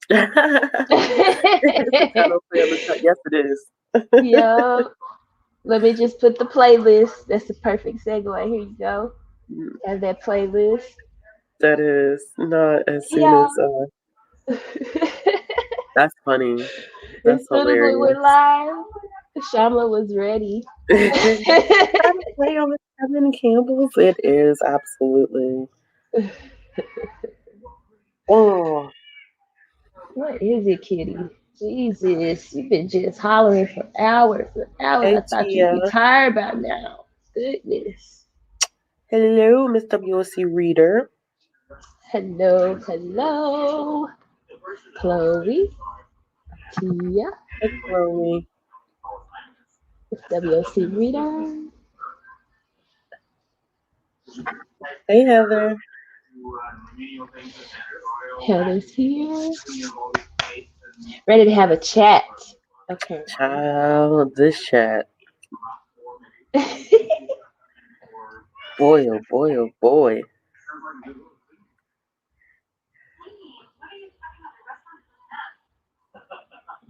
It's a tunnel play on the cut. Yes, it is. Yo, let me just put the playlist. That's the perfect segue. Here you go. Have that playlist. That is not as soon Yeah. as that's funny. As That's soon as we went hilarious. live, Shamla was ready. Trying to play on the Kevin Campbell's. It is absolutely. Oh, What is it, Kitty? Jesus, you've been just hollering for hours and hours. hey I thought you'd Tia. be tired by now. Goodness. Hello, Miss WOC reader. Hello, hello. Chloe, Tia, Hey Chloe. WOC reader. Hey Heather. Heather's here. Ready to have a chat. Okay. Child, this chat. Boy, oh boy, oh boy.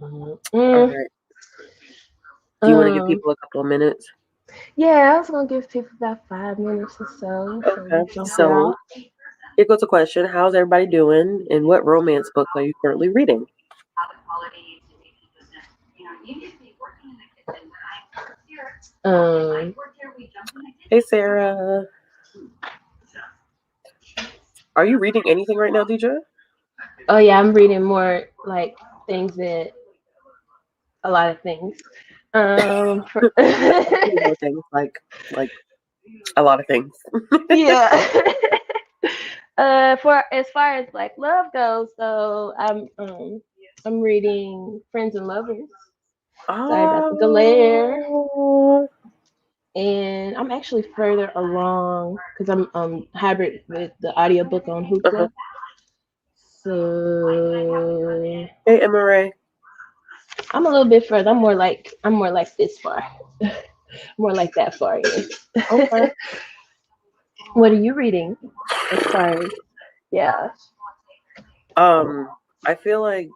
All Mm, right. Do you want to give um, people a couple of minutes? yeah, I was gonna give people about 5 minutes or so before we Okay. jump So out. here goes a question. How's everybody doing? And what romance books are you currently reading? Um, Hey Sarah. Are you reading anything right now, Deidre? oh yeah, I'm reading more like things that a lot of things. For Reading more things like a lot of things. yeah. For as far as like love goes, so I'm reading Friends and Lovers. Sorry about the glare. Oh, And I'm actually further along because I'm hybrid with the audiobook on uh-huh. Hoopla. So Hey MRA. I'm a little bit further. I'm more like this far. More like that far in. Okay. What are you reading? As far as yeah. I feel like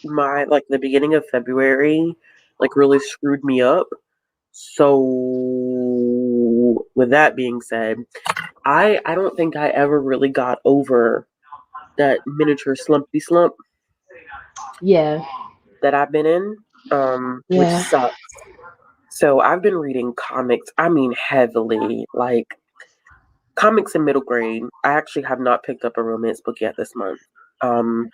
my like the beginning of February like really screwed me up. So with that being said, I don't think I ever really got over that miniature slumpy slump Yeah. that I've been in, which Yeah. sucks. So I've been reading comics, I mean heavily, like comics in middle grade. I actually have not picked up a romance book yet this month. Um,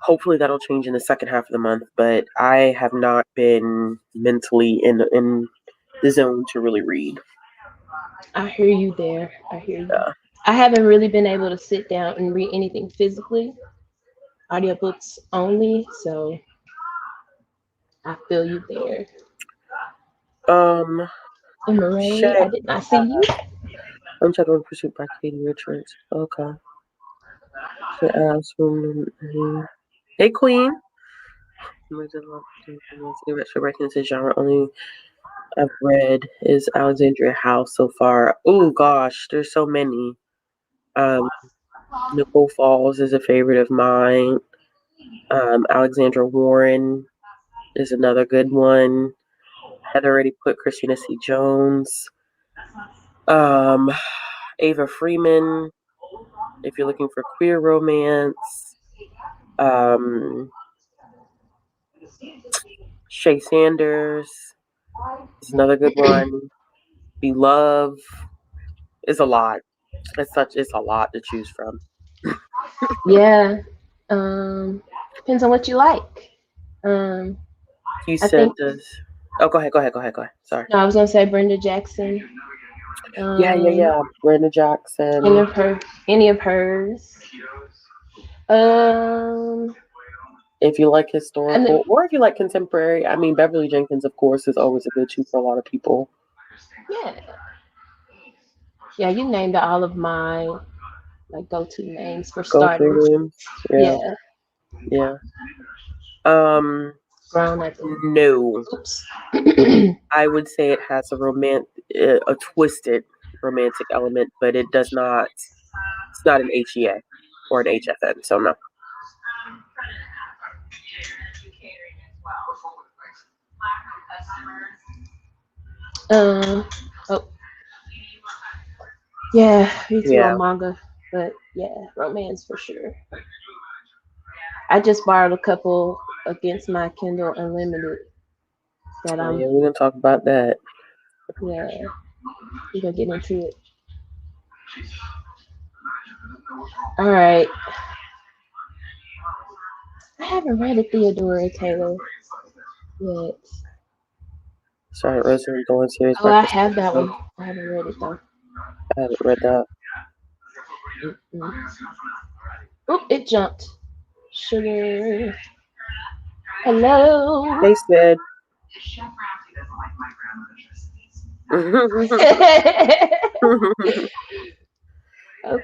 Hopefully that'll change in the second half of the month, but I have not been mentally in the zone to really read. I hear you there. I hear you. Yeah. I haven't really been able to sit down and read anything physically. Audiobooks only, so I feel you there. Um, And Marae, Shay, I did not see you. Unshackled Pursuit by Katie Richards. Okay. She asked hey Queen. Recognizes the genre only I've read is Alexandria House so far. Oh gosh, there's so many. Um, Nicole Falls is a favorite of mine. Alexandra Warren is another good one. Had already put Christina C. Jones. Um, Ava Freeman, if you're looking for queer romance. Um, Shay Sanders is another good one. Love is a lot. It's a lot to choose from. Yeah. Um, Depends on what you like. Um, You I said think this. Oh, go ahead. Sorry. no, I was gonna say Brenda Jackson. Um, Yeah. Brenda any Jackson. of her, any of hers. Um, If you like and then, historical, or if you like contemporary, I mean Beverly Jenkins, of course, is always a good choose for a lot of people. yeah, yeah, you named all of my like go-to names for Go through starters. names. Yeah, Yeah, yeah. Um, grown at them. no, Oops. I would say it has a twisted romantic element, but it does not. It's not an HEA. or an HFN. So no. Oh, yeah, me too Yeah. on manga, but yeah, romance for sure. I just borrowed a couple against my Kindle Unlimited that Oh, I'm yeah, we're gonna talk about that. yeah, we're gonna get into it. All right. I haven't read a Theodora Taylor yet. Sorry, Rosemary Golden Series Oh, I Breakfast. have that one. I haven't read it though. I haven't read that. Oh, it jumped. Sugar. Hello. Hey, Sid.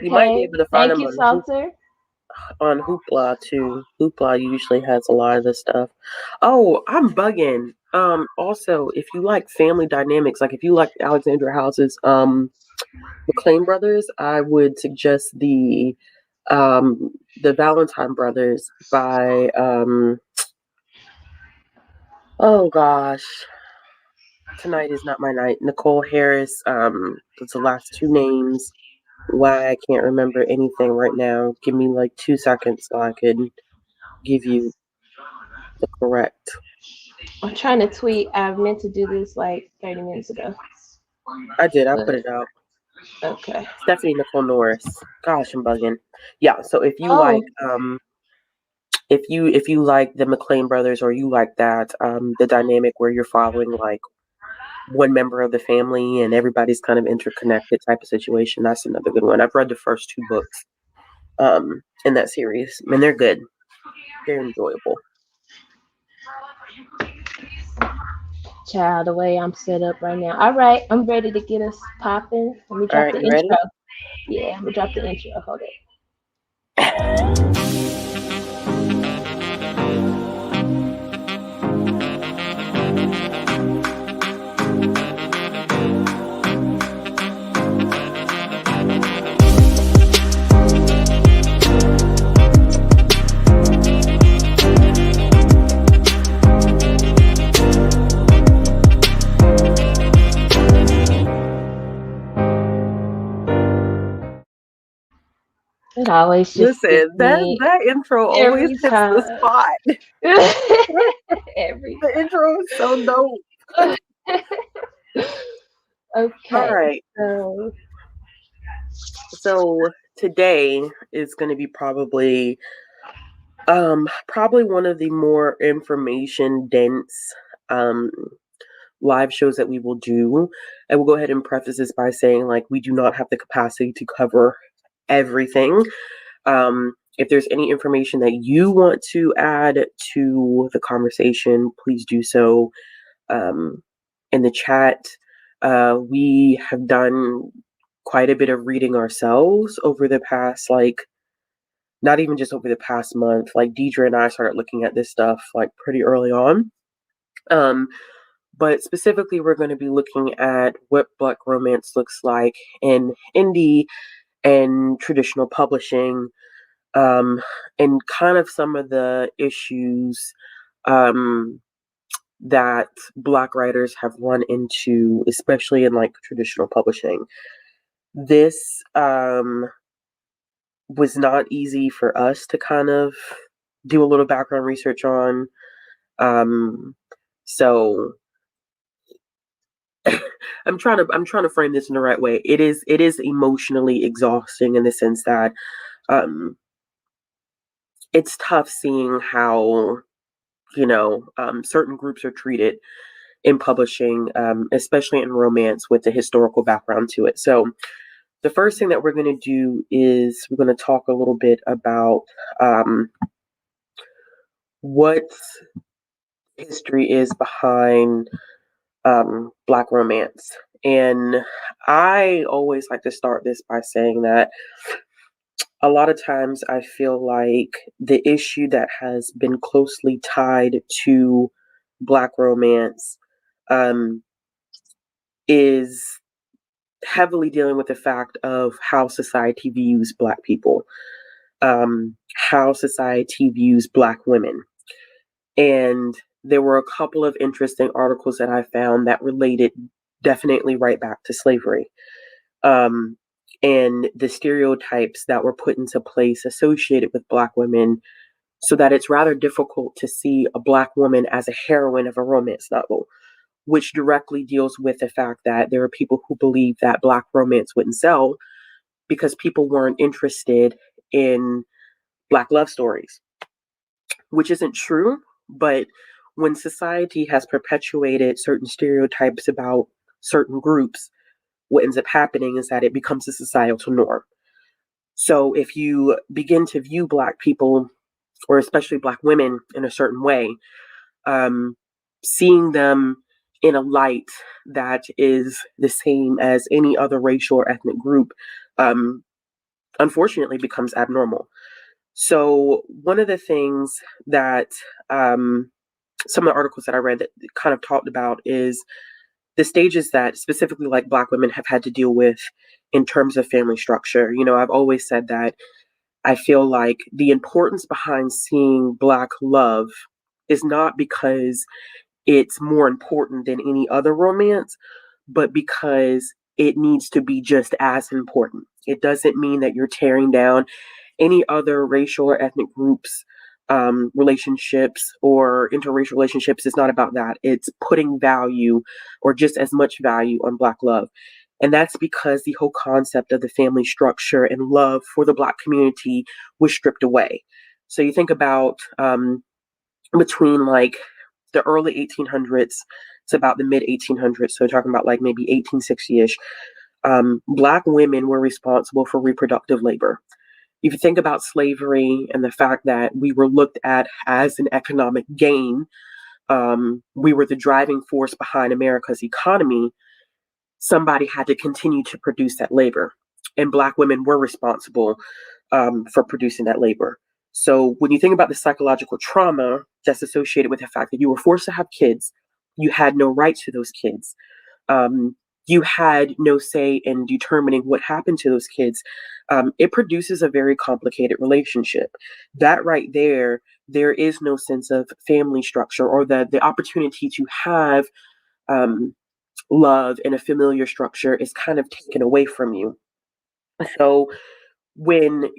You might be Okay. able to find Thank them you, Salter. on Hoopla too. Hoopla usually has a lot of this stuff. Oh, I'm bugging. Also, if you like family dynamics, like if you like Alexandra House's McLean brothers, I would suggest the Valentine brothers by oh gosh, Tonight Is Not My Night. Nicole Harris. It's the last two names. Why I can't remember anything right now. Give me like 2 seconds so I can give you the correct. I'm trying to tweet. I meant to do this like 30 minutes ago. I did. I But put it out. okay. Stephanie Nicole Norris. Gosh, I'm bugging. Yeah. So Oh, if you like the McLean brothers or you like that the dynamic where you're following like one member of the family and everybody's kind of interconnected type of situation, that's another good one. I've read the first two books in that series and they're good. They're enjoyable. child, the way I'm set up right now. All right, I'm ready to get us popping. Let me All drop right, the you ready? intro. Yeah, I'm gonna drop the intro. Hold it. It always just Listen, gets me that intro always every hits the time. spot. Every The intro is so dope. time. All Okay, right. so So today is going to be probably one of the more information dense um live shows that we will do. I will go ahead and preface this by saying like we do not have the capacity to cover everything. If there's any information that you want to add to the conversation, please do so in the chat. We have done quite a bit of reading ourselves over the past, like, not even just over the past month. Like, Deidre and I started looking at this stuff, like, pretty early on. But specifically, we're going to be looking at what Black romance looks like in indie and traditional publishing, and kind of some of the issues um, that Black writers have run into, especially in like traditional publishing. This was not easy for us to kind of do a little background research on. So I'm trying to frame this in the right way. It is emotionally exhausting in the sense that um, it's tough seeing how certain groups are treated in publishing, especially in romance with the historical background to it. So the first thing that we're going to do is we're going to talk a little bit about what history is behind Black romance. And I always like to start this by saying that a lot of times I feel like the issue that has been closely tied to Black romance um, is heavily dealing with the fact of how society views Black people. how society views Black women. And there were a couple of interesting articles that I found that related definitely right back to slavery. Um, and the stereotypes that were put into place associated with Black women, so that it's rather difficult to see a Black woman as a heroine of a romance novel, which directly deals with the fact that there are people who believe that Black romance wouldn't sell because people weren't interested in Black love stories, which isn't true. But when society has perpetuated certain stereotypes about certain groups, what ends up happening is that it becomes a societal norm. So if you begin to view Black people, or especially Black women, in a certain way, um, seeing them in a light that is the same as any other racial or ethnic group, um, unfortunately becomes abnormal. So one of the things that some of the articles that I read that kind of talked about is the stages that specifically like Black women have had to deal with in terms of family structure. You know, I've always said that I feel like the importance behind seeing Black love is not because it's more important than any other romance, but because it needs to be just as important. It doesn't mean that you're tearing down any other racial or ethnic groups, relationships or interracial relationships. It's not about that. It's putting value or just as much value on Black love. And that's because the whole concept of the family structure and love for the Black community was stripped away. So you think about between like the early 1800s to about the mid 1800s, so talking about like maybe 1860 ish, Black women were responsible for reproductive labor. If you think about slavery and the fact that we were looked at as an economic gain, we were the driving force behind America's economy, somebody had to continue to produce that labor. And Black women were responsible for producing that labor. So when you think about the psychological trauma that's associated with the fact that you were forced to have kids, you had no rights to those kids. Um, you had no say in determining what happened to those kids. It produces a very complicated relationship. That right there is no sense of family structure or the opportunity to have um, love in a familiar structure is kind of taken away from you. So when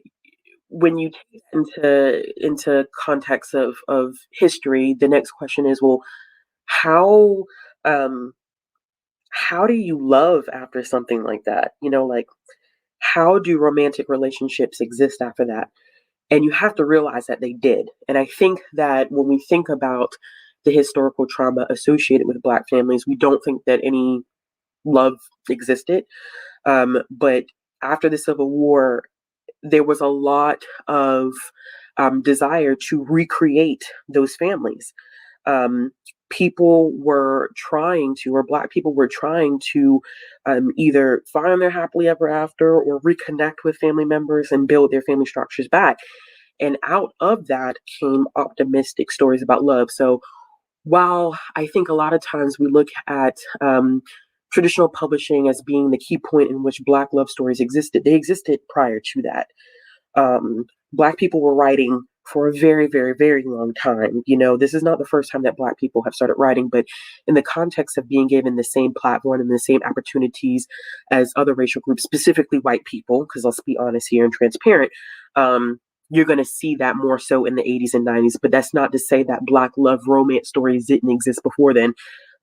you take into context of history, the next question is, well, how um, how do you love after something like that? You know, like how do romantic relationships exist after that? And you have to realize that they did. And I think that when we think about the historical trauma associated with Black families, we don't think that any love existed. But after the Civil War, there was a lot of desire to recreate those families. Um, People were trying to, or Black people were trying to either find their happily ever after or reconnect with family members and build their family structures back. And out of that came optimistic stories about love. So while I think a lot of times we look at traditional publishing as being the key point in which Black love stories existed, they existed prior to that. Black people were writing for a very, very, very long time. You know, this is not the first time that Black people have started writing, but in the context of being given the same platform and the same opportunities as other racial groups, specifically white people, because let's be honest here and transparent, you're going to see that more so in the 80s and 90s. But that's not to say that Black love romance stories didn't exist before then,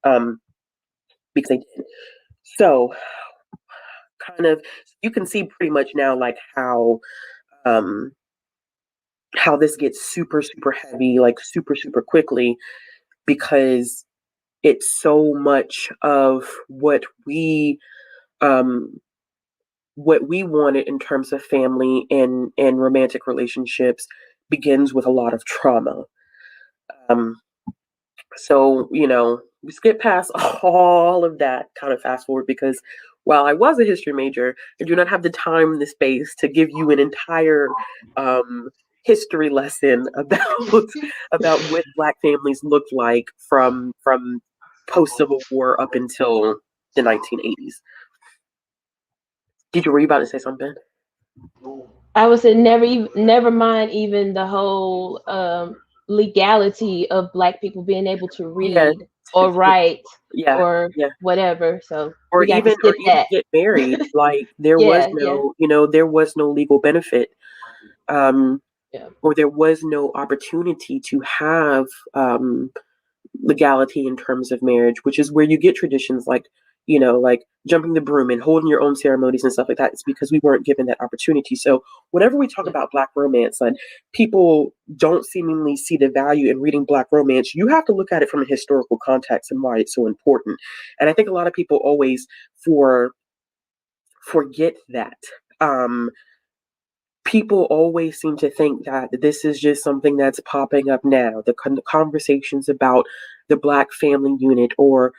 um, because they did. So, kind of, you can see pretty much now, like um, how this gets super, super heavy, like super, super quickly, because it's so much of um, what we wanted in terms of family and romantic relationships begins with a lot of trauma. Um, so, you know, we skip past all of that, kind of fast forward, because while I was a history major, I do not have the time and the space to give you an entire um, history lesson about about what Black families looked like from post Civil War up until the 1980s. Did you were you about to say something? I would say never mind even the whole legality of Black people being able to Yeah, read or write yeah, or yeah. whatever. So Or we got to even or skip even that. get married. Like there was Yeah, yeah, no, there was no legal benefit. Um, yeah. or there was no opportunity to have legality in terms of marriage, which is where you get traditions like, like jumping the broom and holding your own ceremonies and stuff like that. It's because we weren't given that opportunity. So whenever we talk Yeah. about Black romance, and people don't seemingly see the value in reading Black romance, you have to look at it from a historical context and why it's so important. And I think a lot of people always forget that. Um, People always seem to think that this is just something that's popping up now. The conversations about the Black family unit or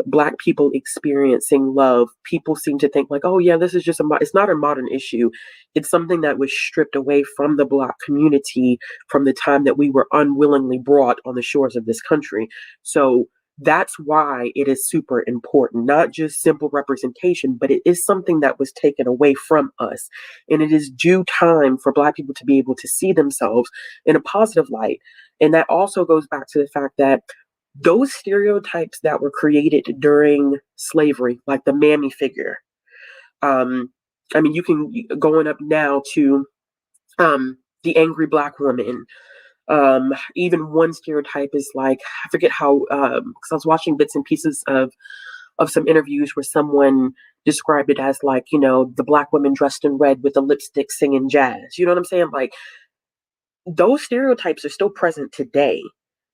Black people experiencing love, people seem to think like, oh yeah, this is just it's not a modern issue. It's something that was stripped away from the Black community from the time that we were unwillingly brought on the shores of this country. So that's why it is super important, not just simple representation, but it is something that was taken away from us. And it is due time for Black people to be able to see themselves in a positive light. And that also goes back to the fact that those stereotypes that were created during slavery, like the mammy figure, um, I mean, you can going up now to the angry Black woman. Even one stereotype is like, I forget how, because I was watching bits and pieces of some interviews where someone described it as like, the Black woman dressed in red with the lipstick singing jazz. You know what I'm saying? Like those stereotypes are still present today.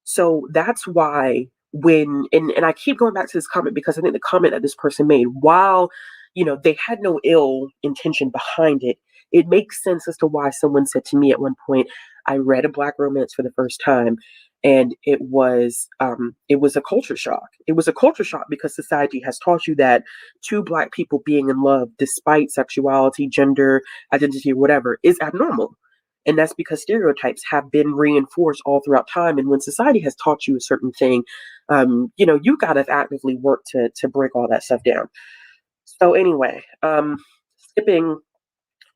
So that's why and I keep going back to this comment because I think the comment that this person made, while they had no ill intention behind it, it makes sense as to why someone said to me at one point, I read a Black romance for the first time and it was a culture shock. It was a culture shock because society has taught you that two Black people being in love despite sexuality, gender, identity, or whatever is abnormal. And that's because stereotypes have been reinforced all throughout time. And when society has taught you a certain thing, you got to actively work to break all that stuff down. So anyway, skipping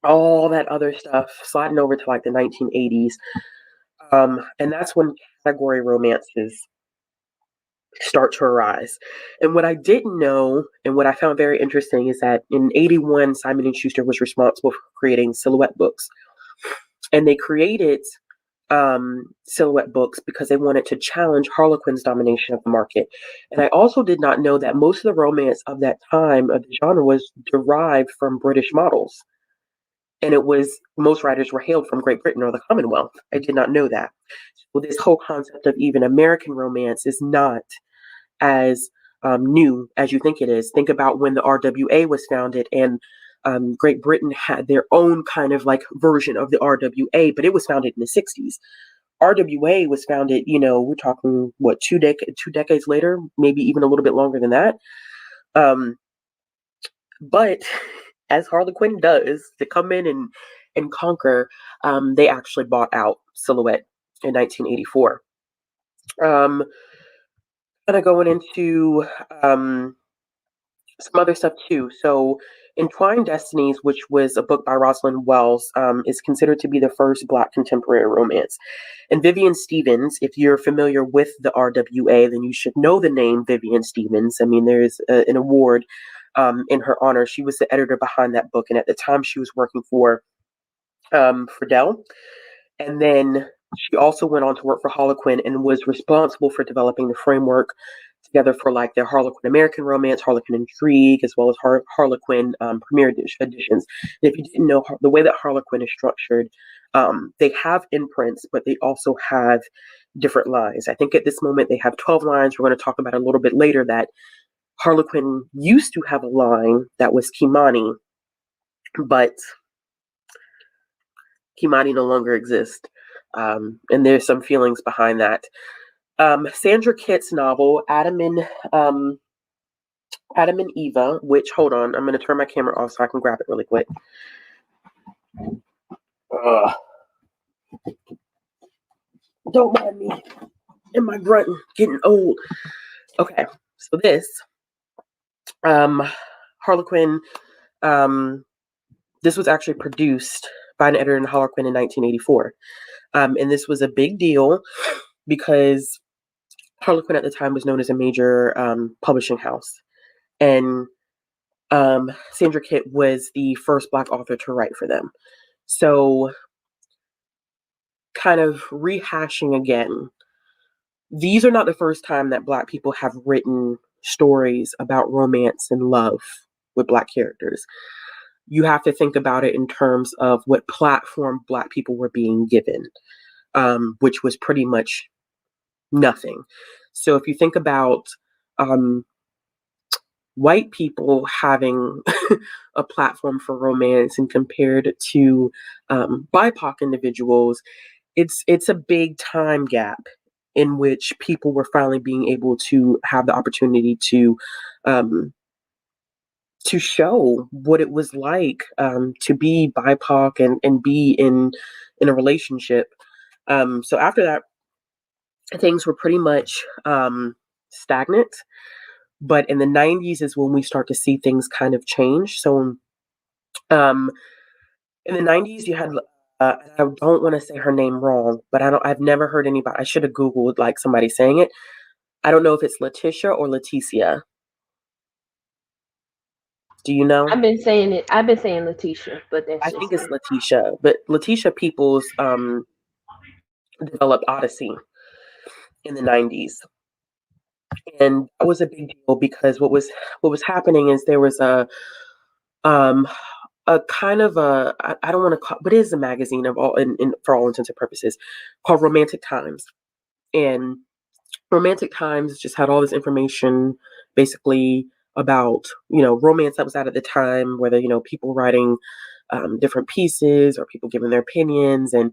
all that other stuff, sliding over to like the 1980s, and that's when category romances start to arise. And what I didn't know, and what I found very interesting, is that in '81, Simon and Schuster was responsible for creating Silhouette books, and they created Silhouette books because they wanted to challenge Harlequin's domination of the market. And I also did not know that most of the romance of that time of the genre was derived from British models. And it was most writers were hailed from Great Britain or the Commonwealth. I did not know that. Well, this whole concept of even American romance is not as new as you think it is. Think about when the RWA was founded and Great Britain had their own kind of like version of the RWA, but it was founded in the 60s. RWA was founded, we're talking what, 2 decades later, maybe even a little bit longer than that. But as Harlequin does to come in and conquer, they actually bought out Silhouette in 1984. Kind of going into some other stuff too. So, Entwined Destinies, which was a book by Rosalind Wells, is considered to be the first Black contemporary romance. And Vivian Stevens, if you're familiar with the RWA, then you should know the name Vivian Stevens. I mean, there's an award in her honor. She was the editor behind that book, and at the time, she was working for Dell. And then she also went on to work for Harlequin and was responsible for developing the framework together for like their Harlequin American Romance, Harlequin Intrigue, as well as Harlequin Premier Editions. And if you didn't know, the way that Harlequin is structured, they have imprints, but they also have different lines. I think at this moment they have 12 lines. We're going to talk about a little bit later that Harlequin used to have a line that was Kimani, but Kimani no longer exists. And there's some feelings behind that. Sandra Kitt's novel, Adam and Eva, which, hold on, I'm going to turn my camera off so I can grab it really quick. Don't mind me. And my grunt getting old. Okay, so this, Harlequin, this was actually produced by an editor in Harlequin in 1984. And this was a big deal because Harlequin at the time was known as a major publishing house. And Sandra Kitt was the first Black author to write for them. So, kind of rehashing again, these are not the first time that Black people have written stories about romance and love with Black characters. You have to think about it in terms of what platform Black people were being given, which was pretty much nothing. So if you think about white people having a platform for romance and compared to BIPOC individuals, it's a big time gap in which people were finally being able to have the opportunity to show what it was like to be BIPOC and be in a relationship. So after that, things were pretty much stagnant. But in the 90s is when we start to see things kind of change. So in the 90s, you had I don't want to say her name wrong, but I've never heard anybody. I should have Googled like somebody saying it. I don't know if it's Letitia or Leticia. Do you know? I've been saying it. I've been saying Letitia, but that's I just think it's Letitia. But Letitia Peoples developed Odyssey in the 90s. And that was a big deal because what was happening is there was a kind of I don't want to call, but it is a magazine of all in for all intents and purposes called Romantic Times. And Romantic Times just had all this information basically about, romance that was out at the time, whether, people writing different pieces or people giving their opinions. And,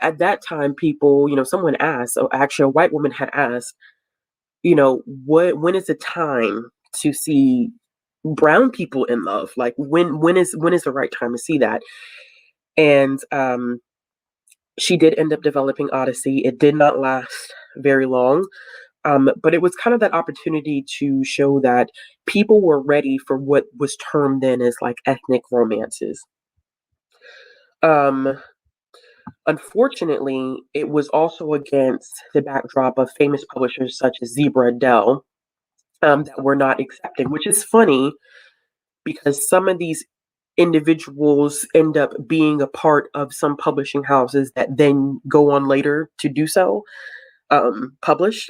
at that time, people, someone asked, so actually a white woman had asked, when is the time to see brown people in love? Like when is the right time to see that? And she did end up developing Odyssey. It did not last very long. But it was kind of that opportunity to show that people were ready for what was termed then as like ethnic romances. Um, Unfortunately, it was also against the backdrop of famous publishers such as Zebra and Dell that were not accepting, which is funny because some of these individuals end up being a part of some publishing houses that then go on later to do so, publish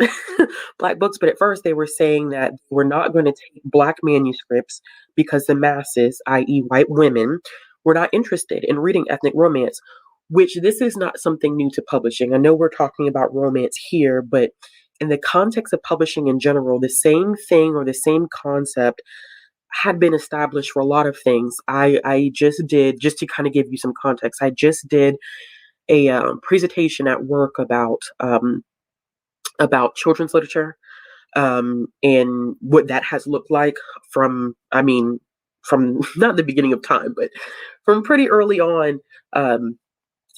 Black books. But at first, they were saying that we're not going to take Black manuscripts because the masses, i.e., white women, were not interested in reading ethnic romance, which this is not something new to publishing. I know we're talking about romance here, but in the context of publishing in general, the same thing or the same concept had been established for a lot of things. I just did, just to kind of give you some context, I just did a presentation at work about children's literature and what that has looked like from, I mean, from not the beginning of time, but from pretty early on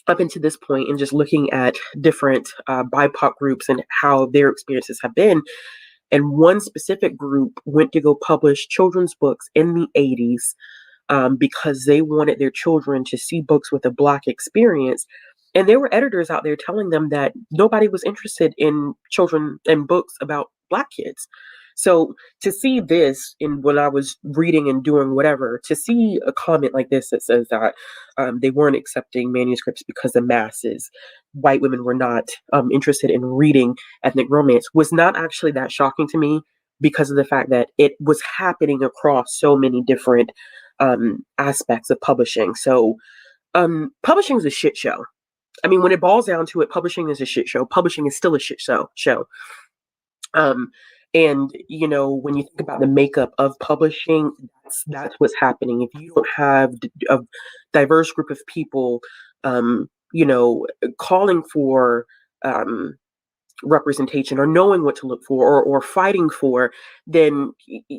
up into this point, and just looking at different BIPOC groups and how their experiences have been. And one specific group went to go publish children's books in the 80s because they wanted their children to see books with a Black experience. And there were editors out there telling them that nobody was interested in children and books about Black kids. So to see this in when I was reading and doing whatever, to see a comment like this that says that they weren't accepting manuscripts because the masses, white women, were not interested in reading ethnic romance was not actually that shocking to me because of the fact that it was happening across so many different aspects of publishing. So publishing is a shit show. I mean, when it boils down to it, publishing is a shit show. Publishing is still a shit show. Um, and when you think about the makeup of publishing, that's what's happening. If you don't have a diverse group of people, calling for representation or knowing what to look for or fighting for, then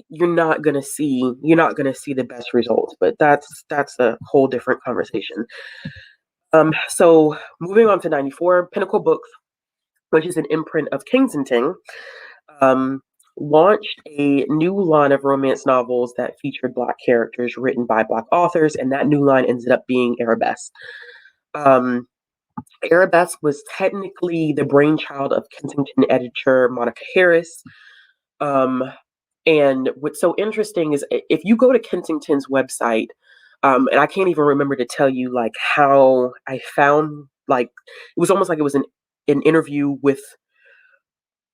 you're not gonna see the best results. But that's a whole different conversation. So moving on to 94, Pinnacle Books, which is an imprint of Kensington, launched a new line of romance novels that featured Black characters written by Black authors, and that new line ended up being Arabesque. Um, Arabesque was technically the brainchild of Kensington editor Monica Harris. Um, and what's so interesting is if you go to Kensington's website, and I can't even remember to tell you like how I found like it was almost like it was an interview with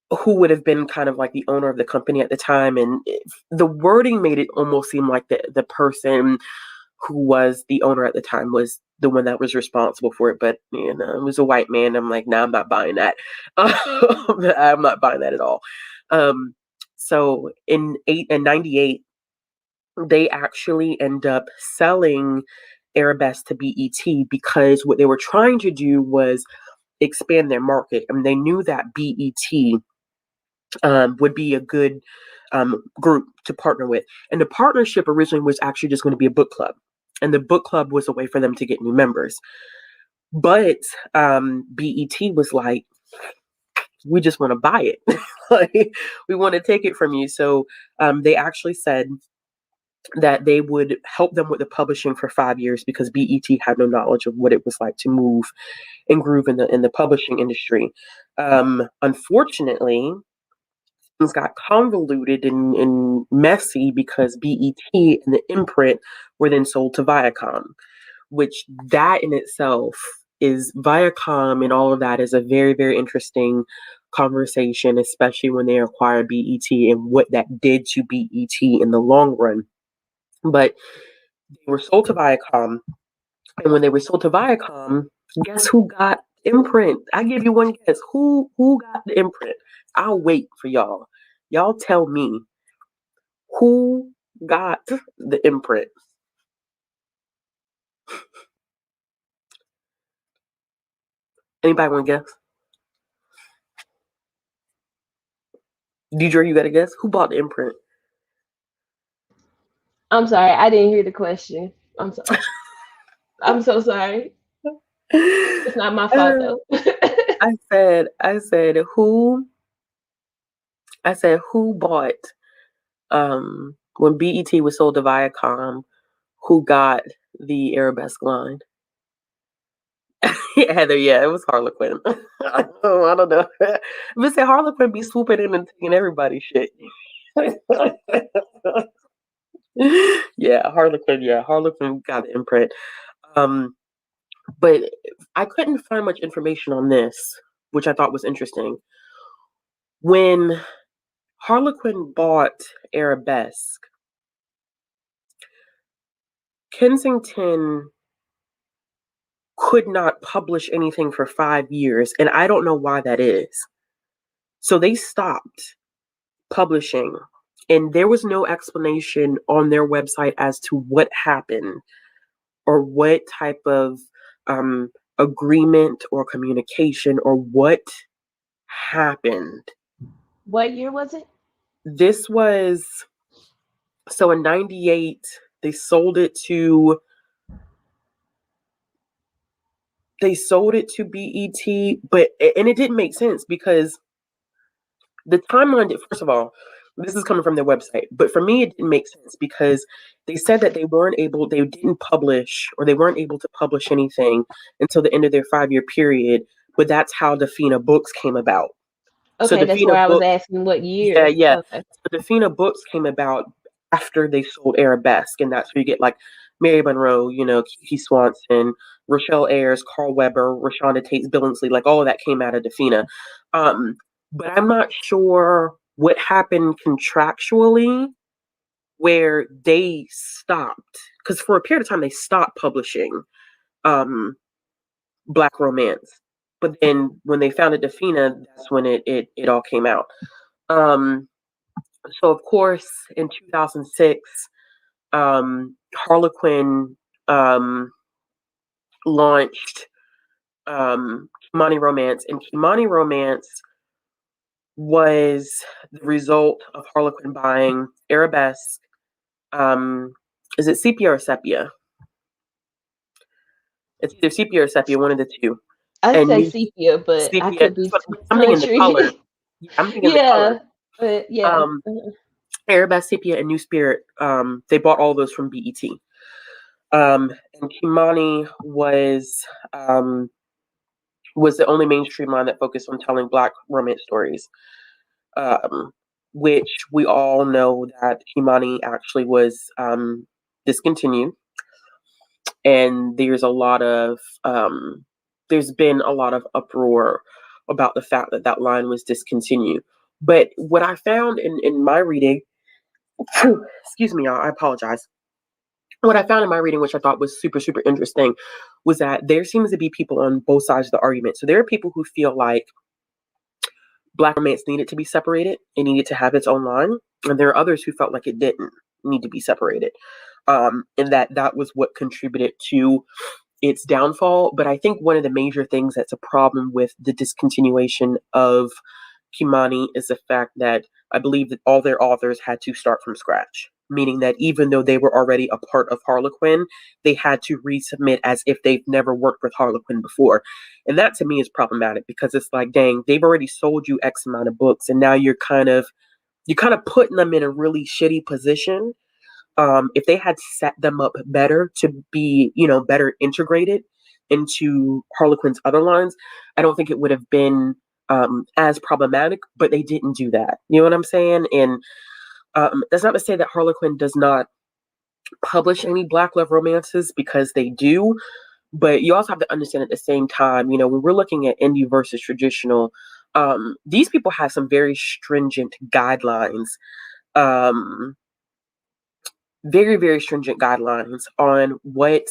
who would have been kind of like the owner of the company at the time, and the wording made it almost seem like the person who was the owner at the time was the one that was responsible for it, but it was a white man. I'm like, nah, I'm not buying that. I'm not buying that at all. So in 98, they actually end up selling Arabesque to BET because what they were trying to do was expand their market, and they knew that BET would be a good group to partner with. And the partnership originally was actually just going to be a book club, and the book club was a way for them to get new members. But BET was like, we just want to buy it. Like, we want to take it from you. So they actually said that they would help them with the publishing for 5 years because BET had no knowledge of what it was like to move and groove in the publishing industry. Unfortunately, things got convoluted and messy because BET and the imprint were then sold to Viacom, which that in itself is Viacom and all of that is a very, very interesting conversation, especially when they acquired BET and what that did to BET in the long run. But they were sold to Viacom, and when they were sold to Viacom, guess who got imprint? I give you one guess. Who got the imprint? I'll wait for y'all. Y'all tell me who got the imprint. Anybody want to guess? Deidre, you got to guess? Who bought the imprint? I'm sorry, I didn't hear the question. I'm sorry. I'm so sorry. It's not my fault though. I said who bought when BET was sold to Viacom, who got the Arabesque line? Heather, yeah, it was Harlequin. I don't know. But say Harlequin be swooping in and taking everybody's shit. Harlequin got the imprint. But I couldn't find much information on this, which I thought was interesting. When Harlequin bought Arabesque, Kensington could not publish anything for 5 years, and I don't know why that is. So they stopped publishing, and there was no explanation on their website as to what happened or what type of agreement or communication or what happened. What year was it? This was so in 98 they sold it to BET, but and it didn't make sense because the timeline, first of all, this is coming from their website, but for me, it didn't make sense because they said that they didn't publish or they weren't able to publish anything until the end of their 5-year period, but that's how Defina Books came about. Okay, So that's where I was asking what year. Yeah. Okay. So Defina Books came about after they sold Arabesque, and that's where you get like Mary Monroe, Kiki Swanson, Rochelle Ayers, Carl Weber, Rashonda Tate Billingsley, like all of that came out of Defina. But I'm not sure what happened contractually where they stopped, because for a period of time they stopped publishing Black romance. But then when they founded Defina, that's when it all came out. So of course in 2006, Harlequin launched Kimani Romance, and Kimani Romance was the result of Harlequin buying Arabesque. Is it sepia or sepia? It's either sepia or sepia, one of the two. I say sepia, but sepia, I could be I'm thinking the color. I'm thinking the color. But yeah. Um, Arabesque Sepia and New Spirit, they bought all those from BET. And Kimani was the only mainstream line that focused on telling Black romance stories, um, which we all know that Kimani actually was discontinued, and there's been a lot of uproar about the fact that that line was discontinued. But what I found in my reading, excuse me, y'all, I apologize. What I found in my reading, which I thought was super, super interesting, was that there seems to be people on both sides of the argument. So there are people who feel like Black romance needed to be separated, it needed to have its own line, and there are others who felt like it didn't need to be separated, and that was what contributed to its downfall. But I think one of the major things that's a problem with the discontinuation of Kimani is the fact that I believe that all their authors had to start from scratch, meaning that even though they were already a part of Harlequin, they had to resubmit as if they've never worked with Harlequin before. And that to me is problematic because it's like, dang, they've already sold you X amount of books, and now you're kind of putting them in a really shitty position. If they had set them up better to be, better integrated into Harlequin's other lines, I don't think it would have been as problematic, but they didn't do that. You know what I'm saying? And that's not to say that Harlequin does not publish any Black love romances, because they do. But you also have to understand at the same time, when we're looking at indie versus traditional, these people have some very stringent guidelines, um, very, very stringent guidelines on what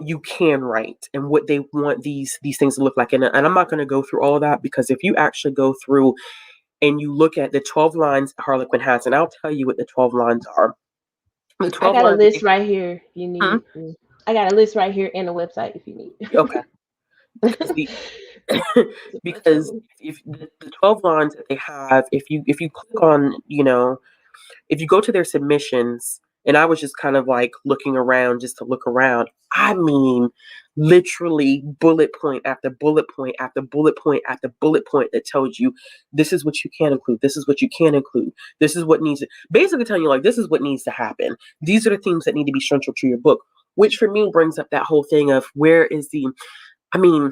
you can write and what they want these things to look like. And I'm not going to go through all of that, because if you actually go through and you look at the 12 lines Harlequin has, and I'll tell you what the 12 lines are. The I 12 got a lines. list right here if you Hmm? need. I got a list right here and a website if you need. Okay. Because because if the 12 lines that they have, if you click on, if you go to their submissions, and I was just kind of like looking around just to look around, I mean, literally bullet point after bullet point after bullet point after bullet point that tells you this is what you can include, this is what you can't include, this is what needs to, basically telling you like this is what needs to happen. These are the themes that need to be central to your book, which for me brings up that whole thing of where is the, I mean,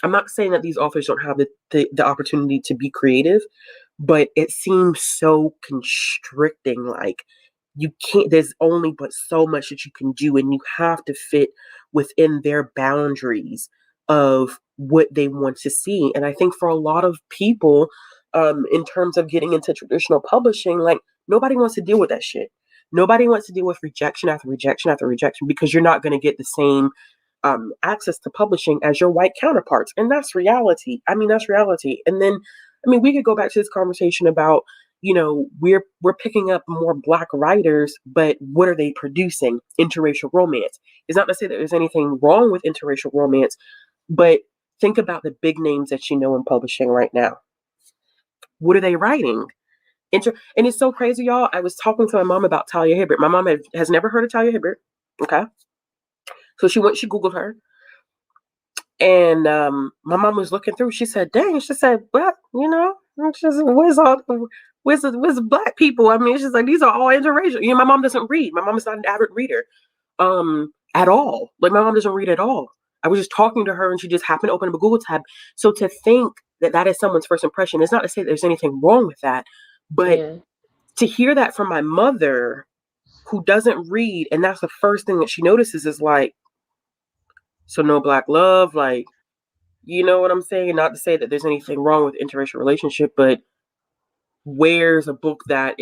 I'm not saying that these authors don't have the opportunity to be creative, but it seems so constricting. Like, you can't, there's only but so much that you can do, and you have to fit within their boundaries of what they want to see. And I think for a lot of people, in terms of getting into traditional publishing, like, nobody wants to deal with that shit. Nobody wants to deal with rejection after rejection after rejection, because you're not going to get the same access to publishing as your white counterparts. And that's reality. I mean, that's reality. And then, I mean, we could go back to this conversation about, we're picking up more Black writers, but what are they producing? Interracial romance. It's not to say that there's anything wrong with interracial romance, but think about the big names that you know in publishing right now. What are they writing? And it's so crazy, y'all. I was talking to my mom about Talia Hibbert. My mom has never heard of Talia Hibbert. Okay. So she Googled her. And my mom was looking through. She said, "Dang!" She said, "What? Where's the Black people?" I mean, she's like, "These are all interracial." My mom doesn't read. My mom is not an avid reader, at all. Like, my mom doesn't read at all. I was just talking to her, and she just happened to open up a Google tab. So to think that that is someone's first impression is not to say that there's anything wrong with that, but Yeah. to hear that from my mother, who doesn't read, and that's the first thing that she notices is like, so no Black love, like. You know what I'm saying? Not to say that there's anything wrong with interracial relationship, but where's a book that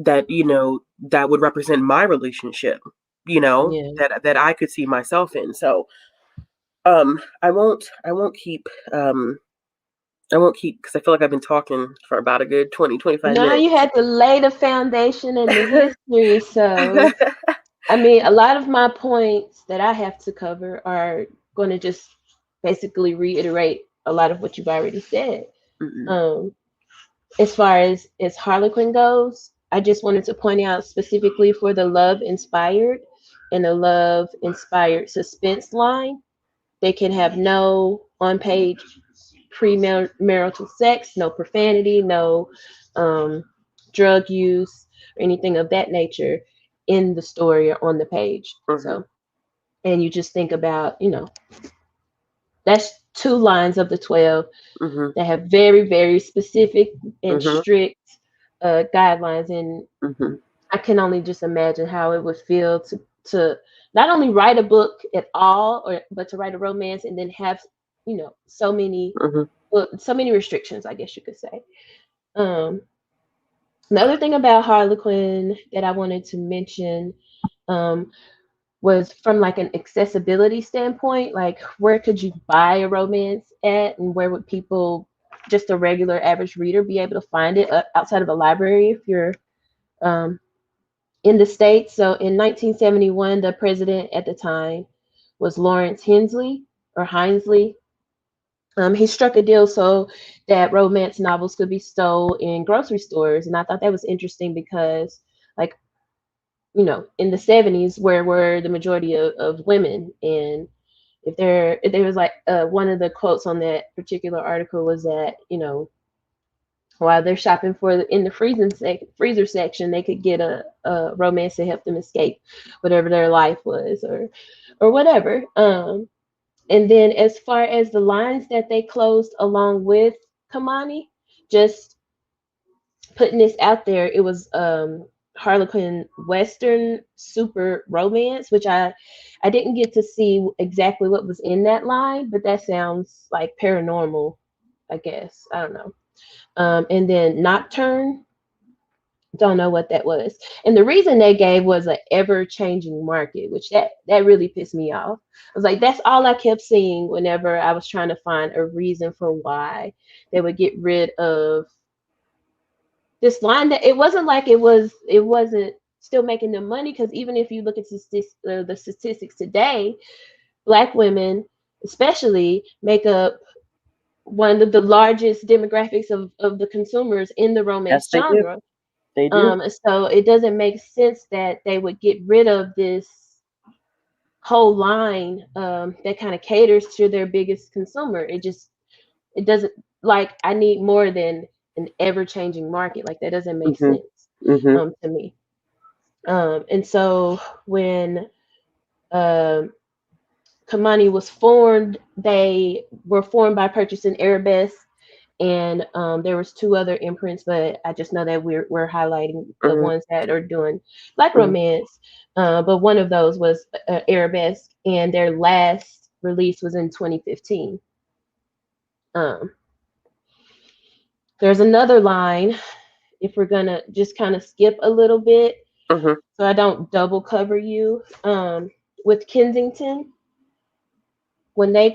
would represent my relationship, Yeah. that I could see myself in. So I won't keep because I feel like I've been talking for about a good 20-25 No, minutes. you had to lay the foundation and the history. So, I mean, a lot of my points that I have to cover are going to just basically reiterate a lot of what you've already said. Mm-mm. Um, as far as Harlequin goes, I just wanted to point out specifically for the love inspired and the love inspired suspense line, they can have no on page premarital sex, no profanity, no drug use or anything of that nature in the story or on the page. So, and you just think about, that's 2 lines of the 12 that have very, very specific and strict guidelines. And I can only just imagine how it would feel to not only write a book at all, but to write a romance and then have, so many so many restrictions, I guess you could say. Another thing about Harlequin that I wanted to mention was from like an accessibility standpoint, like where could you buy a romance at, and where would people, just a regular average reader, be able to find it outside of a library if you're in the States. So in 1971, the president at the time was Lawrence Hensley or Hinesley. He struck a deal so that romance novels could be sold in grocery stores. And I thought that was interesting because, like, in the 70s, where were the majority of women? And if there was like one of the quotes on that particular article was that, while they're shopping in the freezer section, they could get a romance to help them escape whatever their life was or whatever. And then as far as the lines that they closed along with Kamani, just putting this out there, it was Harlequin Western Super Romance, which I didn't get to see exactly what was in that line, but that sounds like paranormal, I guess. I don't know. And then Nocturne, don't know what that was. And the reason they gave was an ever-changing market, which that really pissed me off. I was like, that's all I kept seeing whenever I was trying to find a reason for why they would get rid of this line. That it wasn't like it wasn't still making them money, because even if you look at the statistics today, Black women especially make up one of the largest demographics of the consumers in the romance genre. They do. So it doesn't make sense that they would get rid of this whole line that kind of caters to their biggest consumer. It doesn't, like, I need more than an ever-changing market. Like, that doesn't make sense to me. And so when Kamani was formed, they were formed by purchasing Arabesque, and there was 2 other imprints, but I just know that we're highlighting the ones that are doing Black romance. But one of those was Arabesque, and their last release was in 2015. There's another line, if we're gonna just kind of skip a little bit, so I don't double cover you. With Kensington, when they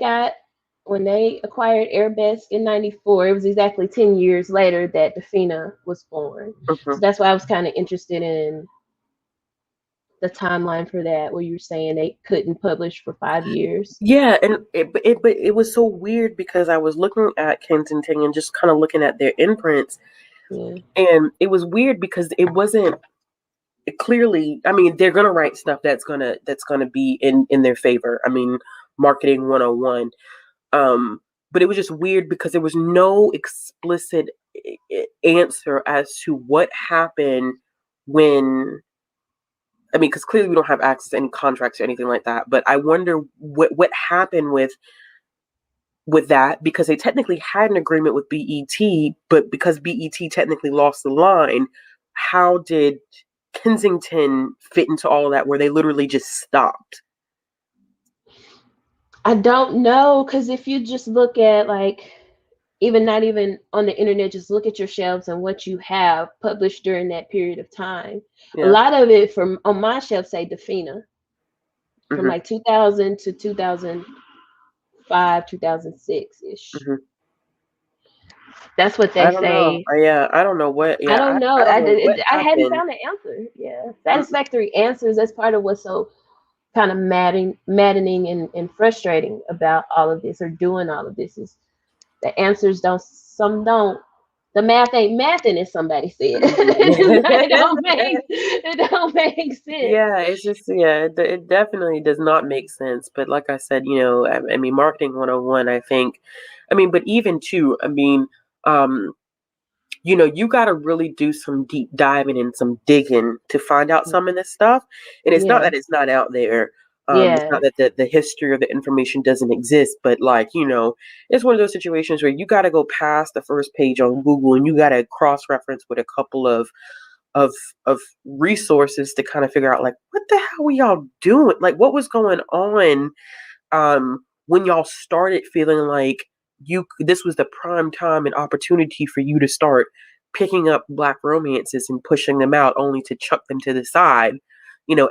acquired Arabesque in '94, it was exactly 10 years later that Defina was born. So that's why I was kind of interested in the timeline for that, where you were saying they couldn't publish for 5 years. Yeah, and it was so weird because I was looking at Kensington and just kind of looking at their imprints, and it was weird because it wasn't clearly. I mean, they're gonna write stuff that's gonna be in their favor. I mean, marketing 101. But it was just weird because there was no explicit answer as to what happened when. I mean, because clearly we don't have access to any contracts or anything like that. But I wonder what happened with that, because they technically had an agreement with BET, but because BET technically lost the line, how did Kensington fit into all of that, where they literally just stopped? I don't know, because if you just look at, like, not even on the internet, just look at your shelves and what you have published during that period of time. Yeah. A lot of it from on my shelf say Defina, from like 2000 to 2005, 2006 ish. That's what they say. Yeah, I don't know what. Yeah, I don't know. I hadn't found an answer. Yeah, satisfactory answers. That's part of what's so kind of maddening and frustrating about all of this, or doing all of this, is the answers some don't the math ain't mathing, as somebody said. It don't make sense. Yeah, it's just it definitely does not make sense. But like I said, I mean, marketing 101, I think, I mean, but even too, I mean, um, you got to really do some deep diving and some digging to find out some of this stuff. And it's not Yeah. that it's not out there. It's Yeah. not that the history or the information doesn't exist, but like, it's one of those situations where you got to go past the first page on Google and you got to cross reference with a couple of of resources to kind of figure out like what the hell were y'all doing? Like what was going on when y'all started feeling like this was the prime time and opportunity for you to start picking up black romances and pushing them out only to chuck them to the side,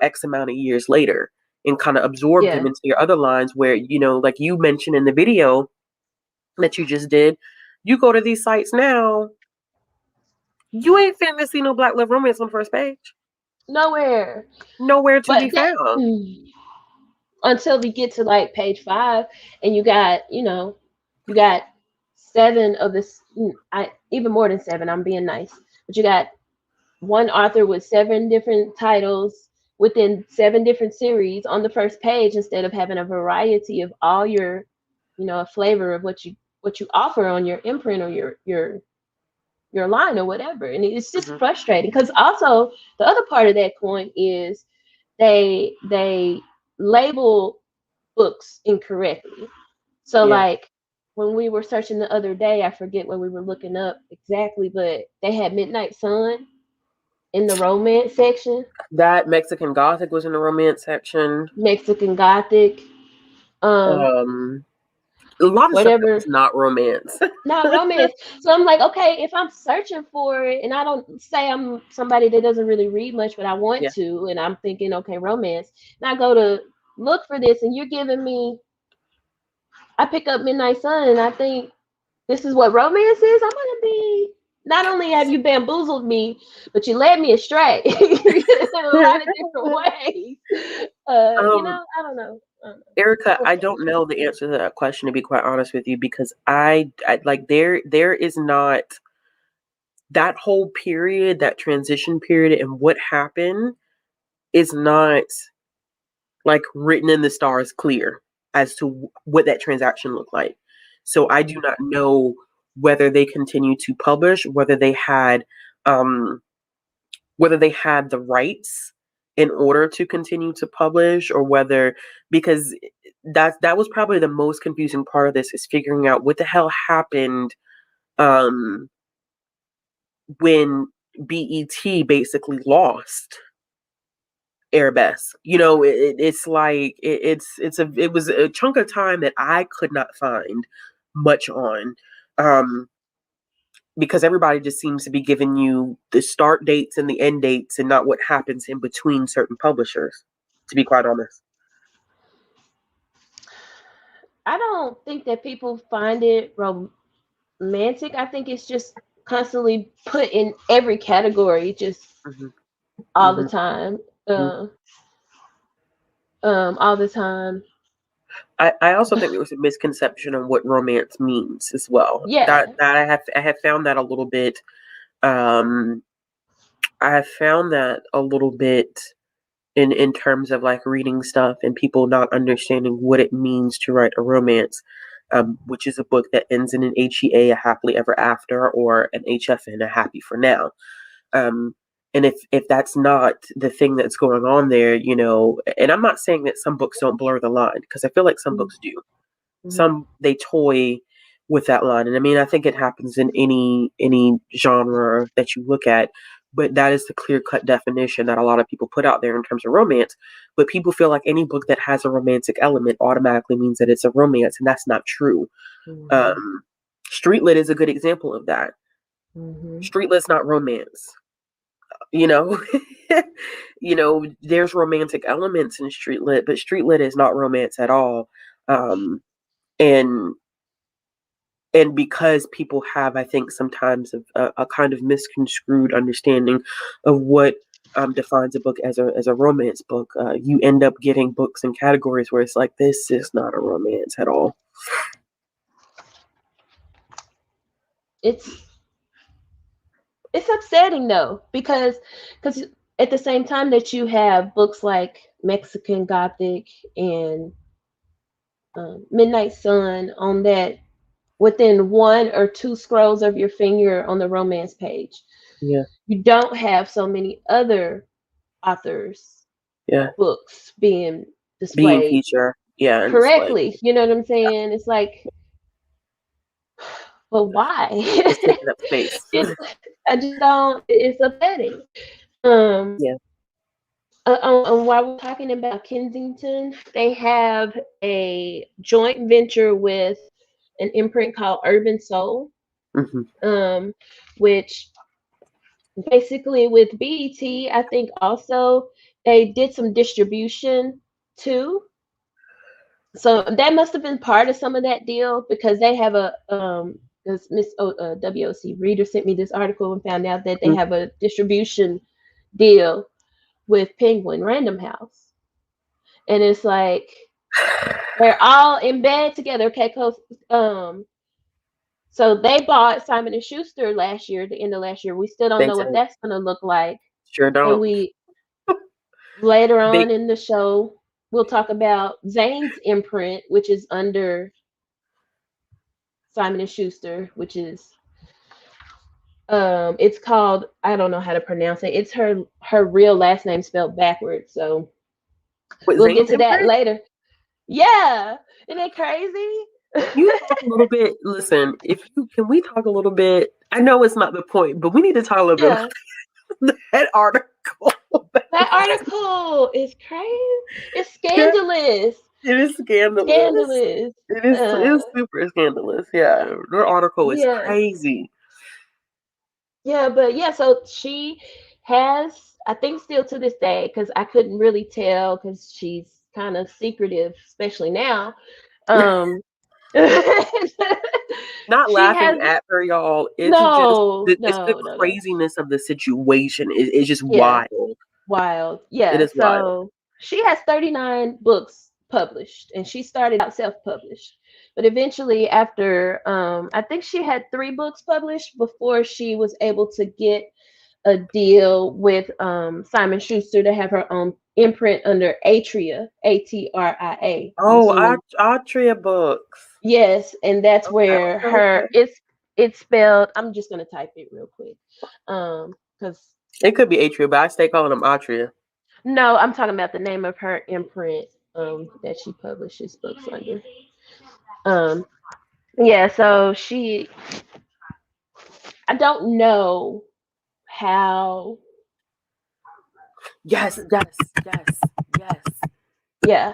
X amount of years later and kind of absorb them Yeah. into your other lines where, like you mentioned in the video that you just did, you go to these sites now, you ain't finna see no black love romance on the first page. Nowhere. Nowhere to be But that found. until we get to like page 5, and you got, you got 7 of this. I even more than 7. I'm being nice, but you got one author with 7 different titles within 7 different series on the first page, instead of having a variety of all your, a flavor of what you offer on your imprint or your line or whatever. And it's just frustrating, because also the other part of that coin is they label books incorrectly. So Yeah. like when we were searching the other day, I forget what we were looking up exactly, but they had Midnight Sun in the romance section. That Mexican Gothic was in the romance section. Mexican Gothic. Um, a lot of stuff that Whatever. was not romance. Not romance. So I'm like, okay, if I'm searching for it, and I don't say I'm somebody that doesn't really read much, but I want Yeah. to, and I'm thinking, okay, romance, and I go to look for this, and you're giving me, I pick up Midnight Sun, and I think this is what romance is. I'm gonna be. Not only have you bamboozled me, but you led me astray in a lot of different ways. I don't know. Erica, I don't know the answer to that question, to be quite honest with you, because I like there is not that whole period, that transition period, and what happened is not like written in the stars clear as to what that transaction looked like. So I do not know whether they continue to publish, um, whether they had the rights in order to continue to publish, or whether, because that was probably the most confusing part of this, is figuring out what the hell happened um, when BET basically lost Arabesque. It's like it was a chunk of time that I could not find much on. Because everybody just seems to be giving you the start dates and the end dates and not what happens in between certain publishers, to be quite honest. I don't think that people find it romantic. I think it's just constantly put in every category, just Mm-hmm. all the Mm-hmm. time. Mm-hmm. All the time. I also think there was a misconception on what romance means as well. That Yeah. that I have found that a little bit. Um, I have found that a little bit in terms of like reading stuff and people not understanding what it means to write a romance, which is a book that ends in an HEA, a happily ever after, or an HFN, a happy for now. Um, and if that's not the thing that's going on there, and I'm not saying that some books don't blur the line, because I feel like some books do. Mm-hmm. Some, they toy with that line, and I mean, I think it happens in any genre that you look at, but that is the clear cut definition that a lot of people put out there in terms of romance. But people feel like any book that has a romantic element automatically means that it's a romance, and that's not true. Mm-hmm. Street lit is a good example of that. Mm-hmm. Street lit's not romance, you know. There's romantic elements in street lit, but street lit is not romance at all. um and and because people have, I think, sometimes a kind of misconstrued understanding of what defines a book as a romance book, you end up getting books and categories where it's like, this is not a romance at all. It's it's upsetting though, because at the same time that you have books like Mexican Gothic and Midnight Sun on that within one or two scrolls of your finger on the romance page, Yeah. you don't have so many other authors' Yeah. books being Being displayed featured. Yeah, and displayed. correctly. You know what I'm saying? It's like, but why? It's taking up space. it's, I just don't. It's upsetting. Um, Yeah. while we're talking about Kensington, they have a joint venture with an imprint called Urban Soul, Hmm. which basically with BET, I think also they did some distribution too. So that must have been part of some of that deal because they have a because WOC Reader sent me this article and found out that they have a distribution deal with Penguin Random House. And it's like they're all in bed together. Okay, um, so they bought Simon and Schuster last year, the end of last year. We still don't They know what said, that's gonna look like. sure And don't. we later They, on in the show we'll talk about Zane's imprint, which is under Simon and Schuster, which is it's called, I don't know how to pronounce it. It's her real last name spelled backwards. So with we'll get Zane's to that imprint? later. Yeah. Isn't that crazy? You talk a little bit. Listen, if you can, we talk a little bit. I know it's not the point, but we need to talk a little bit Yeah. about that article. That article is crazy. It's Yeah, scandalous. it is scandalous. Scandalous. It is super scandalous. Yeah, their article is Yeah. crazy. Yeah, but yeah, so she has, I think still to this day, because I couldn't really tell because she's kind of secretive, especially now. Um Not she laughing has at her, y'all. It's just no, it's the no, no, no. craziness of the situation. It's just Yeah, wild. wild. It Yeah, is wild. so she has 39 books published and she started out self-published. But eventually after I think she had 3 books published before she was able to get a deal with Simon Schuster to have her own imprint under Atria, Atria. I'm Oh, assuming Altria books. yes, and that's Okay, where okay, her okay. it's spelled. I'm just gonna type it real quick, because It could be Atria, but I stay calling them Altria. no, I'm talking about the name of her imprint that she publishes books under. Um, yeah, so I don't know how. Yes, yes, yes, yes. Yeah,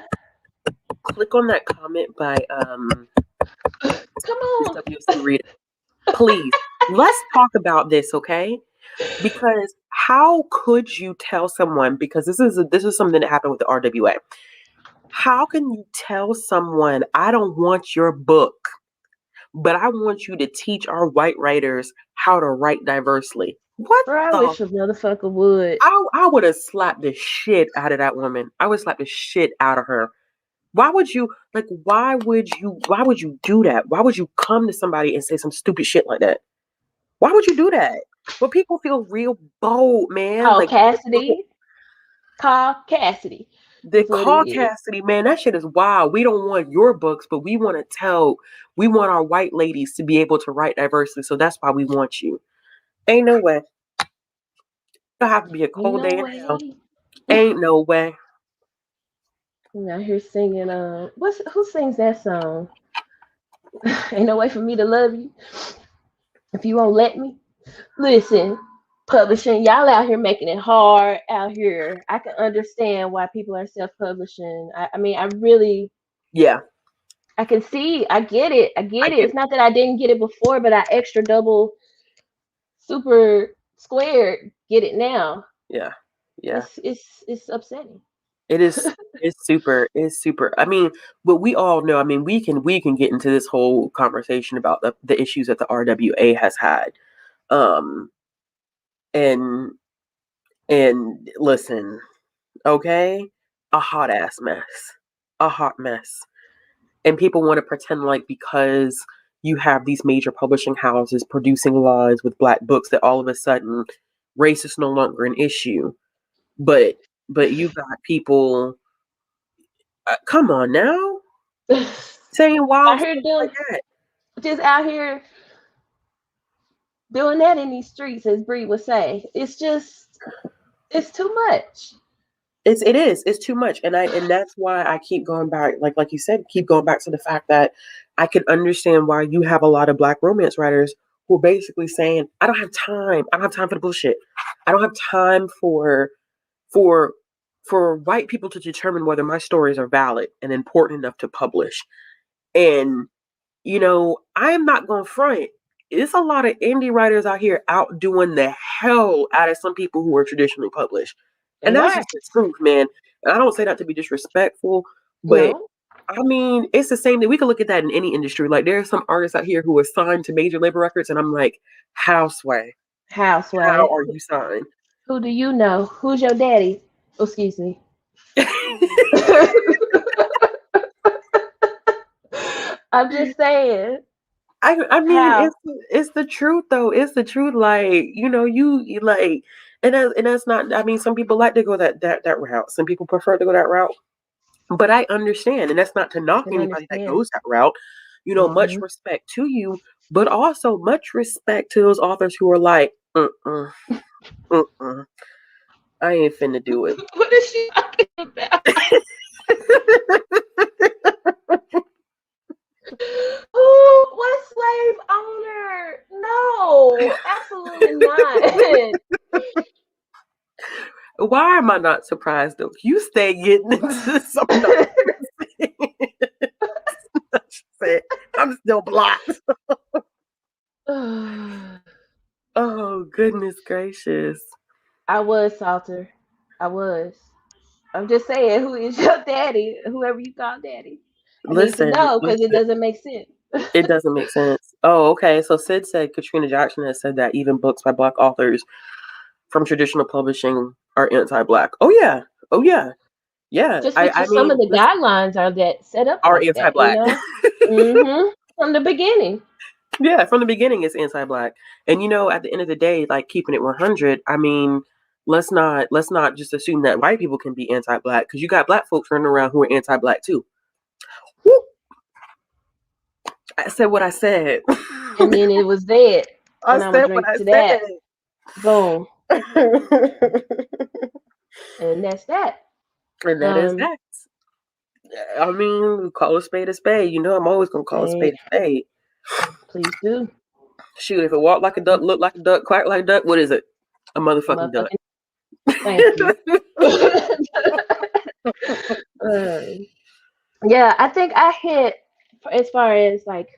Click on that comment by come this on. WC Reader. Please, let's talk about this, okay? Because how could you tell someone? Because this is something that happened with the RWA. How can you tell someone I don't want your book, but I want you to teach our white writers how to write diversely? What Bro, I the? wish a motherfucker would. I would have slapped the shit out of that woman. I would slap the shit out of her. Why would you why would you do that? Why would you come to somebody and say some stupid shit like that? Why would you do that? But people feel real bold, man. Call Like Cassidy. Call Cassidy. the That's what it call is. Cassidy, man, that shit is wild. We don't want your books, but we want our white ladies to be able to write diversely. So that's why we want you. Ain't no way. It'll have to be a Ain't cold no day in hell. way. Ain't no way. I'm out here singing. Who sings that song? Ain't no way for me to love you if you won't let me. Listen, publishing, y'all out here making it hard out here. I can understand why people are self-publishing. I mean, I really, Yeah, I can see, I get it, I I get it. get It's not that I didn't get it before, but I extra double, super squared get it now. yeah, yeah. It's upsetting. It is it's super. I mean, but we all know, I mean, we can get into this whole conversation about the issues that the RWA has had. Um and listen, okay? A hot ass mess. A hot mess. And people want to pretend like because you have these major publishing houses producing lines with Black books that all of a sudden race is no longer an issue. But you got people, come on now, saying wild stuff like that. Just out here doing that in these streets, as Bree would say. It's too much. It's too much, and that's why I keep going back, like you said, keep going back to the fact that I can understand why you have a lot of Black romance writers who are basically saying, I don't have time for the bullshit. I don't have time for white people to determine whether my stories are valid and important enough to publish. And I am not going to front. It's a lot of indie writers out here outdoing the hell out of some people who are traditionally published. And that's just the truth, man. And I don't say that to be disrespectful, but no. I mean, it's the same thing. We can look at that in any industry. Like, there are some artists out here who are signed to major label records, and I'm like, how, Sway? How are you signed? Who do you know? Who's your daddy? Oh, excuse me. I'm just saying. I mean, it's the truth though. It's the truth. Like, you like, and that's not. I mean, some people like to go that route. Some people prefer to go that route. But I understand, and that's not to knock anybody that goes that route. Much respect to you, but also much respect to those authors who are like, I ain't finna do it. What is she talking about? What slave owner? No, absolutely not. Why am I not surprised though? You stay getting into something. I'm still blocked. Oh, goodness gracious. I was, Salter. I was. I'm just saying, who is your daddy? Whoever you call daddy. I need to know, because it doesn't make sense. It doesn't make sense. Oh, okay. So Sid said Katrina Jackson has said that even books by Black authors from traditional publishing are anti-Black. Oh yeah. Yeah. Just because some of the guidelines are that set up are like anti-Black. That, from the beginning. Yeah, from the beginning it's anti-Black. And at the end of the day, like, keeping it 100, I mean, let's not just assume that white people can be anti-Black, because you got Black folks running around who are anti-Black too. Woo! I said what I said. And then it was that. I said what I said. Boom. And that's that. And that is that. I mean, call a spade a spade. I'm always going to call a spade a spade. Please do. Shoot, if it walk like a duck, look like a duck, quack like a duck, what is it? A motherfucking duck. Thank you. Yeah, I think I hit, as far as like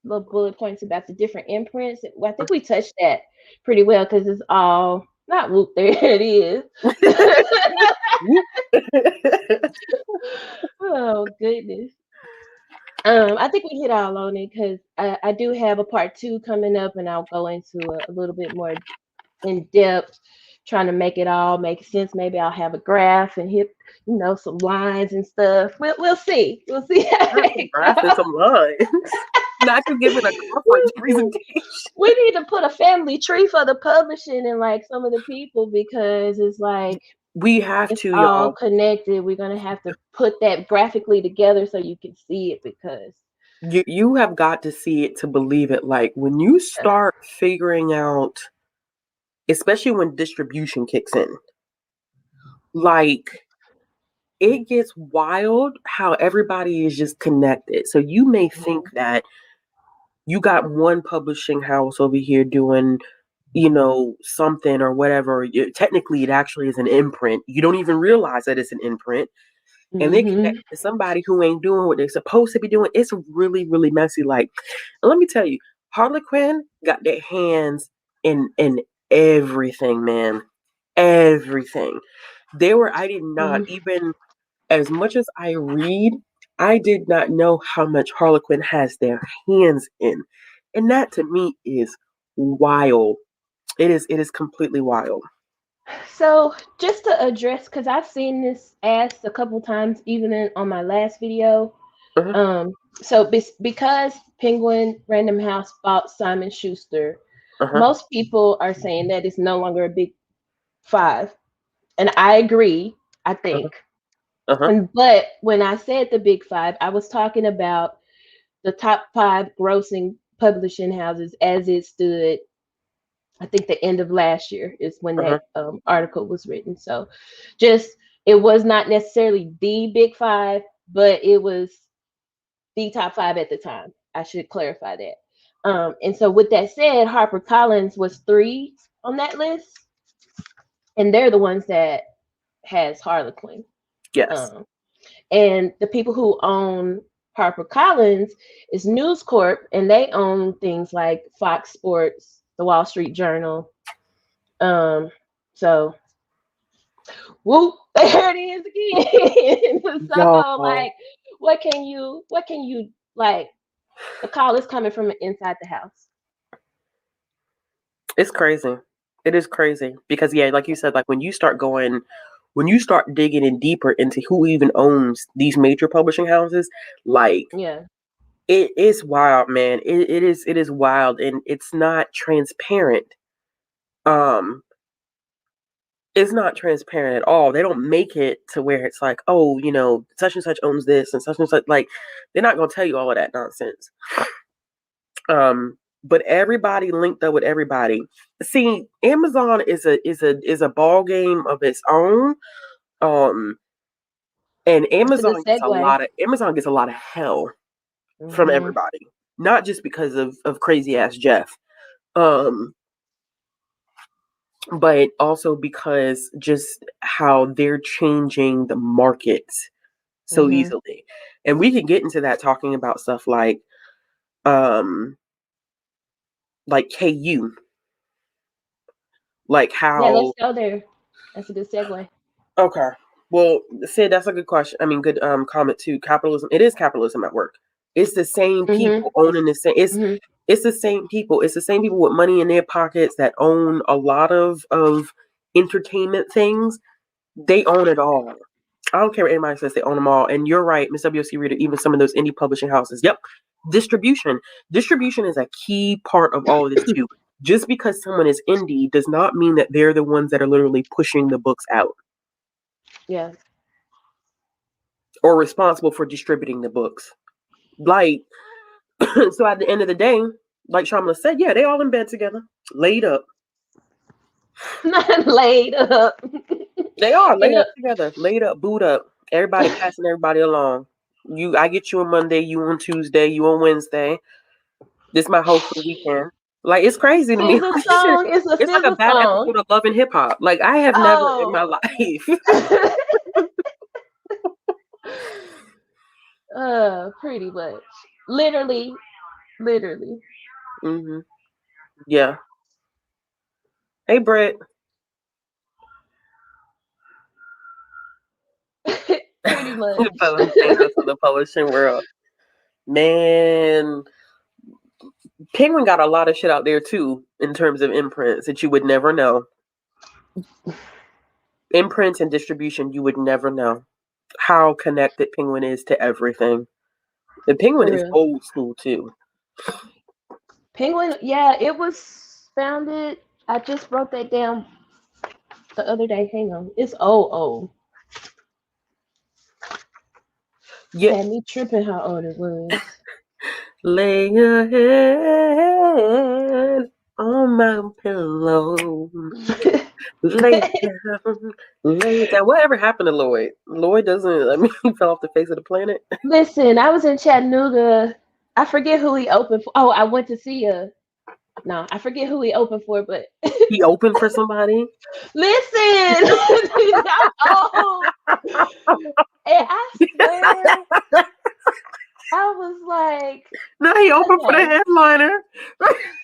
little bullet points about the different imprints. I think we touched that pretty well, because it's all not whoop. There it is. Oh goodness. I think we hit all on it, because I do have a part 2 coming up, and I'll go into a little bit more in depth, trying to make it all make sense. Maybe I'll have a graph and hit, some lines and stuff. We'll see. We'll see. Graph and some lines. Not to give it a conference presentation. We need to put a family tree for the publishing and like some of the people, because it's like we have to, all y'all. Connected. We're gonna have to put that graphically together so you can see it, because you have got to see it to believe it. Like, when you start figuring out, especially when distribution kicks in, like, it gets wild how everybody is just connected. So you may think that you got one publishing house over here doing, something or whatever. Technically, it actually is an imprint. You don't even realize that it's an imprint. And they connect to somebody who ain't doing what they're supposed to be doing. It's really, really messy. Like, let me tell you, Harlequin got their hands in everything, man. Everything. I did not even, as much as I read, I did not know how much Harlequin has their hands in. And that to me is wild. It is completely wild. So just to address, because I've seen this asked a couple times, even on my last video, So because Penguin Random House bought Simon Schuster, Uh-huh. most people are saying that it's no longer a big five, and I agree. I Uh-huh. think, Uh-huh. but when I said the big five, I was talking about the top five grossing publishing houses as it stood. I think the end of last year is when Uh-huh. that article was written. So, just it was not necessarily the big five, but it was the top five at the time. I should clarify that. And so, with that said, HarperCollins was three on that list, and they're the ones that has Harlequin. Yes. Um, and the people who own HarperCollins is News Corp, and they own things like Fox Sports, the Wall Street Journal. So whoop, there it is again. So Y'all, like, what can you like? The call is coming from inside the house. it's crazy. It is crazy because yeah, like you said, like when you start digging in deeper into who even owns these major publishing houses, like Yeah. it is wild, man. It is wild, and it's not transparent. Um, it's not transparent at all. They don't make it to where it's like, oh, such and such owns this and such. Like, they're not gonna tell you all of that nonsense. But everybody linked up with everybody. See, Amazon is a ball game of its own. Um, and That's a good segue. Amazon gets a lot of hell from Hmm. everybody, not just because of crazy ass Jeff. Um, but also because just how they're changing the market so Hmm. easily. And we can get into that talking about stuff um like KU, like Yeah, let's how go there. That's a good segue. okay. Well, Sid, that's a good question. I mean, good comment too. Capitalism. It is capitalism at work. It's the same Hmm. people owning the same. Hmm. It's the same people. It's the same people with money in their pockets that own a lot of entertainment things. They own it all. I don't care what anybody says. They own them all. And you're right, Miss WC Reader. Even some of those indie publishing houses. Yep. Distribution. Distribution is a key part of all of this too. Just because someone is indie does not mean that they're the ones that are literally pushing the books out Yeah. or responsible for distributing the books. Like, so at the end of the day, like Shamla said, yeah, they all in bed together, laid up. Not laid up They are in laid a. up together, laid up, boot up. Everybody passing everybody along. I get you on Monday, you on Tuesday, you on Wednesday. This my hope for the weekend. Like, it's crazy to me. Scissor Like, shit, song. It's a it's like a scissor bad song. episode of Love and Hip Hop. Like, I have never in my Oh. life. Pretty much. Literally, literally. hmm Yeah. Hey, Brett. Pretty much. Fellow famous of the publishing world. Man, Penguin got a lot of shit out there too, in terms of imprints that you would never know. Imprints and distribution, you would never know how connected Penguin is to everything. The Penguin For is real. old school too. Penguin, yeah, it was founded. I just wrote that down the other day. Hang on. It's old. Yeah, Had me tripping how old it was. lay your head on my pillow. Lay down, lay down. Whatever happened to Lloyd? Lloyd doesn't. I mean, he fell off the face of the planet. Listen, I was in Chattanooga. I forget who he opened for. Oh, I went to see a. No, I forget who he opened for, but He opened for somebody. listen, I'm old. And I swear, I was like, No, he opened for the okay, headliner.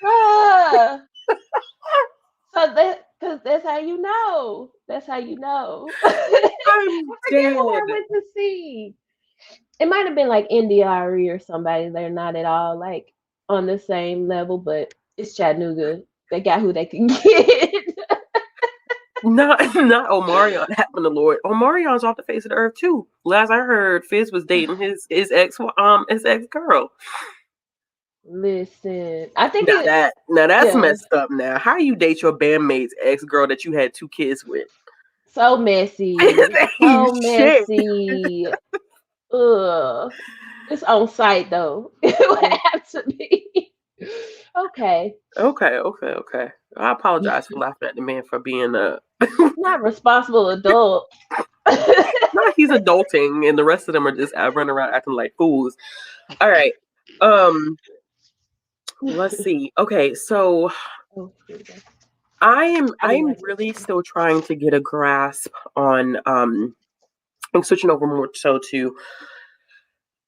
ah. So because that's how you know. That's how you know. I I'm forget who I dead. went to see. It might have been like NDRE or somebody. They're not at all like on the same level, but it's Chattanooga. They got who they can get. Not Omarion happened to Lord. Omarion's off the face of the earth too. Last I heard, Fizz was dating his ex girl. Listen, I think now that's messed up. Now, how you date your bandmate's ex girl that you had 2 kids with? So messy, so messy. Ugh. It's on site though. It would have to be. Okay. I apologize for laughing at the man for being not responsible adult. No, he's adulting, and the rest of them are just running around acting like fools. All right. Let's see. Okay, so I'm really still trying to get a grasp on I'm switching over more so to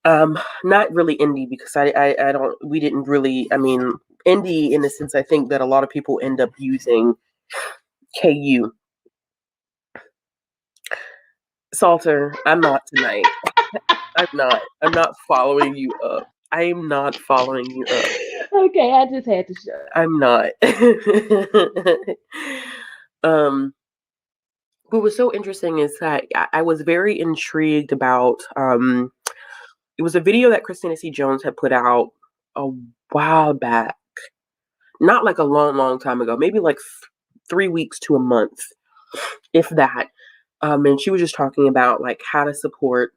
not really indie, because I don't, we didn't really, I mean, indie in the sense, I think that a lot of people end up using KU. Salter, I'm not tonight. I'm not following you up. I am not following you up. Okay, I just had to show. I'm not. What was so interesting is that I was very intrigued about it was a video that Christina C. Jones had put out a while back. Not like a long time ago, maybe like 3 weeks to a month, if that. And she was just talking about like how to support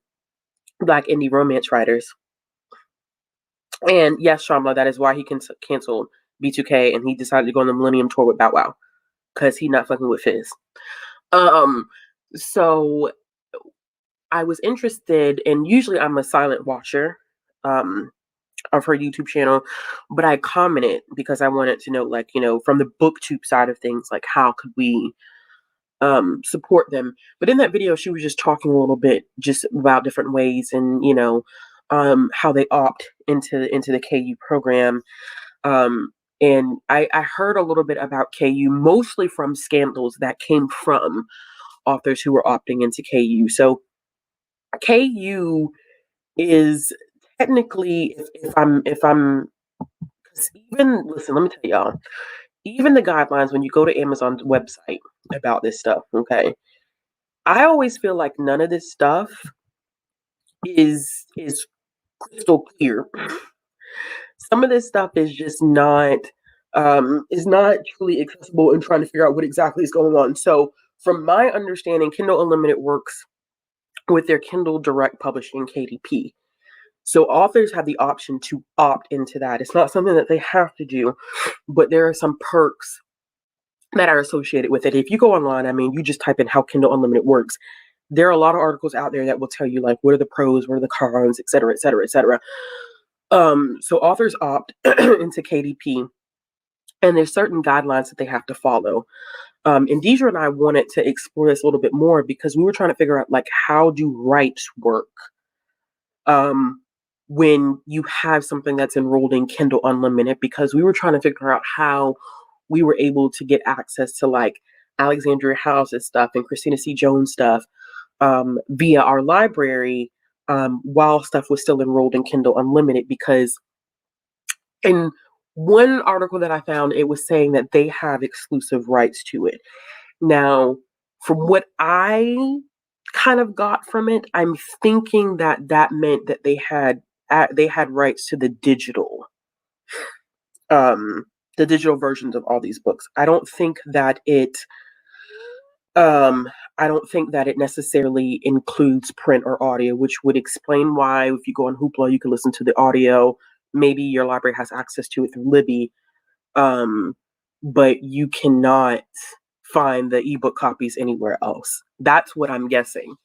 Black indie romance writers. And yes, Shamla, that is why he canceled B2K and he decided to go on the Millennium Tour with Bow Wow, because he's not fucking with Fizz. So I was interested, and usually I'm a silent watcher of her YouTube channel, but I commented because I wanted to know, like, from the BookTube side of things, like how could we support them. But in that video, she was just talking a little bit just about different ways, and how they opt into the KU program. And I heard a little bit about KU, mostly from scandals that came from authors who were opting into KU. So KU is technically, if I'm even, listen, let me tell y'all, even the guidelines when you go to Amazon's website about this stuff, okay, I always feel like none of this stuff is crystal clear. Some of this stuff is just not truly accessible, and trying to figure out what exactly is going on. So from my understanding, Kindle Unlimited works with their Kindle Direct Publishing, KDP. So authors have the option to opt into that. It's not something that they have to do, but there are some perks that are associated with it. If you go online, I mean, you just type in how Kindle Unlimited works. There are a lot of articles out there that will tell you like what are the pros, what are the cons, et cetera, et cetera, et cetera. So authors opt into KDP, and there's certain guidelines that they have to follow. And Deidre and I wanted to explore this a little bit more because we were trying to figure out like how do rights work when you have something that's enrolled in Kindle Unlimited, because we were trying to figure out how we were able to get access to like Alexandria House's stuff and Christina C. Jones stuff via our library while stuff was still enrolled in Kindle Unlimited. Because in one article that I found, it was saying that they have exclusive rights to it. Now, from what I kind of got from it, I'm thinking that meant that they had rights to the digital versions of all these books. I don't think that it necessarily includes print or audio, which would explain why if you go on Hoopla, you can listen to the audio. Maybe your library has access to it through Libby, but you cannot find the ebook copies anywhere else. That's what I'm guessing.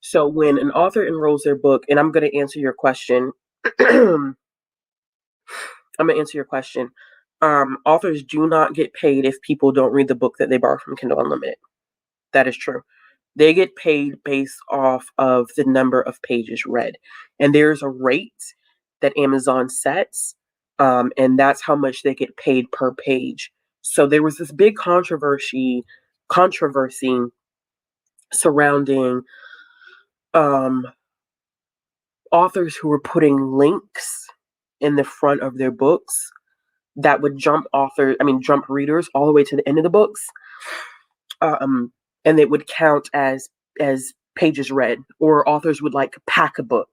So when an author enrolls their book, and I'm going to answer your question, authors do not get paid if people don't read the book that they borrow from Kindle Unlimited. That is true. They get paid based off of the number of pages read. And there's a rate that Amazon sets, and that's how much they get paid per page. So there was this big controversy surrounding authors who were putting links in the front of their books that would jump readers all the way to the end of the books. and it would count as pages read, or authors would like pack a book,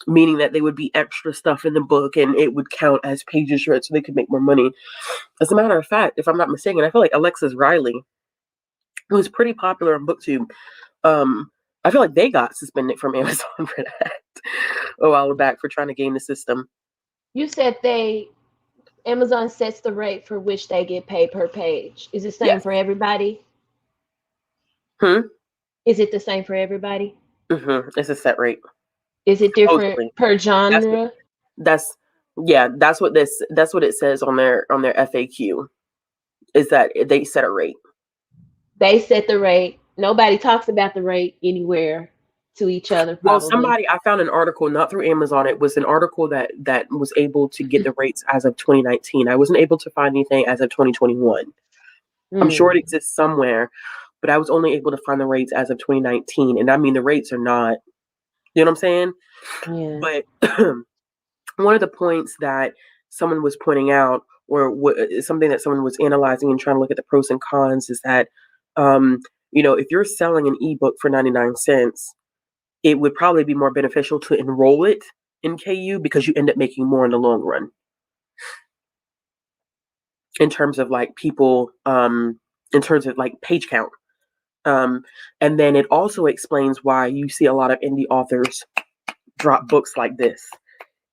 meaning that there would be extra stuff in the book and it would count as pages read so they could make more money. As a matter of fact, if I'm not mistaken, I feel like Alexis Riley, who was pretty popular on BookTube, I feel like they got suspended from Amazon for that a while back for trying to game the system. You said Amazon sets the rate for which they get paid per page. Is it the same for everybody? Is it the same for everybody? It's a set rate. Is it different per genre? That's what it says on their FAQ, is that they set a rate. They set the rate. Nobody talks about the rate anywhere to each other. Probably. I found an article, not through Amazon. It was an article that was able to get the rates as of 2019. I wasn't able to find anything as of 2021. I'm sure it exists somewhere, but I was only able to find the rates as of 2019. And I mean, the rates are not, you know what I'm saying? Yeah. But one of the points that someone was pointing out, or something that someone was analyzing and trying to look at the pros and cons, is that, if you're selling an ebook for 99 cents, it would probably be more beneficial to enroll it in KU because you end up making more in the long run. In terms of like people, in terms of like page count. And then it also explains why you see a lot of indie authors drop books like this.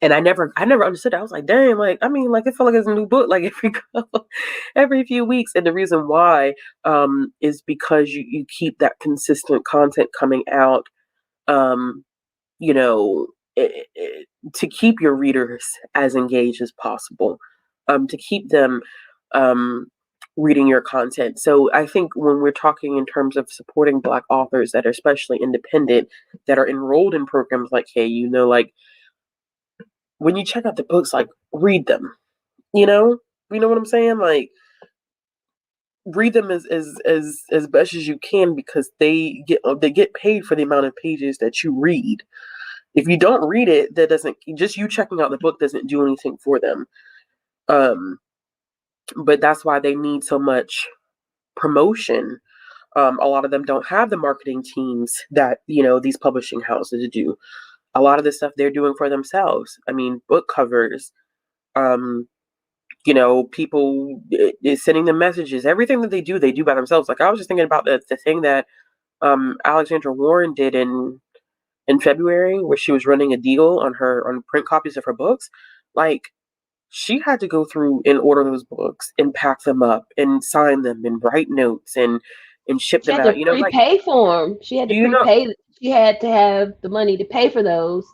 And I never understood that. I was like, dang, like, I mean, like, it felt like it's a new book, like every few weeks. And the reason why is because you keep that consistent content coming out, to keep your readers as engaged as possible, to keep them reading your content. So I think when we're talking in terms of supporting Black authors that are especially independent, that are enrolled in programs like KU, like, when you check out the books, like, read them, you know what I'm saying? Like, read them as best as you can, because they get paid for the amount of pages that you read. If you don't read it, that doesn't, just you checking out the book doesn't do anything for them. But that's why they need so much promotion. A lot of them don't have the marketing teams that, these publishing houses do. A lot of the stuff they're doing for themselves. I mean, book covers, people is sending them messages. Everything that they do by themselves. Like, I was just thinking about the thing that Alexandra Warren did in February, where she was running a deal on print copies of her books. Like, she had to go through and order those books and pack them up and sign them and write notes and ship them out. She had to prepay for them. She had to prepay. She had to have the money to pay for those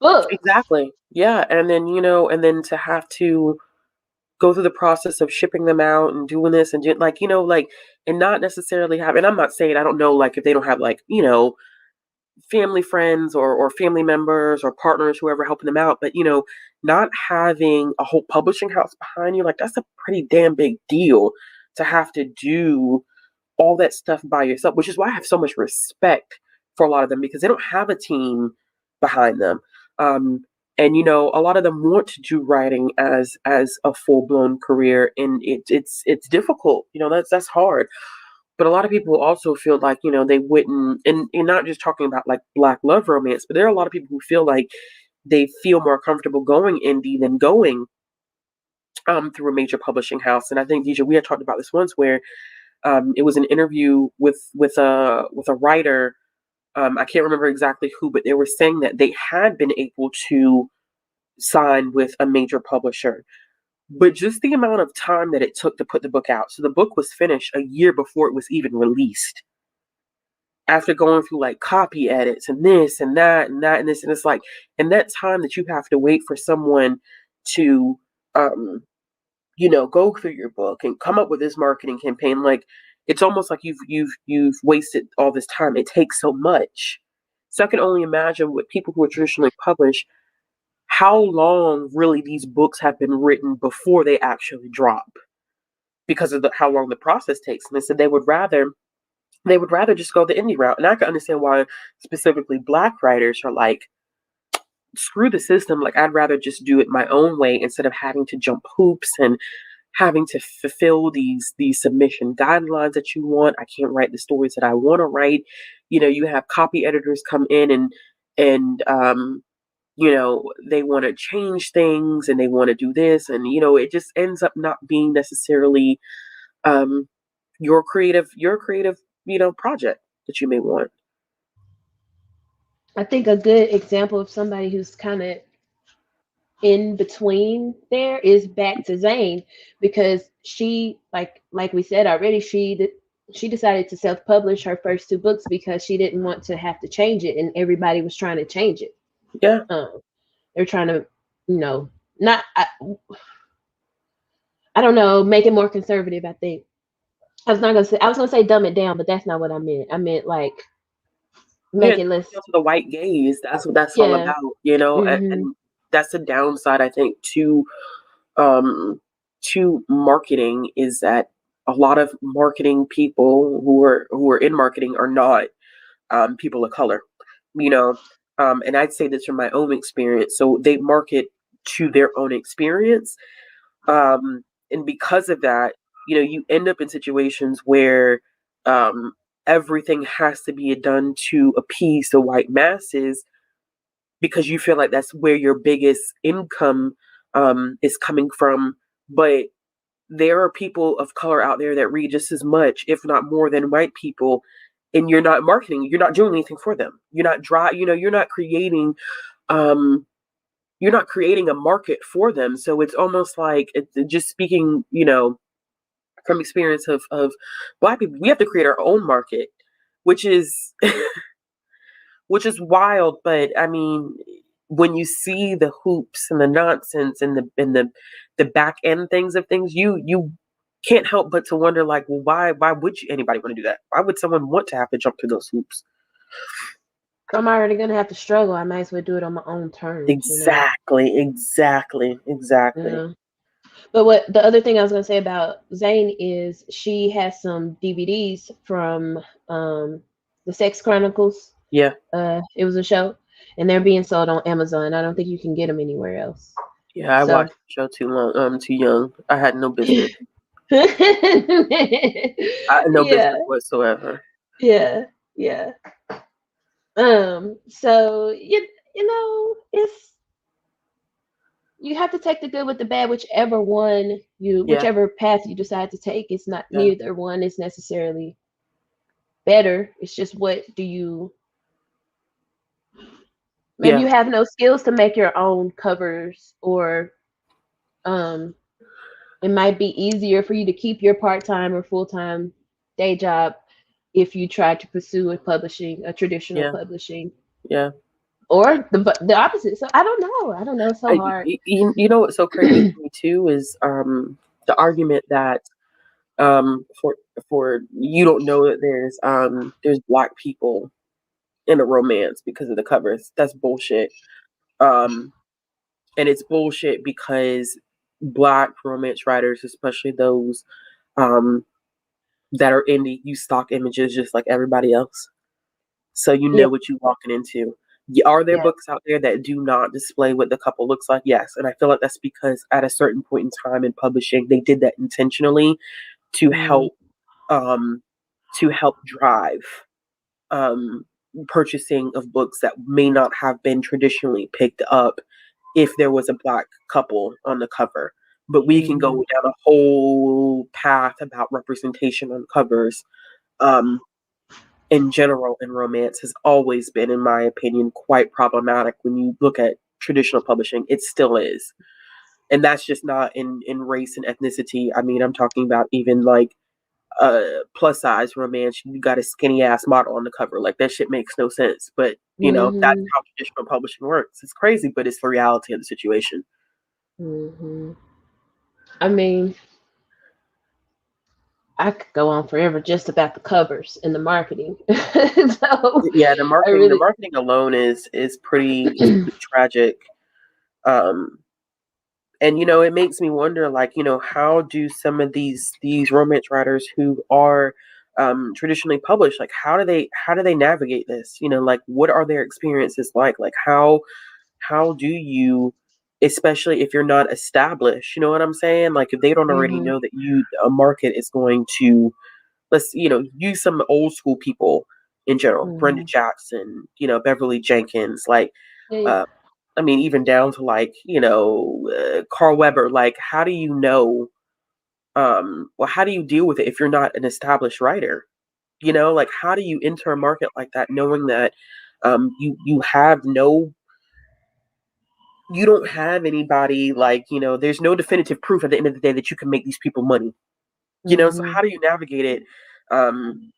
books. Exactly. Yeah. And then, and then to have to go through the process of shipping them out and doing this and and not necessarily have, and I'm not saying, I don't know, like, if they don't have, like, family friends or family members or partners, whoever helping them out, but not having a whole publishing house behind you, like, that's a pretty damn big deal to have to do all that stuff by yourself, which is why I have so much respect for a lot of them, because they don't have a team behind them. And a lot of them want to do writing as a full-blown career, and it's difficult. That's hard. But a lot of people also feel like, they wouldn't, and not just talking about like Black love romance, but there are a lot of people who feel like they feel more comfortable going indie than going through a major publishing house. And I think, Deja, we had talked about this once, where it was an interview with a writer. I can't remember exactly who, but they were saying that they had been able to sign with a major publisher, but just the amount of time that it took to put the book out. So the book was finished a year before it was even released, after going through like copy edits and this and that and that and this. And it's like, and that time that you have to wait for someone to, go through your book and come up with this marketing campaign, like, it's almost like you've wasted all this time. It takes so much. So I can only imagine with people who are traditionally published, how long really these books have been written before they actually drop, because of how long the process takes. And they said they would rather just go the indie route. And I can understand why specifically Black writers are like, screw the system. Like, I'd rather just do it my own way instead of having to jump hoops and having to fulfill these submission guidelines that you want. I can't write the stories that I want to write. You have copy editors come in and they want to change things and they want to do this, and it just ends up not being necessarily um your creative project that you may want. I think a good example of somebody who's kind of in between there is back to Zane, because she, like we said already, she decided to self-publish her first two books because she didn't want to have to change it, and everybody was trying to change it. Yeah. They're trying to, not I don't know, make it more conservative. I think I was gonna say dumb it down, but that's not what I meant. I meant like Yeah, make it less. to the white gaze. That's what that's all Yeah. about, and, Hmm. and that's the downside, I think, um to marketing, is that a lot of marketing people who are in marketing are not people of color, you know. And I'd say this from my own experience. So they market to their own experience, and because of that, you end up in situations where um, everything has to be done to appease the white masses, because you feel like that's where your biggest income is coming from. But there are people of color out there that read just as much, if not more, than white people, and you're not marketing. You're not doing anything for them. You're not dry. You're not creating. Um, you're not creating a market for them. So it's almost like just speaking, from experience of black people, we have to create our own market, which is which is wild. But I mean, when you see the hoops and the nonsense and the back end things of things, you can't help but to wonder, like, well, why would anybody want to do that? Why would someone want to have to jump through those hoops? I'm already gonna have to struggle. I might as well do it on my own terms. Exactly. Yeah. But what the other thing I was gonna say about Zane is she has some DVDs from the Sex Chronicles. Yeah. It was a show, and they're being sold on Amazon. I don't think you can get them anywhere else. Yeah, I So watched the show too long, too young. I had no business. No yeah, business whatsoever. yeah, yeah. So it's you have to take the good with the bad, Yeah, whichever path you decide to take. It's not yeah, neither one is necessarily better. It's just what do you maybe yeah, you have no skills to make your own covers, or um it might be easier for you to keep your part-time or full-time day job if you try to pursue a traditional yeah, publishing, yeah. or the opposite. So I don't know, it's so hard. You know what's so crazy to me too is the argument that for you don't know that there's black people in a romance because of the covers. That's bullshit. Um, and it's bullshit because black romance writers, especially those um that are indie, use stock images just like everybody else. So you Yeah, know what you're walking into. Are there yeah. books out there that do not display what the couple looks like? Yes. And I feel like that's because at a certain point in time in publishing, they did that intentionally to Mm, um help drive um purchasing of books that may not have been traditionally picked up if there was a black couple on the cover. But we can go mhm, down a whole path about representation on covers. Um, in general, in romance has always been, in my opinion, quite problematic when you look at traditional publishing. It still is. And that's just not in race and ethnicity. I mean, I'm talking about even like plus size romance. You got a skinny ass model on the cover. Like that shit makes no sense. But that's mhm, how traditional publishing works. It's crazy, but it's the reality of the situation. mhm. I mean, I could go on forever just about the covers and the marketing. So Yeah, I the really, marketing alone is pretty tragic. Um, and it makes me wonder, like, how do some of these romance writers who are traditionally published, like, how do they navigate this? Like, what are their experiences like? Like, how do you? especially if you're not established. You know what I'm saying? Like if they don't already Mhm. know that a market is going to, let's use some old school people in general, Brenda Mhm. Jackson, Beverly Jenkins, like Yeah, yeah. uh, I mean, even down to like Carl Weber. Like, how do you know? Well, how do you deal with it if you're not an established writer? Like how do you enter a market like that, knowing that you have no, you don't have anybody, like there's no definitive proof at the end of the day that you can make these people money. So Mhm. how do you navigate it? Um,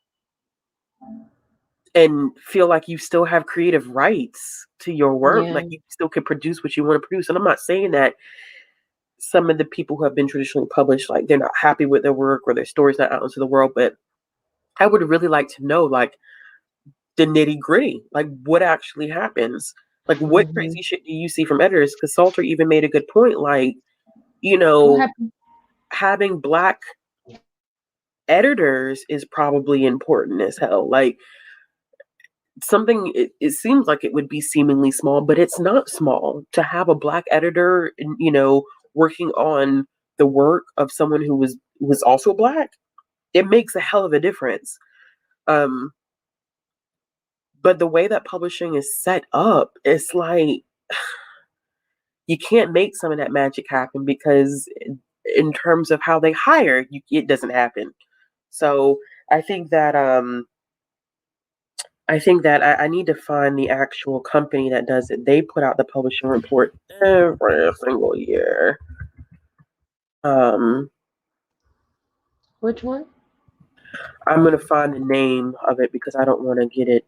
and feel like you still have creative rights to your work, Yeah. like you still can produce what you want to produce. And I'm not saying that some of the people who have been traditionally published, like they're not happy with their work or their story's not out into the world, but I would really like to know, like, the nitty gritty, like what actually happens, like what Mhm. crazy shit do you see from editors? Because Salter even made a good point, like, you What know, happened? having black editors is probably important as hell. Like something, it seems like it would be seemingly small, but it's not small to have a black editor, working on the work of someone who was also black. It makes a hell of a difference. Um, but the way that publishing is set up, it's like you can't make some of that magic happen because in terms of how they hire, it doesn't happen. So I think that I need to find the actual company that does it. They put out the publishing report every single year. Um, Which one? I'm gonna find the name of it because I don't want to get it.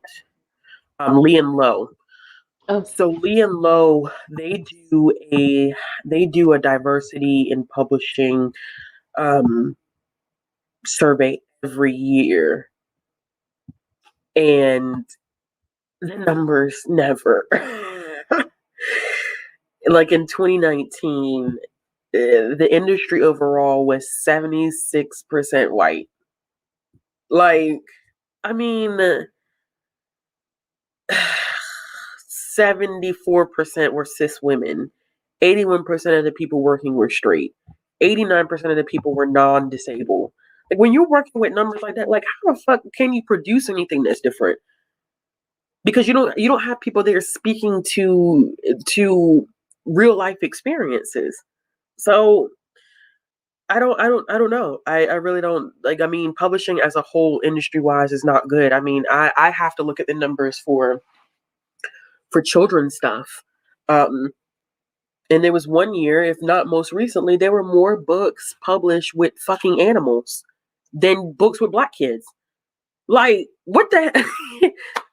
Lee and Low. Oh. So Lee and Low, they do a diversity in publishing um, survey every year, and the numbers never. Like in 2019, the industry overall was 76% white. Like, I mean, 74% were cis women. 81% of the people working were straight. 89% of the people were non-disabled. Like when you're working with numbers like that, like how the fuck can you produce anything that's different? Because you don't have people there speaking to real life experiences. So I don't know. I really don't, like, I mean, publishing as a whole industry wise is not good. I mean, I have to look at the numbers for children's stuff. Um and there was one year, if not most recently, there were more books published with fucking animals than books with black kids. Like, what the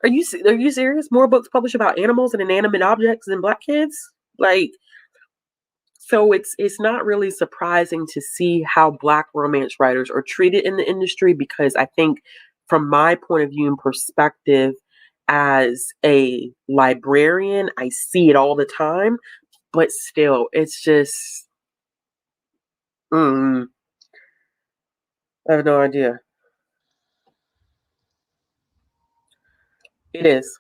are you serious? More books published about animals and inanimate objects than black kids? Like, so it's not really surprising to see how black romance writers are treated in the industry, because I think from my point of view and perspective as a librarian, I see it all the time, but still it's just mm, I have no idea. It is.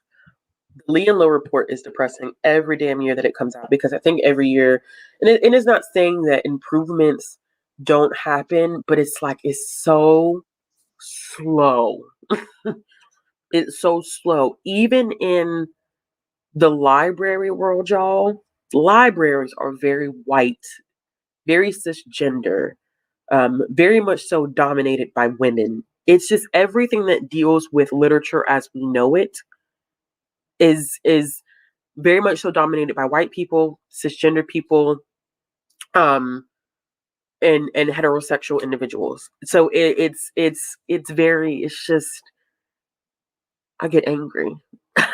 The Lee and Low report is depressing every damn year that it comes out, because I think every year, and it's not saying that improvements don't happen, but it's like it's so slow. It's so slow. Even in the library world, y'all, libraries are very white, very cisgender, very much so dominated by women. It's just everything that deals with literature as we know it is very much so dominated by white people, cisgender people, um, and heterosexual individuals. So it's very, it's just, I get angry. I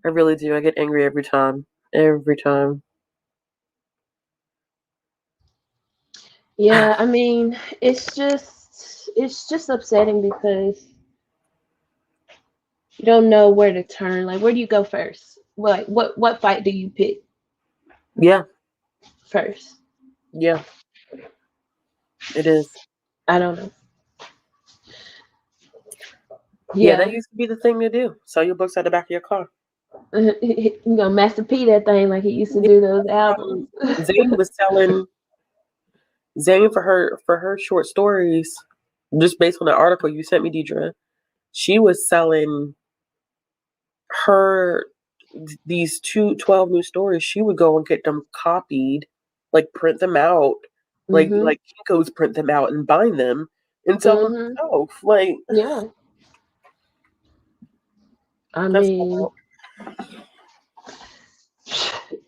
really do. I get angry every time. Every time. Yeah, I mean, it's just upsetting because you don't know where to turn. Like, where do you go first? What fight do you pick Yeah, first? yeah, it is. I don't know. Yeah, that Yeah. used to be the thing to do. Sell your books at the back of your car. You know, Master P that thing like he used to do those albums. Zane was selling Zane for her short stories, just based on the article you sent me, Deidre. She was selling her these 12 new stories. She would go and get them copied, like print them out, Mhm. like Kinko's print them out and bind them and sell them Mhm. herself. Like Yeah. I that's mean,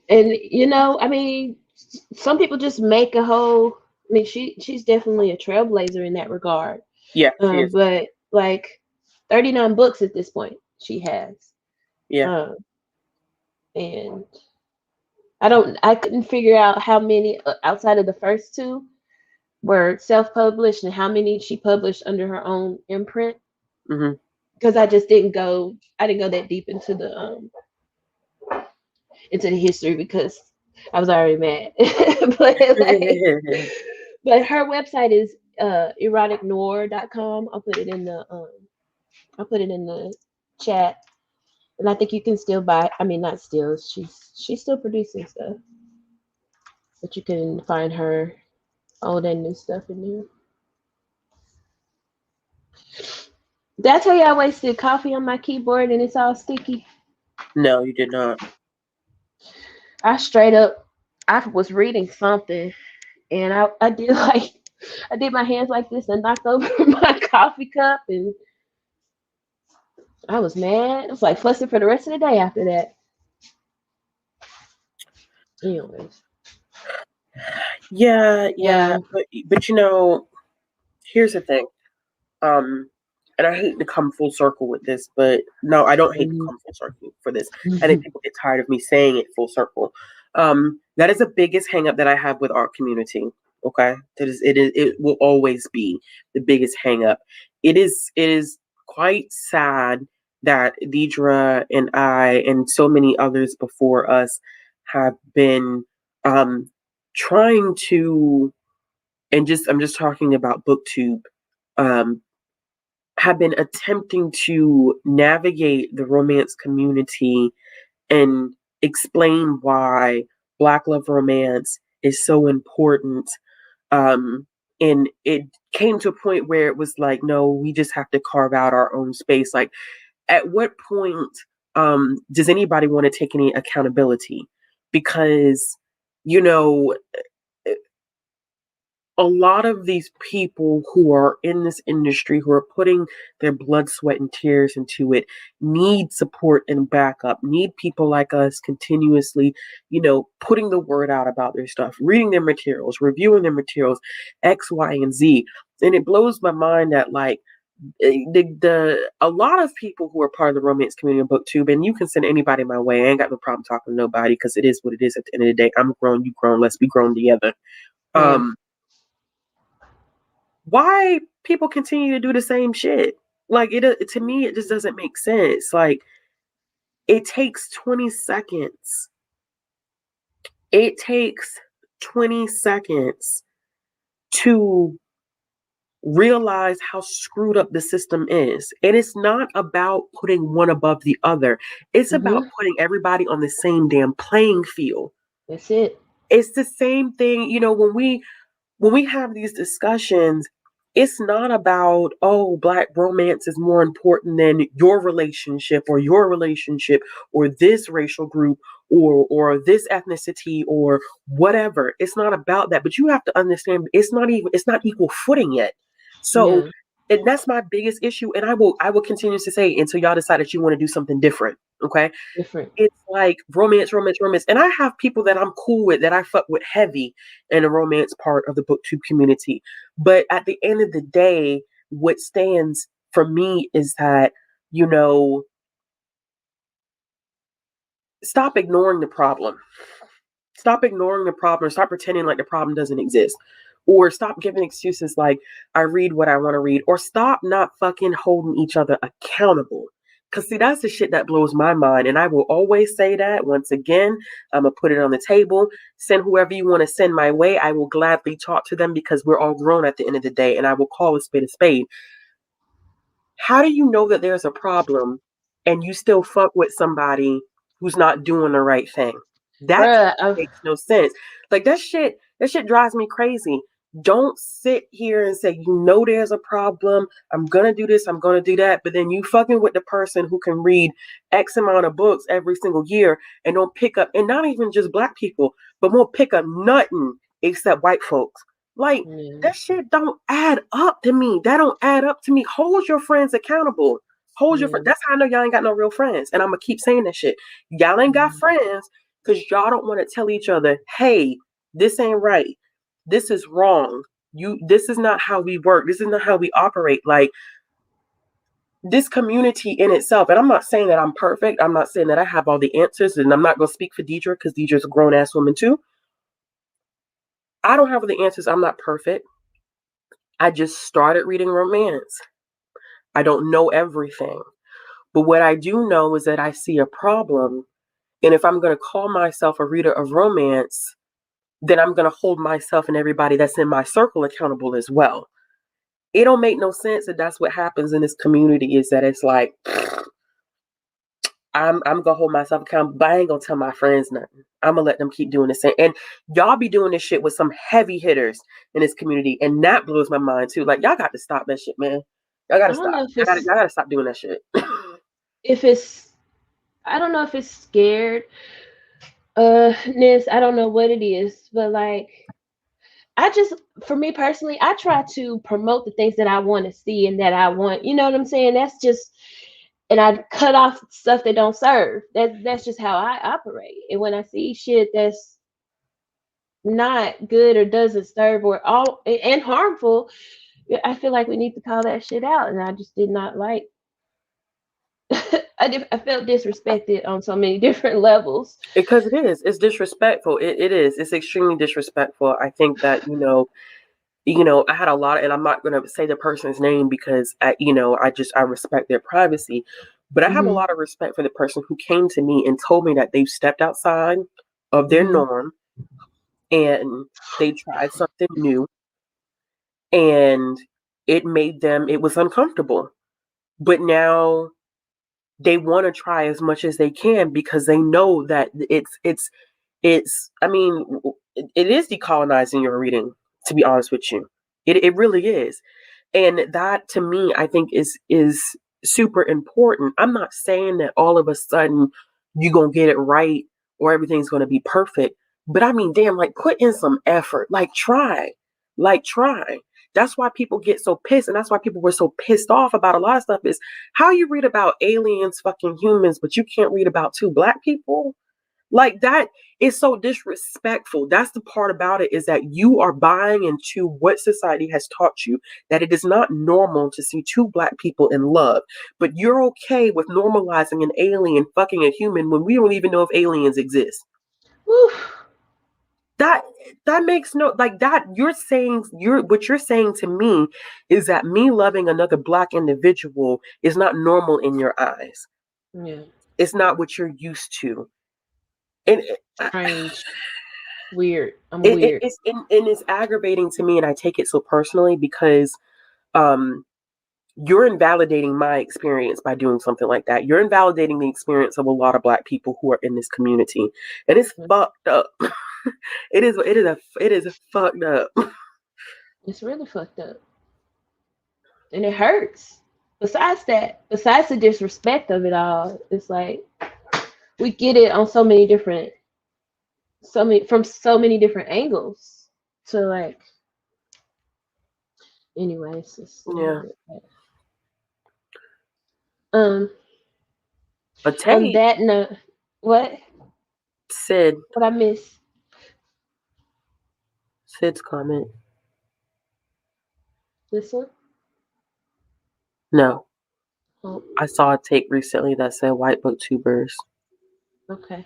and you know, I mean, some people just make a whole. I mean, she's definitely a trailblazer in that regard. yeah, she is. But like 39 books at this point she has. Yeah. Um, and I couldn't figure out how many outside of the first two were self-published and how many she published under her own imprint Hmm. because I didn't go that deep into the history because I was already mad. but like, but her website is eroticnoir.com. I'll put it in the chat. And I think you can still buy. I mean, not still. She's still producing stuff, but you can find her old and new stuff in there. Did I tell you I wasted coffee on my keyboard and it's all sticky? No, you did not. I straight up, I was reading something and I did like, I did my hands like this and knocked over my coffee cup and I was mad. It was like fussing for the rest of the day after that. Anyways, Yeah, yeah. but you know, here's the thing. Um, and I hate to come full circle with this, but no, I don't hate to come full circle for this. I think people get tired of me saying it full circle. That is the biggest hangup that I have with our community. Okay, it will always be the biggest hangup. It is quite sad that Deidre and I and so many others before us have been um trying to, and just I'm just talking about BookTube, um have been attempting to navigate the romance community and explain why Black love romance is so important. Um, and it came to a point where it was like, no, we just have to carve out our own space. Like, at what point does anybody want to take any accountability? Because, you know, a lot of these people who are in this industry, who are putting their blood, sweat, and tears into it, need support and backup, need people like us continuously, putting the word out about their stuff, reading their materials, reviewing their materials, X, Y, and Z. And it blows my mind that, like, the a lot of people who are part of the romance community in BookTube, and you can send anybody my way. I ain't got no problem talking to nobody because it is what it is at the end of the day. I'm grown, you grown, let's be grown together. Yeah. Um, why people continue to do the same shit? Like, to me, it just doesn't make sense. Like, it takes 20 seconds. It takes 20 seconds to realize how screwed up the system is. And it's not about putting one above the other. It's about Mhm. putting everybody on the same damn playing field. That's it. It's the same thing, when we have these discussions, it's not about, oh, Black romance is more important than your relationship or this racial group or this ethnicity or whatever. It's not about that. But you have to understand it's not equal footing yet. So, Yeah. and that's my biggest issue. And I will continue to say until y'all decide that you want to do something different. Okay. Different. It's like romance, romance, romance. And I have people that I'm cool with, that I fuck with heavy in the romance part of the BookTube community. But at the end of the day, what stands for me is that, you know, stop ignoring the problem. Stop ignoring the problem. Stop pretending like the problem doesn't exist. Or stop giving excuses like, I read what I want to read. Or stop not fucking holding each other accountable. Because, see, that's the shit that blows my mind. And I will always say that. Once again, I'm going to put it on the table. Send whoever you want to send my way. I will gladly talk to them because we're all grown at the end of the day. And I will call a spade a spade. How do you know that there's a problem and you still fuck with somebody who's not doing the right thing. That Bruh, makes no sense. Like that shit drives me crazy. Don't sit here and say, you know, there's a problem. I'm gonna do this, I'm gonna do that, but then you fucking with the person who can read X amount of books every single year and don't pick up, and not even just black people, but won't pick up nothing except white folks. Like that shit don't add up to me. That don't add up to me. Hold your friends accountable. Hold your friends. That's how I know y'all ain't got no real friends. And I'm gonna keep saying that shit. Y'all ain't got friends because y'all don't want to tell each other, hey, this ain't right. This is wrong. This is not how we work. This is not how we operate. Like this community in itself, and I'm not saying that I'm perfect. I'm not saying that I have all the answers, and I'm not gonna speak for Deidre because Deidre's a grown ass woman too. I don't have all the answers. I'm not perfect. I just started reading romance. I don't know everything. But what I do know is that I see a problem. And if I'm going to call myself a reader of romance, then I'm going to hold myself and everybody that's in my circle accountable as well. It don't make no sense that that's what happens in this community, is that it's like, I'm gonna hold myself accountable, but I ain't gonna tell my friends nothing. I'm gonna let them keep doing the same. And y'all be doing this shit with some heavy hitters in this community, and that blows my mind too. Like y'all got to stop that shit, man. Y'all gotta stop. Y'all gotta stop doing that shit. If it's, I don't know if it's scared, ness. I don't know what it is, but like, I just, for me personally, I try to promote the things that I want to see and that I want. You know what I'm saying? That's just, and I cut off stuff that don't serve. That's just how I operate. And when I see shit that's not good or doesn't serve or all and harmful, I feel like we need to call that shit out. And I just did not like. I felt disrespected on so many different levels. Because it is. It's disrespectful. It is. It's extremely disrespectful. I think that, I had a lot of, and I'm not going to say the person's name because I respect their privacy, but I have a lot of respect for the person who came to me and told me that they've stepped outside of their norm and they tried something new and it was uncomfortable. But now they want to try as much as they can because they know that I mean, it is decolonizing your reading, to be honest with you. It really is. And that to me, I think is super important. I'm not saying that all of a sudden you're gonna get it right or everything's gonna be perfect. But I mean, damn, like put in some effort. Like try. Like try. That's why people get so pissed, and that's why people were so pissed off about a lot of stuff is how you read about aliens fucking humans, but you can't read about two black people. Like that is so disrespectful. That's the part about it, is that you are buying into what society has taught you, that it is not normal to see two black people in love. But you're okay with normalizing an alien fucking a human when we don't even know if aliens exist. Whew. That makes no, like that what you're saying to me is that me loving another black individual is not normal in your eyes. Yeah. It's not what you're used to. And Strange. Weird. I'm weird. It's aggravating to me, and I take it so personally because you're invalidating my experience by doing something like that. You're invalidating the experience of a lot of black people who are in this community, and it's fucked up. It is fucked up. It's really fucked up, and it hurts. Besides the disrespect of it all, it's like we get it on from so many different angles. So like, anyways, Yeah. But on that note, what? Sid. What I miss? Sid's comment. This one? No. Oh. I saw a take recently that said white booktubers. Okay.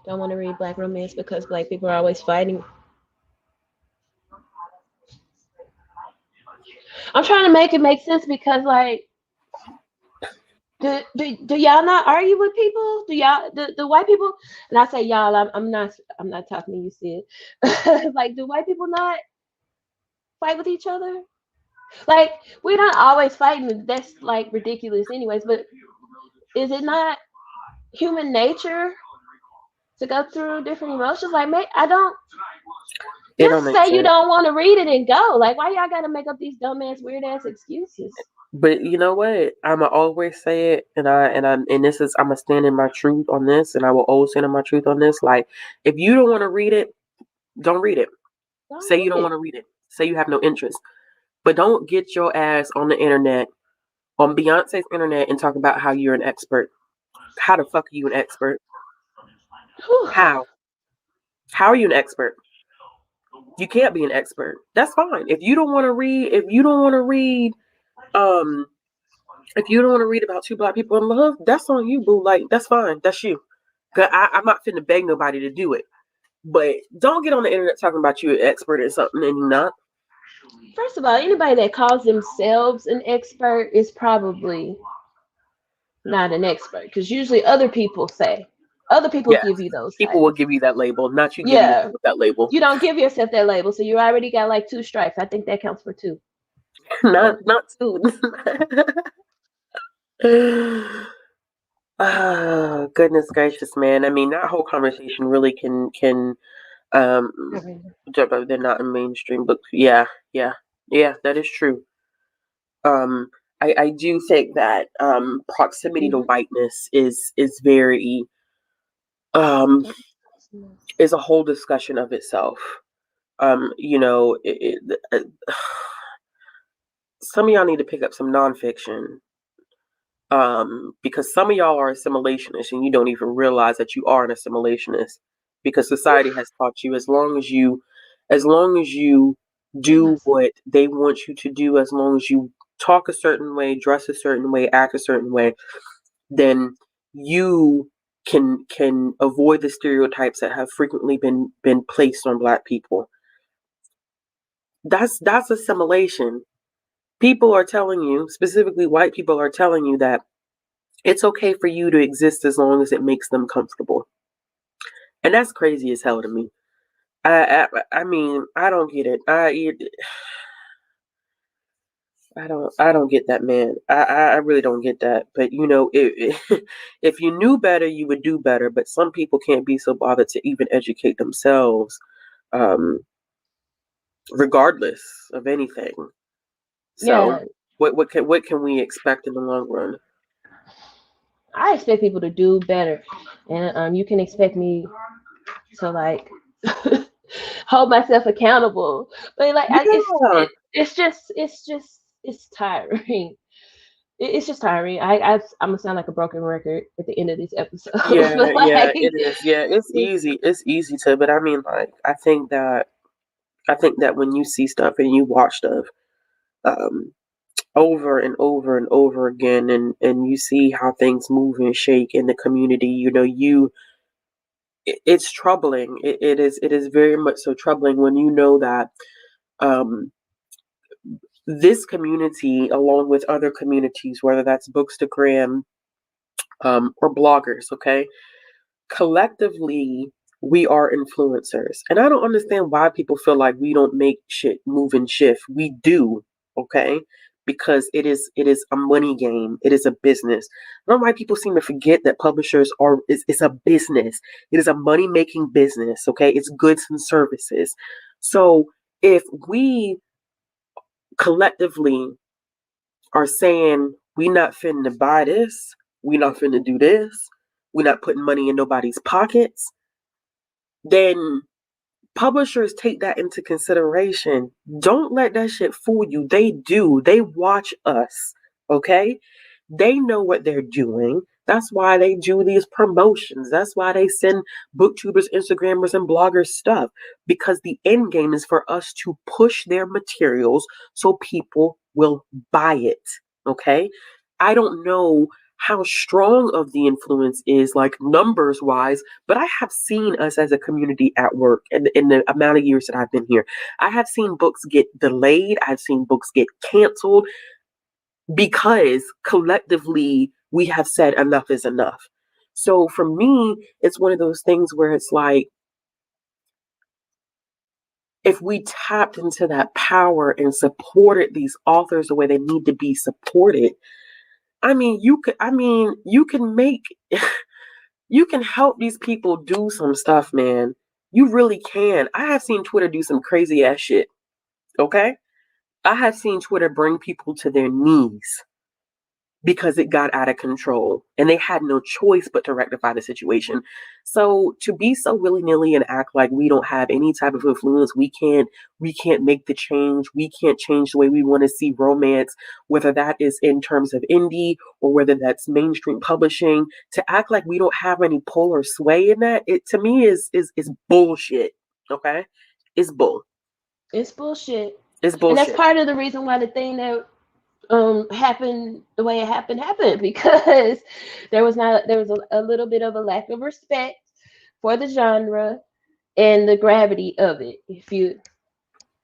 Don't want to read black romance because black people are always fighting. I'm trying to make it make sense because like do y'all not argue with people? Do y'all the white people, and I say y'all, I'm not talking to you, Sid. Like, do white people not fight with each other? Like, we're not always fighting. That's like ridiculous anyways, but is it not human nature to go through different emotions. Like, I don't It don't just make say you sense. don't want to read it and go. Like, why y'all gotta make up these dumbass, weird ass excuses? But you know what? I'ma always say it, and this is I'ma stand in my truth on this, and I will always stand in my truth on this. Like, if you don't want to read it, don't read it. Don't Say you don't read want it. to read it. Say you have no interest. But don't get your ass on the internet, on Beyonce's internet, and talk about how you're an expert. How the fuck are you an expert? Whew. How? How are you an expert? You can't be an expert. That's fine. If you don't want to read, um, if you don't want to read about two black people in love, that's on you, boo. Like, that's fine. That's you. Cause I'm not finna beg nobody to do it. But don't get on the internet talking about you an expert in something and you're not. First of all, anybody that calls themselves an expert is probably not an expert, because usually other people Yeah. give you those People will titles. give you that label, not you giving Yeah, yourself that label. you don't give yourself that label, so you already got like 2 strikes. I think that counts for 2. So Not soon. Oh, goodness gracious, man. I mean, that whole conversation really can um they're not in mainstream, but yeah, that is true. Um I do think that proximity to Mhm. whiteness is very um is a whole discussion of itself. You know, some of y'all need to pick up some nonfiction. Because some of y'all are assimilationists and you don't even realize that you are an assimilationist because society has taught you as long as you do what they want you to do, as long as you talk a certain way, dress a certain way, act a certain way, then you can avoid the stereotypes that have frequently been placed on black people. That's assimilation. People are telling you, specifically white people are telling you that it's okay for you to exist as long as it makes them comfortable. And that's crazy as hell to me. I mean, I don't get it. I don't get that, man. I really don't get that. But you know, if you knew better, you would do better. But some people can't be so bothered to even educate themselves, um, regardless of anything. So, Yeah, what can we expect in the long run? I expect people to do better, and you can expect me to like hold myself accountable. But like, Yeah, it's tiring. It's just tiring. I'm gonna sound like a broken record at the end of this episode, yeah, but yeah. like, It is. Yeah, it's it's, easy. It's easy to. But I mean, like, I think that when you see stuff and you watch stuff um, over and over and over again, and you see how things move and shake in the community, you know, it's troubling. It is very much so troubling when you know that um, this community, along with other communities, whether that's Bookstagram or bloggers, okay, collectively we are influencers, and I don't understand why people feel like we don't make shit move and shift. We do, okay, because it is a money game. It is a business. I don't know why people seem to forget that publishers are it's a business. It is a money making business, okay. It's goods and services. So if we collectively are saying we not finna buy this, we not finna do this, we not putting money in nobody's pockets, then publishers take that into consideration. Don't let that shit fool you. They do. They watch us, okay? They know what they're doing. That's why they do these promotions. That's why they send booktubers, Instagrammers, and bloggers stuff. Because the end game is for us to push their materials so people will buy it. Okay? I don't know how strong of the influence is, like numbers wise, but I have seen us as a community at work in the amount of years that I've been here. I have seen books get delayed, I've seen books get canceled because collectively we have said enough is enough. So for me, it's one of those things where it's like, if we tapped into that power and supported these authors the way they need to be supported, I mean, you can make You can help these people do some stuff, man. You really can. I have seen Twitter do some crazy ass shit. Okay? I have seen Twitter bring people to their knees because it got out of control and they had no choice but to rectify the situation. So to be so willy-nilly and act like we don't have any type of influence, we can't make the change, we can't change the way we want to see romance, whether that is in terms of indie or whether that's mainstream publishing, to act like we don't have any pull or sway in that, it to me is bullshit. Okay? It's bull. It's bullshit. It's And that's bullshit. part of the reason why the thing that happened the way it happened because there was a little bit of a lack of respect for the genre and the gravity of it. If you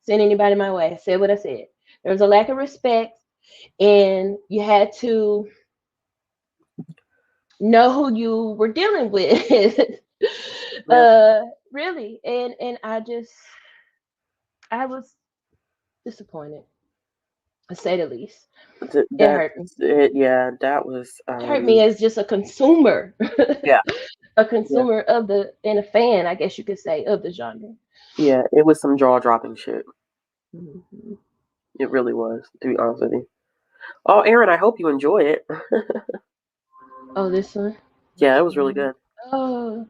send anybody my way, I said what I said. There was a lack of respect, and you had to know who you were dealing with. Yeah. Really, and I was disappointed, to say the least. It That's hurt me. it. Yeah, that was. It hurt me as just a consumer, Yeah, a yeah, consumer of the and a fan, I guess you could say, of the genre. yeah. It was some jaw dropping shit. Mhm. It really was, to be honest with you. Oh, Aaron, I hope you enjoy it. Oh, this one. Yeah, it was really good. Oh,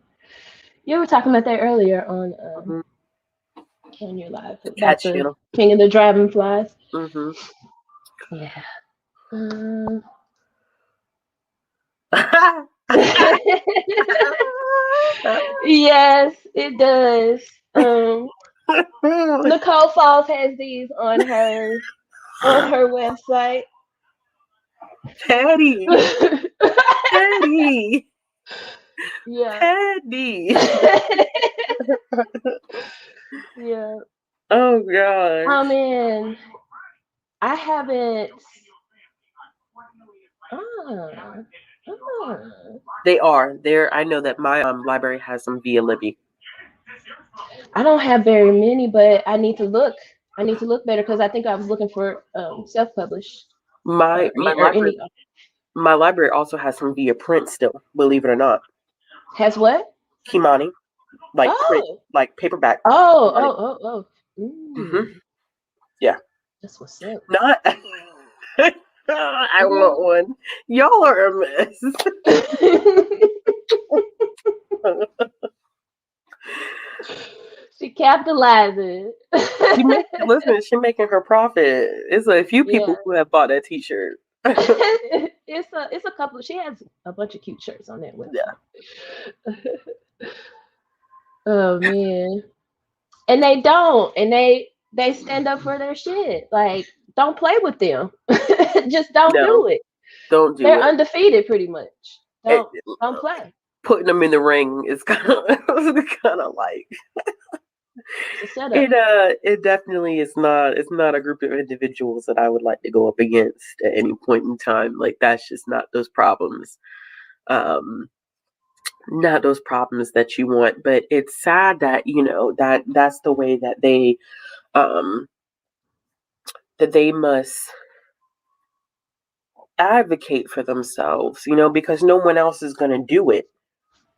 you were talking about that earlier Hmm. on your live The about Catch the Channel. King of the Dragonflies. Hmm. Yeah. Um, yes, it does. Nicole Falls has these on her website. Patty, Patty, Yeah. Patty. Yeah. Oh gosh. Oh man, I haven't. Ah, ah. They are there. I know that my library has some via Libby. I don't have very many, but I need to look. I need to look better because I think I was looking for self-published My my or library any my library also has some via print still. Believe it or not, has what? Kimani, like print, Oh, like paperback. oh, Kimani. oh, oh, oh. Hmm. Mm, Yeah. that's what's up. Not. I want one. Y'all are a mess. She capitalizing. She making her profit. It's a few Yeah. people who have bought that T-shirt. It's a couple. She has a bunch of cute shirts on that Yeah. website. Oh man. And they don't. And they stand up for their shit. Like, don't play with them. Just don't No, do it. don't do They're it. undefeated pretty much. It- Don't play. Putting them in the ring is kind of kind of like It's a setup. it definitely is not. It's not a group of individuals that I would like to go up against at any point in time. Like that's just not those problems. Um, not those problems that you want. But it's sad that that's the way um that they must advocate for themselves. Because no one else is going to do it.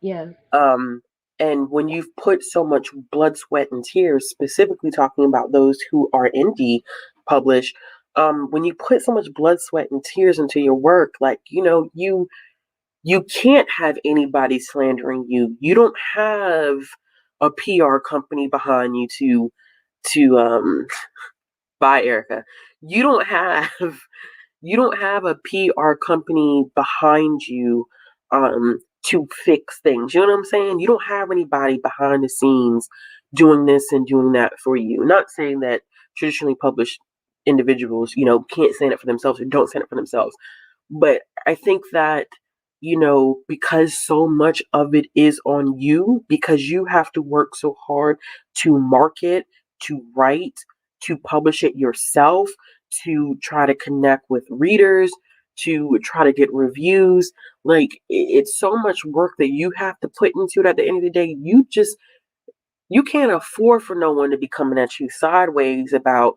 Yeah. Um, and when you've put so much blood, sweat, and tears, specifically talking about those who are indie published, when you put so much blood, sweat, and tears into your work, like you can't have anybody slandering you. You don't have a PR company behind you to buy Erica. You don't have you don't have a PR company behind you to fix things. You know what I'm saying? You don't have anybody behind the scenes doing this and doing that for you. Not saying that traditionally published individuals, can't stand up for themselves or don't stand up for themselves. But I think that, because so much of it is on you, because you have to work so hard to market, to write, to publish it yourself, to try to connect with readers, to try to get reviews. Like it's so much work that you have to put into it. At the end of the day, you can't afford for no one to be coming at you sideways about,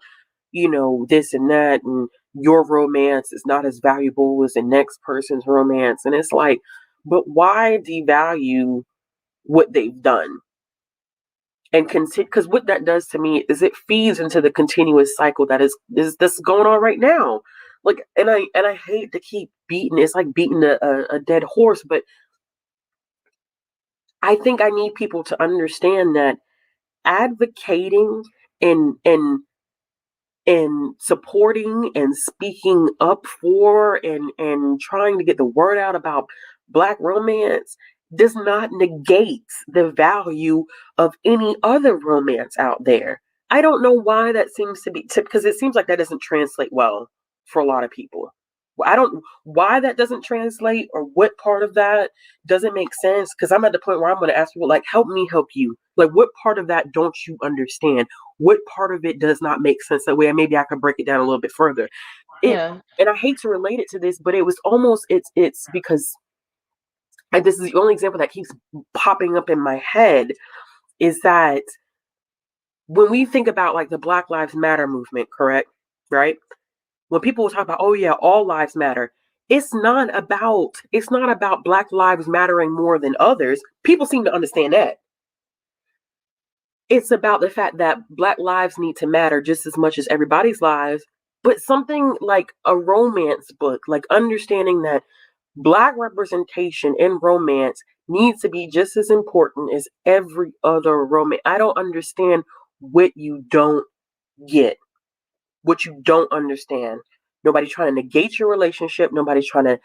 this and that, and your romance is not as valuable as the next person's romance. And it's like, but why devalue what they've done? And because what that does to me is it feeds into the continuous cycle that is that's going on right now. Like, and I hate to keep beating. It's like beating a dead horse, but I think I need people to understand that advocating and and supporting and speaking up for and trying to get the word out about black romance does not negate the value of any other romance out there. I don't know why that seems to be because it seems like that doesn't translate well for a lot of people. I don't why that doesn't translate or what part of that doesn't make sense because I'm at the point where I'm going to ask people like help me help you. Like what part of that don't you understand? What part of it does not make sense that way? And maybe I could break it down a little bit further. It Yeah. and I hate to relate it to this, but it was almost it's because this is the only example that keeps popping up in my head is that when we think about like the Black Lives Matter movement, correct? Right? When people talk about, oh yeah, all lives matter, it's not about Black lives mattering more than others. People seem to understand that. It's about the fact that Black lives need to matter just as much as everybody's lives. But something like a romance book, like understanding that Black representation in romance needs to be just as important as every other romance. I don't understand what you don't get, what you don't understand. Nobody's trying to negate your relationship. Nobody's trying to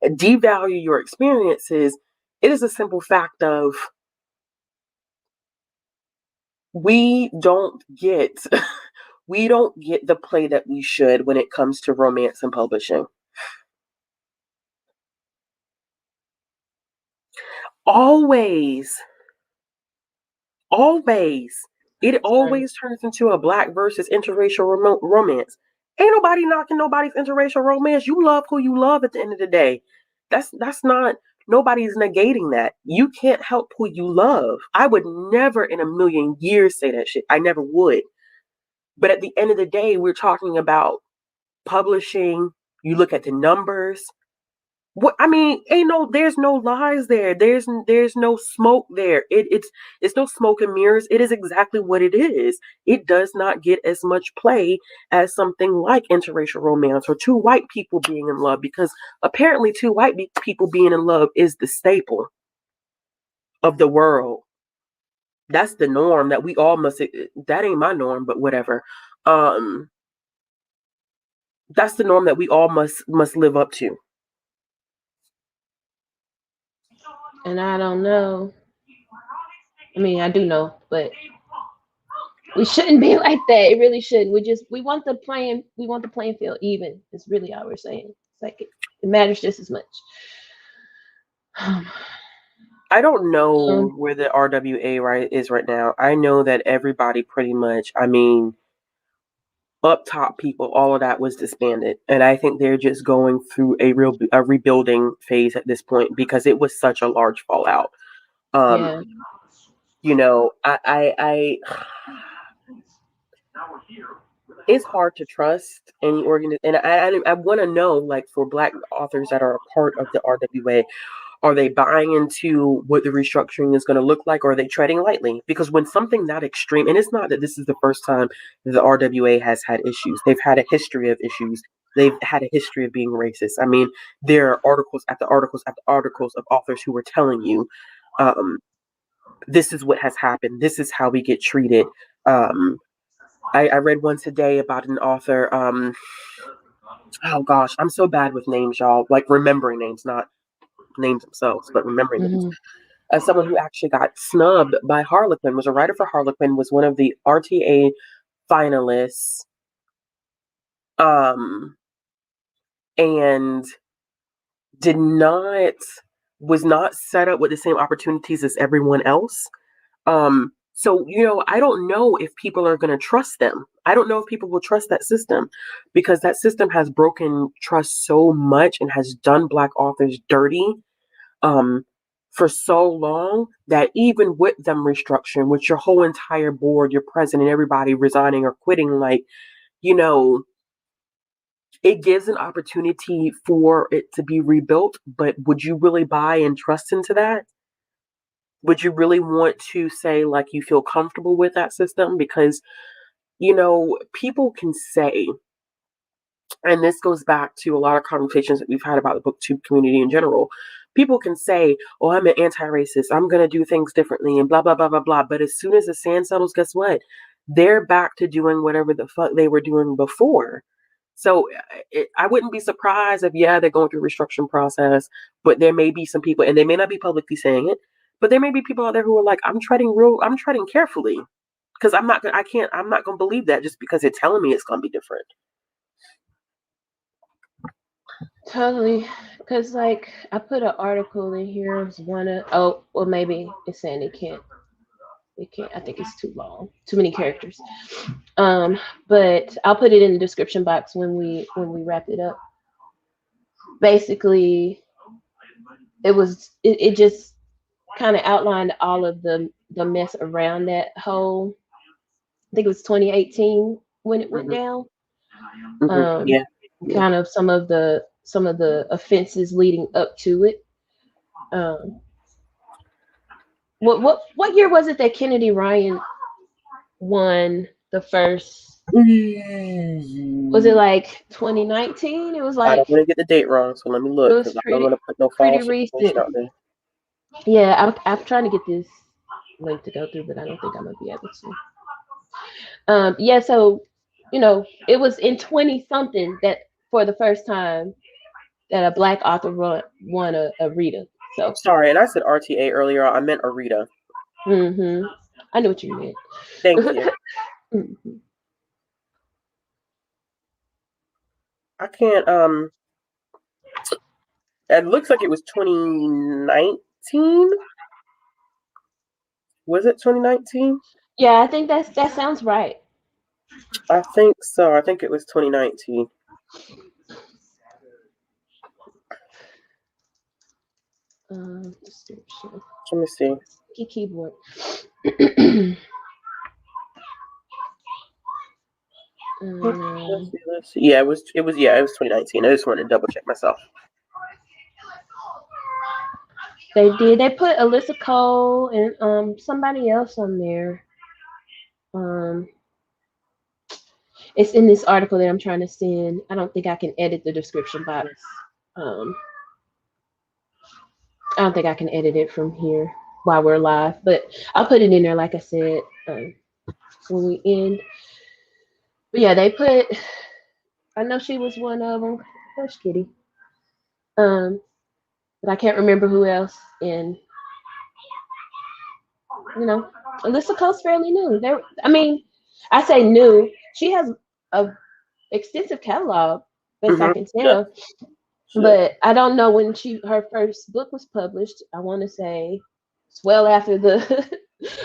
devalue your experiences. It is a simple fact of we don't get we don't get the play that we should when it comes to romance and publishing. Always, always, it Right. always turns into a Black versus interracial romance. Ain't nobody knocking nobody's interracial romance. You love who you love at the end of the day. That's not nobody's negating that. You can't help who you love. I would never in a million years say that shit. I never would. But at the end of the day, we're talking about publishing. You look at the numbers. What I mean, ain't no, there's no lies there. There's no smoke there. It's no smoke and mirrors. It is exactly what it is. It does not get as much play as something like interracial romance or two white people being in love because apparently two white people being in love is the staple of the world. That's the norm that we all must. That ain't my norm, but whatever. Um, that's the norm that we all must live up to. And I don't know. I mean, I do know, but we shouldn't be like that. It really shouldn't. We want the playing field even. It's really all we're saying. It's like it matters just as much. I don't know Um, where the RWA is right now. I know that everybody pretty much, I mean, up top people, all of that was disbanded, and I think they're just going through a rebuilding phase at this point because it was such a large fallout. yeah. Um, I it's hard to trust any organ, and I want to know like for Black authors that are a part of the RWA. Are they buying into what the restructuring is going to look like, or are they treading lightly? Because when something that extreme, and it's not that this is the first time that the RWA has had issues, they've had a history of issues. They've had a history of being racist. I mean, there are articles after articles after articles of authors who were telling you, um, this is what has happened. This is how we get treated. Um, I read one today about an author. Oh gosh, I'm so bad with names, y'all. Like remembering names, not names themselves, but remembering names. Hmm. As someone who actually got snubbed by Harlequin, was a writer for Harlequin, was one of the RTA finalists, um, and did not was not set up with the same opportunities as everyone else. So I don't know if people are going to trust them. I don't know if people will trust that system because that system has broken trust so much and has done Black authors dirty um, for so long that even with them restructuring, with your whole entire board, your president, everybody resigning or quitting, like, you know, it gives an opportunity for it to be rebuilt, but would you really buy and trust into that? Would you really want to say like you feel comfortable with that system? Because, people can say, and this goes back to a lot of conversations that we've had about the booktube community in general. People can say, "Oh, I'm an anti-racist. I'm going to do things differently," and blah blah blah blah blah. But as soon as the sand settles, guess what? They're back to doing whatever the fuck they were doing before. So I wouldn't be surprised if, yeah, they're going through a restructuring process, but there may be some people, and they may not be publicly saying it, but there may be people out there who are like, I'm treading carefully because I'm not going to believe that just because they're telling me it's going to be different. Totally. Because, like, I put an article in here. It's one of, oh, well, maybe it's saying it can't. It can't. I think it's too long. Too many characters. But I'll put it in the description box when we wrap it up. Basically, it just kind of outlined all of the mess around that whole. I think it was 2018 when it went Hmm. down. Hmm. Um, Yeah, yeah. Kind of some of the offenses leading up to it. Um, what year was it that Kennedy Ryan won the first? Was it like 2019? It was I don't like want to get the date wrong, so let me it look was because I don't want to put no pretty false recent. information out there. Yeah, I'm trying to get this link to go through, but I don't think I'm gonna be able to. Yeah, so it was in 20 something that for the first time that a black author won a Rita. So, Sorry, and I said RTA earlier. I meant Arita. hmm I know what you Thank meant. you. I can't. It looks like it was 2019. Was it 2019? Yeah, I think that sounds right. I think so. I think it was 2019. Description. Let me see. Keyboard. Let's um, see. Let's see. Yeah, it was. It was. Yeah, it was 2019. I just wanted to double check myself. they did. They put Alyssa Cole and somebody else on there. Um, it's in this article that I'm trying to send. I don't think I can edit the description box. Um, I don't think I can edit it from here while we're live, but I'll put it in there, like I said, when we end. But yeah, they put. I know she was one of them. Hush, kitty. Um, but I can't remember who else. And Alyssa Cole's fairly new. I mean, I say new. She has a extensive catalog, best I Mm-hmm. can Yeah. tell. Shit. But I don't know when her first book was published. I want to say it's well after the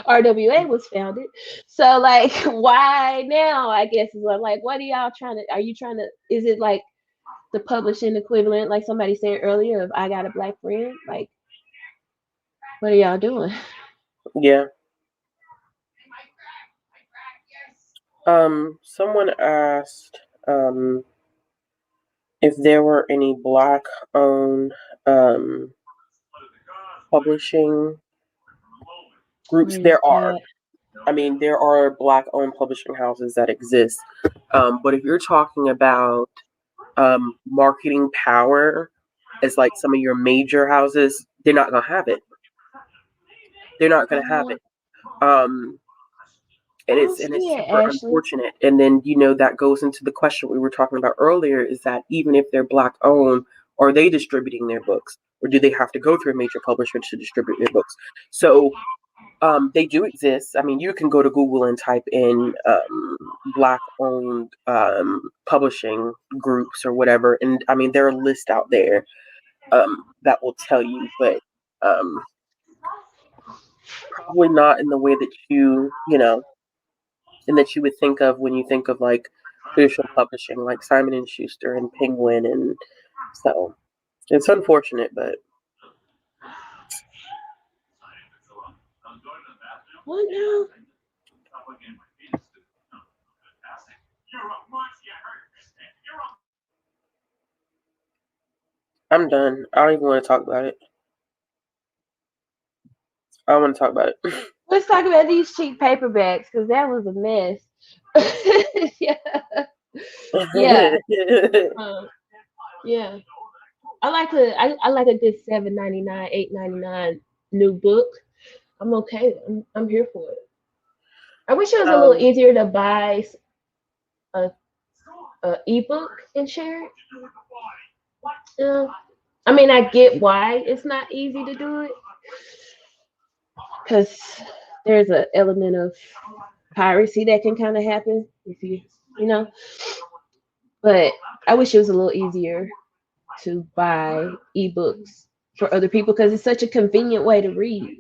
RWA was founded. So like, why now? I guess is what, like, what are y'all trying to? Are you trying to? Is it like the publishing equivalent, like somebody said earlier, of I Got a Black Friend? Like, what are y'all doing? Yeah. Someone asked if there were any black-owned publishing groups. Where is There are. that? I mean, there are black-owned publishing houses that exist. But if you're talking about marketing power as like some of your major houses, they're not gonna have it. They're not gonna have Oh, it. Um, and I don't it's see it, super Ashley. unfortunate. And then that goes into the question we were talking about earlier: is that even if they're black owned, are they distributing their books, or do they have to go through a major publisher to distribute their books? So they do exist. I mean, you can go to Google and type in black-owned publishing groups or whatever, and I mean, there are lists out there that will tell you, but um, probably not in the way that and that you would think of when you think of like traditional publishing, like Simon and Schuster and Penguin, and so it's unfortunate, but What now? I'm done. I don't even want to talk about it. I don't want to talk about it. Let's talk about these cheap paperbacks because that was a mess. Yeah, yeah, um, yeah. I like a good $7.99, $8.99 new book. I'm okay. I'm here for it. I wish it was a little um, easier to buy a, a ebook and share it. Yeah. I mean, I get why it's not easy to do it because there's an element of piracy that can kind of happen if you know. But I wish it was a little easier to buy ebooks for other people because it's such a convenient way to read.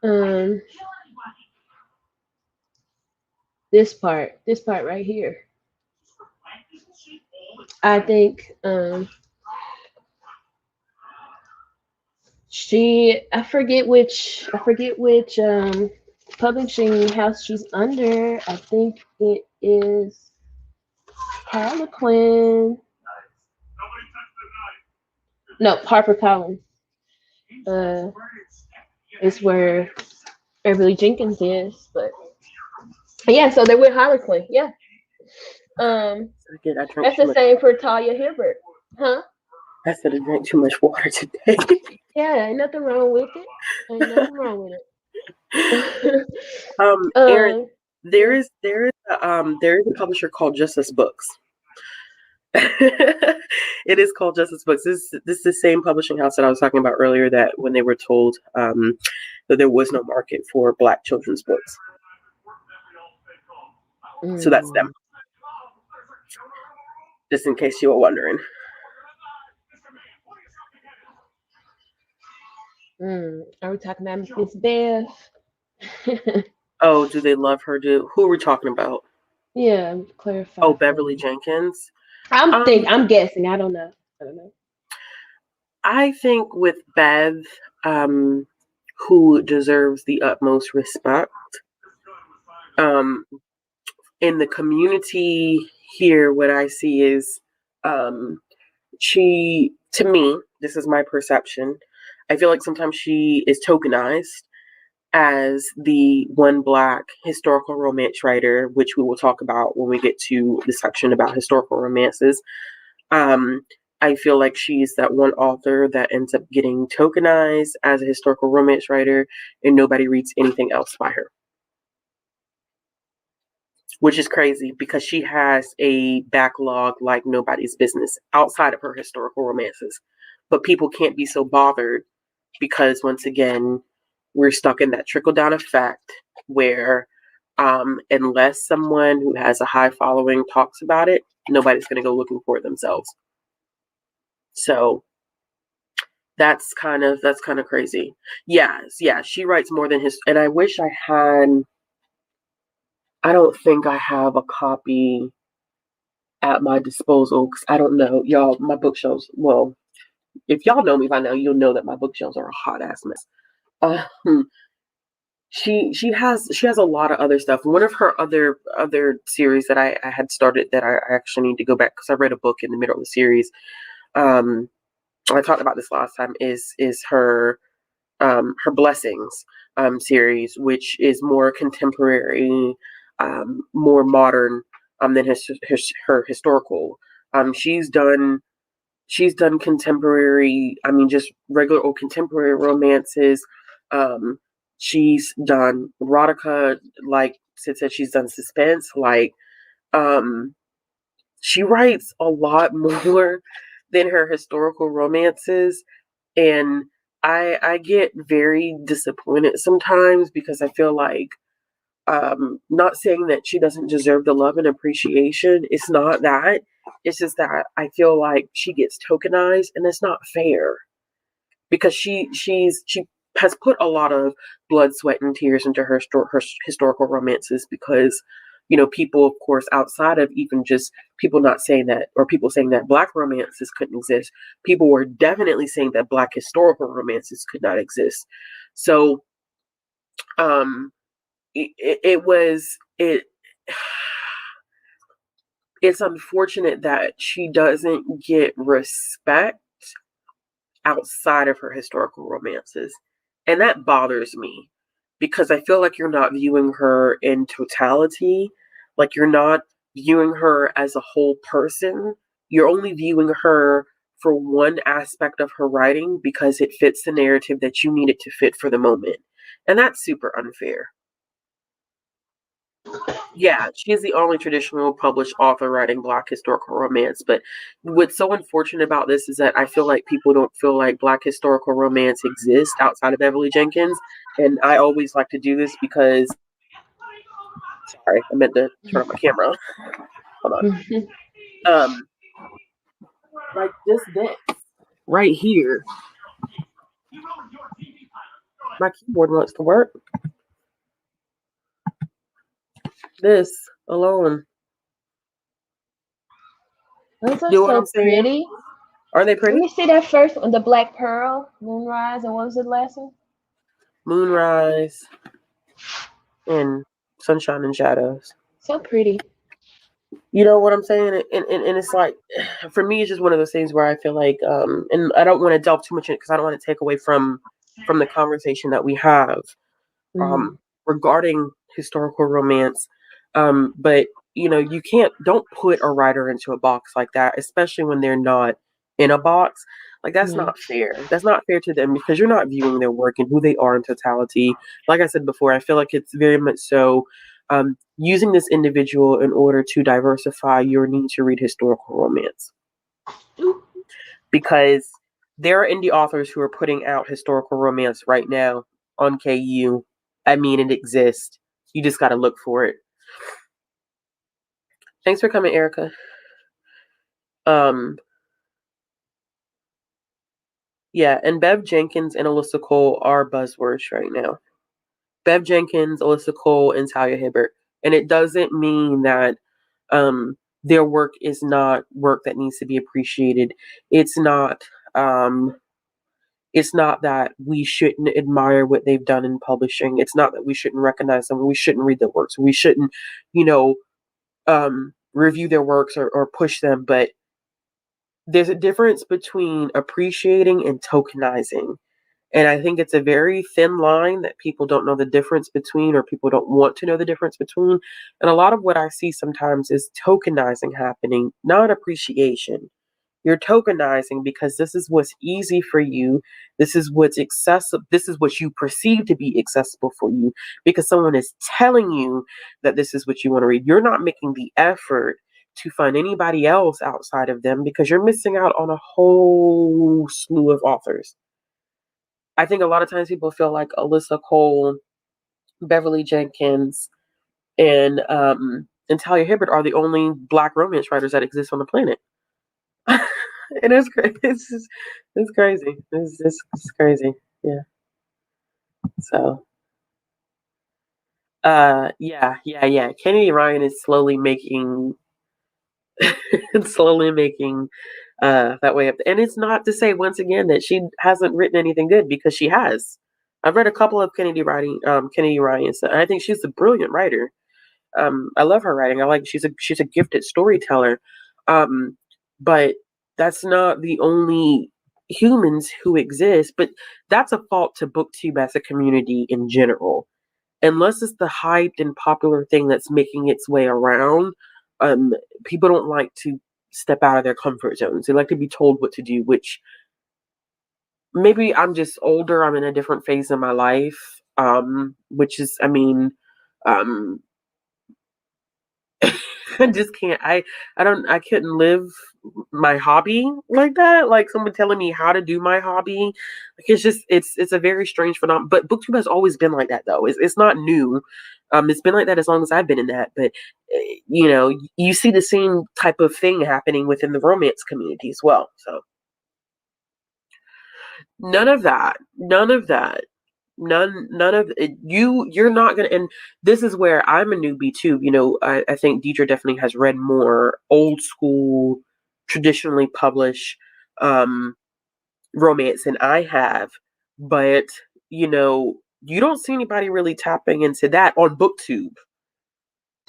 Um, this part right here. I think I forget which publishing house she's under. I think it is Harlequin. No, HarperCollins. Uh, is where Beverly Jenkins is, but yeah. So they're with Harlequin. Yeah. Um, again, I drank that's too the much. same for Talia Hibbert, huh? I said I drank too much water today. Yeah, ain't nothing wrong with it. Ain't nothing wrong with it. Aaron, there Yeah. is there is a publisher called Justice Books. It is called Justice Books. This is the same publishing house that I was talking about earlier. That when they were told that there was no market for Black children's books, so that's them. Mm, Just in case you were wondering. Are we talking about Miss Beth? Oh, do they love her? Who are we talking about? Yeah, clarify Oh, for Beverly me. Jenkins. I'm guessing. I don't know. I don't know. I think with Bev, um, who deserves the utmost respect, um, in the community here, what I see is um, she, to me, this is my perception. I feel like sometimes she is tokenized as the one Black historical romance writer, which we will talk about when we get to the section about historical romances. Um, I feel like she's that one author that ends up getting tokenized as a historical romance writer, and nobody reads anything else by her, which is crazy because she has a backlog like nobody's business outside of her historical romances. But people can't be so bothered because, once again, we're stuck in that trickle down effect where, unless someone who has a high following talks about it, nobody's going to go looking for it themselves. So that's kind of crazy. Yes, yeah, she writes more than his, and I wish I had. I don't think I have a copy at my disposal because I don't know, y'all. My bookshelves. Well, if y'all know me by now, you'll know that my bookshelves are a hot ass mess. Um, she has a lot of other stuff. One of her other series that I had started that I actually need to go back because I read a book in the middle of the series. Um, I talked about this last time. Is her Blessings series, which is more contemporary, more modern than her historical. She's done contemporary. I mean, just regular old contemporary romances. Um, she's done erotica, like Sid said. She's done suspense. Like, um, she writes a lot more than her historical romances, and I get very disappointed sometimes because I feel like, not saying that she doesn't deserve the love and appreciation. It's not that. It's just that I feel like she gets tokenized, and it's not fair because she has put a lot of blood, sweat, and tears into her historical romances because, people, of course, outside of even just people not saying that, or people saying that Black romances couldn't exist, people were definitely saying that Black historical romances could not exist. So, um, it was it. it's unfortunate that she doesn't get respect outside of her historical romances. And that bothers me because I feel like you're not viewing her in totality. Like you're not viewing her as a whole person. You're only viewing her for one aspect of her writing because it fits the narrative that you need it to fit for the moment. And that's super unfair. Yeah, she is the only traditional published author writing Black historical romance. But what's so unfortunate about this is that I feel like people don't feel like Black historical romance exists outside of Beverly Jenkins. And I always like to do this because, sorry, I meant to turn on my camera. Hold on. Like this right here. My keyboard wants to work. This alone. Those are so pretty. Are they pretty? Let me see that first one, the Black Pearl, Moonrise, and what was the last one? Moonrise and Sunshine and Shadows. So pretty. You know what I'm saying? And it's like, for me, it's just one of those things where I feel like, and I don't want to delve too much in it because I don't want to take away from the conversation that we have regarding historical romance. But you don't put a writer into a box like that, especially when they're not in a box. Like that's not fair. That's not fair to them because you're not viewing their work and who they are in totality. Like I said before, I feel like it's very much so using this individual in order to diversify your need to read historical romance. Because there are indie authors who are putting out historical romance right now on KU. I mean, it exists. You just got to look for it. Thanks for coming, Erica. Yeah, and Bev Jenkins and Alyssa Cole are buzzwords right now. Bev Jenkins, Alyssa Cole, and Talia Hibbert. And it doesn't mean that their work is not work that needs to be appreciated. It's not that we shouldn't admire what they've done in publishing. It's not that we shouldn't recognize them. We shouldn't read their works. We shouldn't, review their works or push them. But there's a difference between appreciating and tokenizing. And I think it's a very thin line that people don't know the difference between, or people don't want to know the difference between. And a lot of what I see sometimes is tokenizing happening, not appreciation. You're tokenizing because this is what's easy for you. This is what's accessible. This is what you perceive to be accessible for you because someone is telling you that this is what you want to read. You're not making the effort to find anybody else outside of them because you're missing out on a whole slew of authors. I think a lot of times people feel like Alyssa Cole, Beverly Jenkins, and Talia Hibbert are the only Black romance writers that exist on the planet. It is crazy. It's crazy. It's crazy. Yeah. So. Yeah. Kennedy Ryan is slowly making that way up. And it's not to say once again that she hasn't written anything good because she has. I've read a couple of Kennedy Ryan. So I think she's a brilliant writer. I love her writing. She's a gifted storyteller. But that's not the only humans who exist. But that's a fault to BookTube as a community in general. Unless it's the hyped and popular thing that's making its way around, people don't like to step out of their comfort zones. They like to be told what to do, which maybe I'm just older. I'm in a different phase of my life, which is, I just can't. I couldn't live my hobby like that. Like someone telling me how to do my hobby. Like it's a very strange phenomenon. But BookTube has always been like that though. It's not new. It's been like that as long as I've been in that. But you see the same type of thing happening within the romance community as well. So none of that. None of it. You're not gonna, and this is where I'm a newbie too. I think Deidre definitely has read more old school, traditionally published romance than I have, but you don't see anybody really tapping into that on BookTube.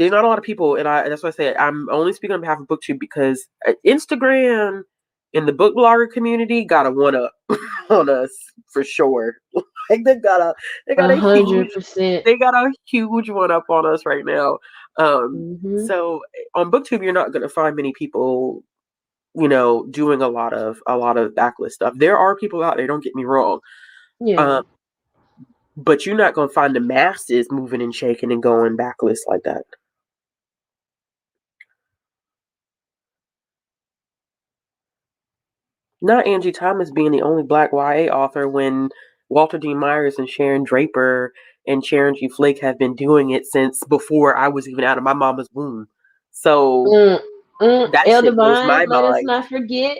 there's not a lot of people, and that's why I say I'm only speaking on behalf of BookTube because Instagram and the book blogger community got a one up on us for sure. Like they got a 100%. they got a huge one up on us right now. So on BookTube, you're not going to find many people, doing a lot of backlist stuff. There are people out there. Don't get me wrong. Yeah. But you're not going to find the masses moving and shaking and going backlist like that. Not Angie Thomas being the only Black YA author when Walter Dean Myers and Sharon Draper and Sharon G. Flake have been doing it since before I was even out of my mama's womb. So that El shit blows my Divine, let us mind. not forget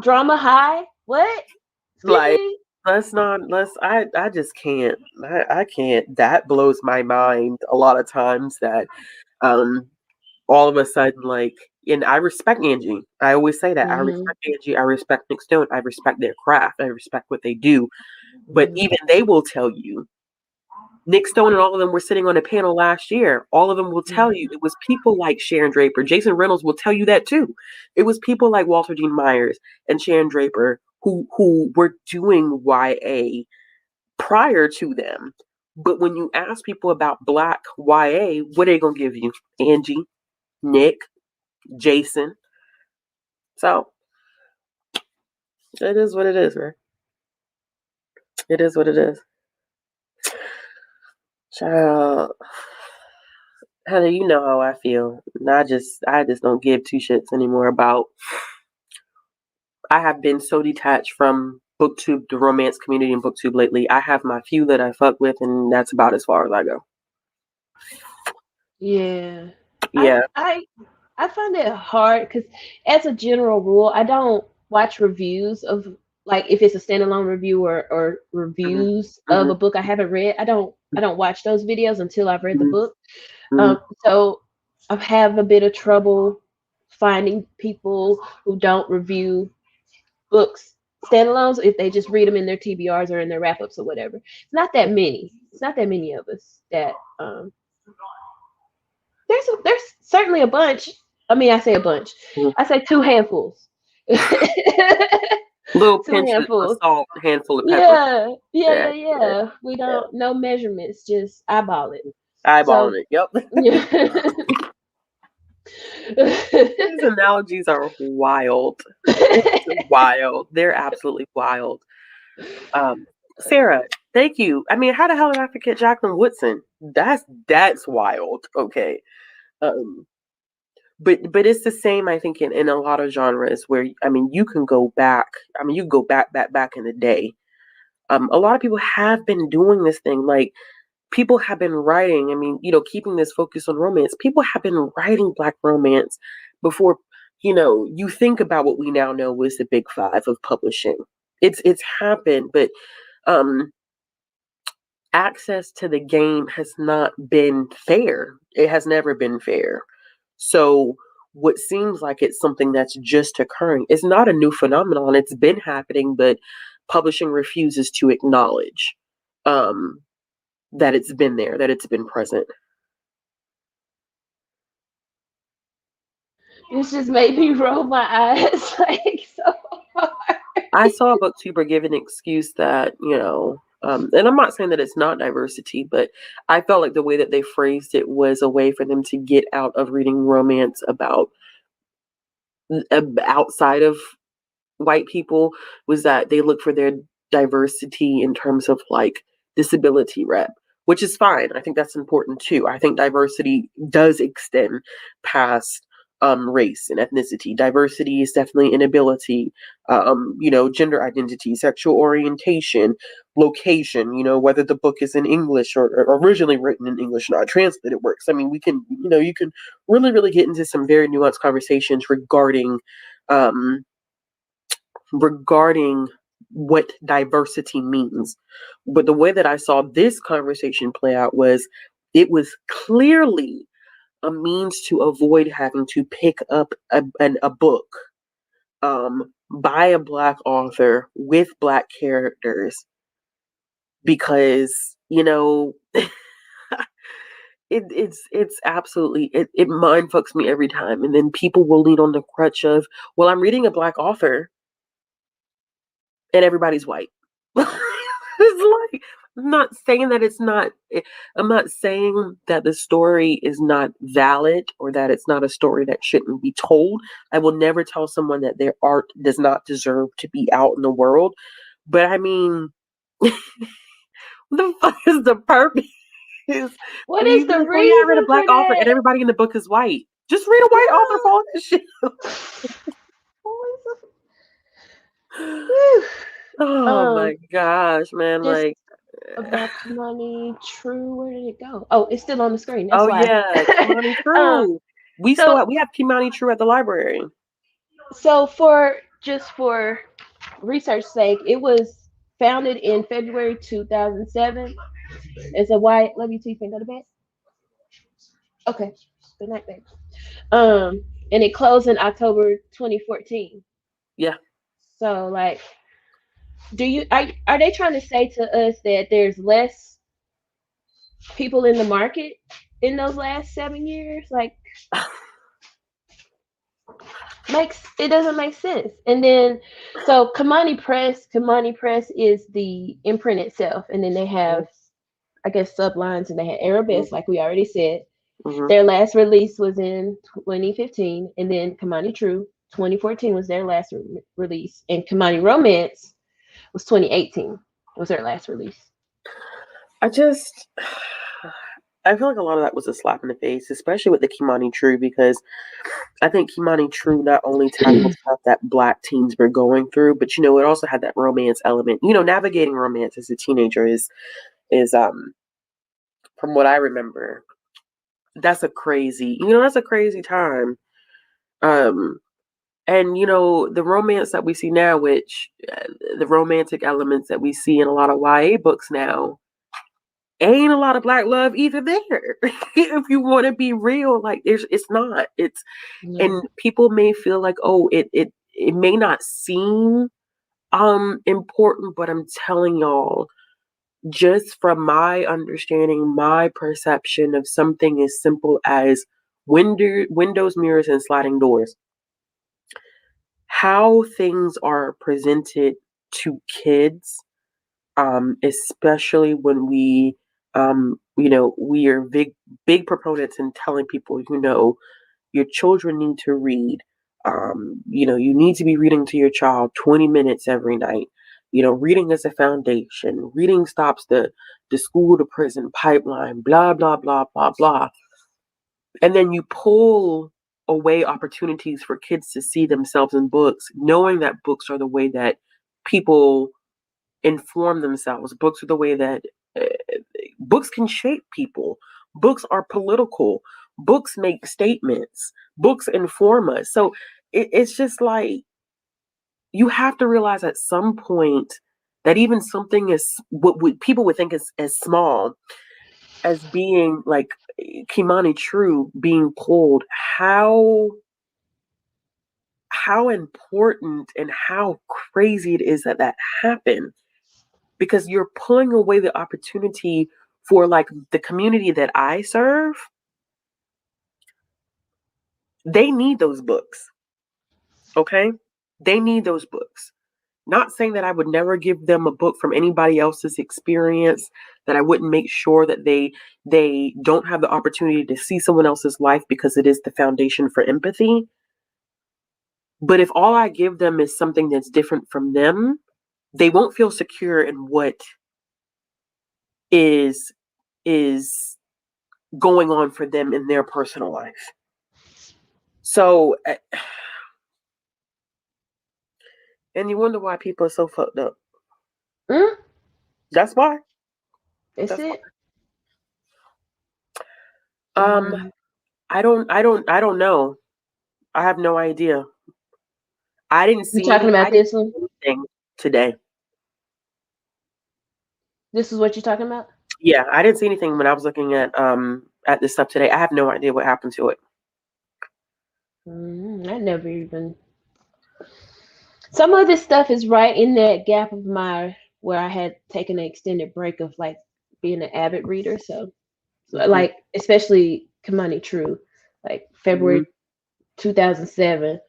Drama High. What? Like, I just can't. I can't. That blows my mind a lot of times that all of a sudden, like, and I respect Angie. I always say that. I respect Angie. I respect Nick Stone. I respect their craft. I respect what they do. But even they will tell you, Nick Stone and all of them were sitting on a panel last year. All of them will tell you it was people like Sharon Draper. Jason Reynolds will tell you that too. It was people like Walter Dean Myers and Sharon Draper who were doing YA prior to them. But when you ask people about Black YA, what are they going to give you? Angie, Nick, Jason. So it is what it is, man. It is what it is. Child, Heather, you know how I feel. And I just don't give two shits anymore about. I have been so detached from BookTube, the romance community, and BookTube lately. I have my few that I fuck with, and that's about as far as I go. Yeah. Yeah. I find it hard because, as a general rule, I don't watch reviews of, like, if it's a standalone review or reviews of a book I haven't read. I don't watch those videos until I've read the book. So I have a bit of trouble finding people who don't review books standalones if they just read them in their TBRs or in their wrap ups or whatever. It's not that many. It's not that many of us that there's certainly a bunch. I mean, I say a bunch. I say two handfuls. Little pinch of salt, handful of pepper. Yeah. We don't no measurements, just eyeball it. Eyeballing it. Yep. These analogies are wild. It's wild. They're absolutely wild. Sarah, thank you. I mean, how the hell did I forget Jacqueline Woodson? That's wild. Okay. But it's the same, I think, in a lot of genres where, I mean, you can go back. I mean, you go back in the day. A lot of people have been doing this thing. Like, people have been writing. I mean, keeping this focus on romance. People have been writing Black romance before, you think about what we now know was the big five of publishing. It's happened, but access to the game has not been fair. It has never been fair. So what seems like it's something that's just occurring is not a new phenomenon. It's been happening, but publishing refuses to acknowledge that it's been there, that it's been present. This just made me roll my eyes like so hard. I saw a booktuber give an excuse that, and I'm not saying that it's not diversity, but I felt like the way that they phrased it was a way for them to get out of reading romance about outside of white people, was that they look for their diversity in terms of like disability rep, which is fine. I think that's important too. I think diversity does extend past race and ethnicity. Diversity is definitely an ability, gender identity, sexual orientation, location, whether the book is in English or originally written in English, not translated works. I mean, we can, you can really, really get into some very nuanced conversations regarding what diversity means. But the way that I saw this conversation play out was it was clearly a means to avoid having to pick up a book by a Black author with Black characters because, it's absolutely it mind fucks me every time, and then people will lean on the crutch of, well, I'm reading a black author, and everybody's white. It's like, I'm not saying that it's not. I'm not saying that the story is not valid or that it's not a story that shouldn't be told. I will never tell someone that their art does not deserve to be out in the world. But I mean, the fuck is the purpose? What When is you be the like, oh yeah, I read a reason for black author, and that? everybody in the book is white. Just read a white author for all that shit. Whew. Oh my gosh, man! Just Like, about Kimani True. Where did it go? Oh, it's still on the screen. That's oh why. yeah, Kimani um. True. So We have Kimani True at the library. so for research sake, it was founded in February 2007. It's a white. Love you too. You can go to bed. Okay. Good night, babe. And it closed in October 2014. Yeah. So like, are they trying to say to us that there's less people in the market in those last 7 years? Like, makes it doesn't make sense. And then so Kamani Press is the imprint itself, and then they have, I guess, sublines, and they had Arabesque, like we already said. Mm-hmm. Their last release was in 2015, and then Kamani True 2014 was their last release, and Kamani Romance was 2018 was their last release. I feel like a lot of that was a slap in the face, especially with the Kimani True, because I think Kimani True not only tackled stuff that Black teens were going through, but it also had that romance element. Navigating romance as a teenager is from what I remember, that's a crazy time. Um, and the romance that we see now, which the romantic elements that we see in a lot of YA books now, ain't a lot of Black love either there. If you want to be real, like it's not. And people may feel like, oh, it may not seem important, but I'm telling y'all, just from my understanding, my perception of something as simple as windows, mirrors, and sliding doors, how things are presented to kids, especially when we are big proponents in telling people, your children need to read. You need to be reading to your child 20 minutes every night. Reading is a foundation. Reading stops the school to prison pipeline, blah, blah, blah, blah, blah. And then you pull away opportunities for kids to see themselves in books, knowing that books are the way that people inform themselves. Books are the way that uh, books can shape people. Books are political. Books make statements. Books inform us. So it's just like, you have to realize at some point that even something is what people would think is as small as being like Kimani True being pulled, how important and how crazy it is that happened, because you're pulling away the opportunity for like the community that I serve. They need those books. Okay? They need those books. Not saying that I would never give them a book from anybody else's experience, that I wouldn't make sure that they don't have the opportunity to see someone else's life, because it is the foundation for empathy. But if all I give them is something that's different from them, they won't feel secure in what is going on for them in their personal life. So, and you wonder why people are so fucked up. That's why. That's it. Why. I don't know. I have no idea. I didn't see. You talking about this one? Anything today. This is what you're talking about? Yeah, I didn't see anything when I was looking at this stuff today. I have no idea what happened to it. I never even. Some of this stuff is right in that gap of where I had taken an extended break of like being an avid reader. So So, like especially Kamani True, like February 2007.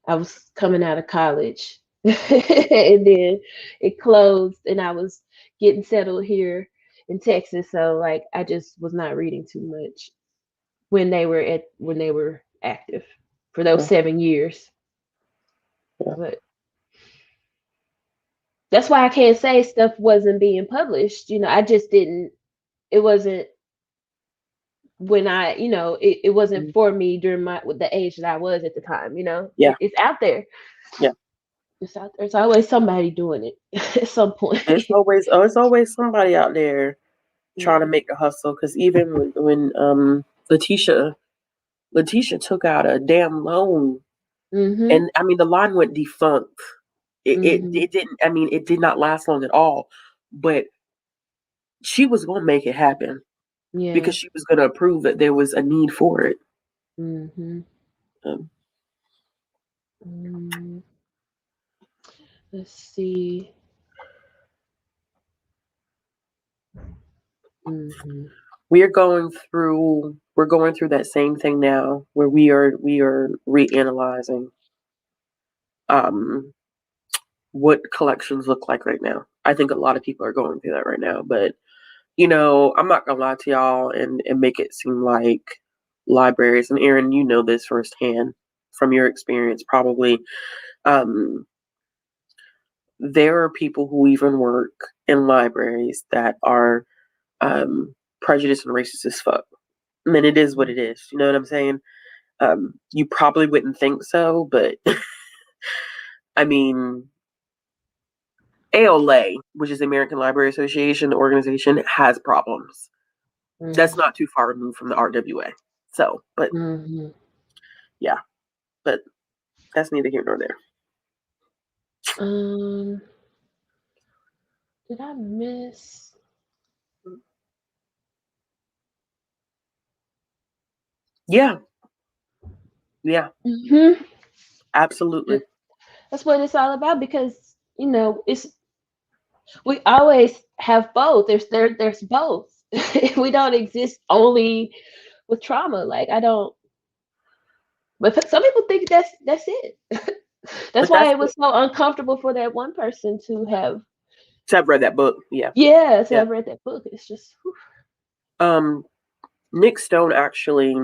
I was coming out of college, and then it closed, and I was getting settled here in Texas. So like I just was not reading too much when they were active for those 7 years. But that's why I can't say stuff wasn't being published. I just didn't. It wasn't when I, it wasn't for me during the age that I was at the time. Yeah. It's out there. Yeah. It's out there. It's always somebody doing it at some point. It's always somebody out there trying to make a hustle. Because even when Letitia took out a damn loan, and I mean the line went defunct. It didn't. I mean, it did not last long at all. But she was going to make it happen because she was going to prove that there was a need for it. Let's see. We're going through that same thing now, where we are reanalyzing what collections look like right now. I think a lot of people are going through that right now, but I'm not gonna lie to y'all and make it seem like libraries, and Aaron, you know this firsthand from your experience probably. There are people who even work in libraries that are prejudiced and racist as fuck. I mean, it is what it is. You know what I'm saying? You probably wouldn't think so, but I mean, ALA, which is the American Library Association, the organization, has problems. That's not too far removed from the RWA. So, but yeah, but that's neither here nor there. Did I miss? Yeah. Absolutely. That's what it's all about, because we always have both. There's both. We don't exist only with trauma. Like I don't. But some people think that's it. That's why it was so uncomfortable for that one person to have read that book. Yeah. Yeah, so I've read that book. It's just. Whew. Nick Stone actually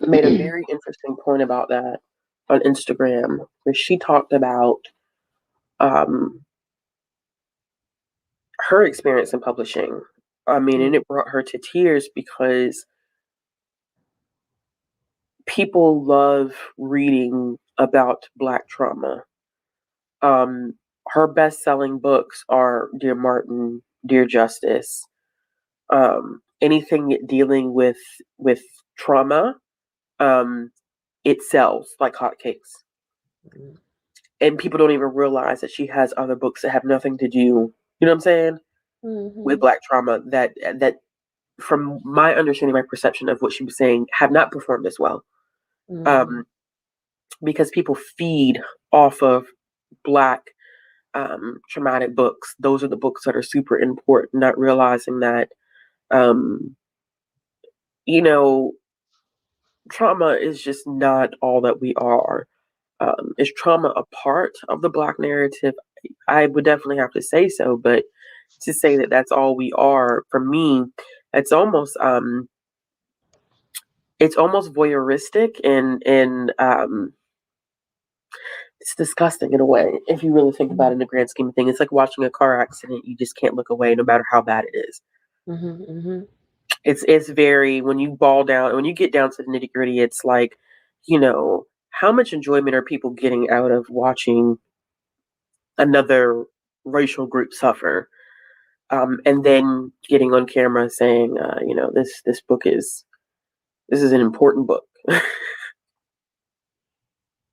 made a very interesting point about that on Instagram, where she talked about her experience in publishing. I mean, and it brought her to tears because people love reading about Black trauma. Her best-selling books are Dear Martin, Dear Justice. Anything dealing with trauma, it sells like hotcakes. And people don't even realize that she has other books that have nothing to do, you know what I'm saying, with Black trauma that from my understanding, my perception of what she was saying, have not performed as well. Because people feed off of Black traumatic books. Those are the books that are super important, not realizing that, trauma is just not all that we are. Is trauma a part of the Black narrative? I would definitely have to say so, but to say that that's all we are, for me, it's almost voyeuristic and it's disgusting in a way. If you really think about it in the grand scheme of things, it's like watching a car accident. You just can't look away no matter how bad it is. It's very, when you get down to the nitty gritty, it's like, how much enjoyment are people getting out of watching another racial group suffer? And then getting on camera saying, this book is an important book.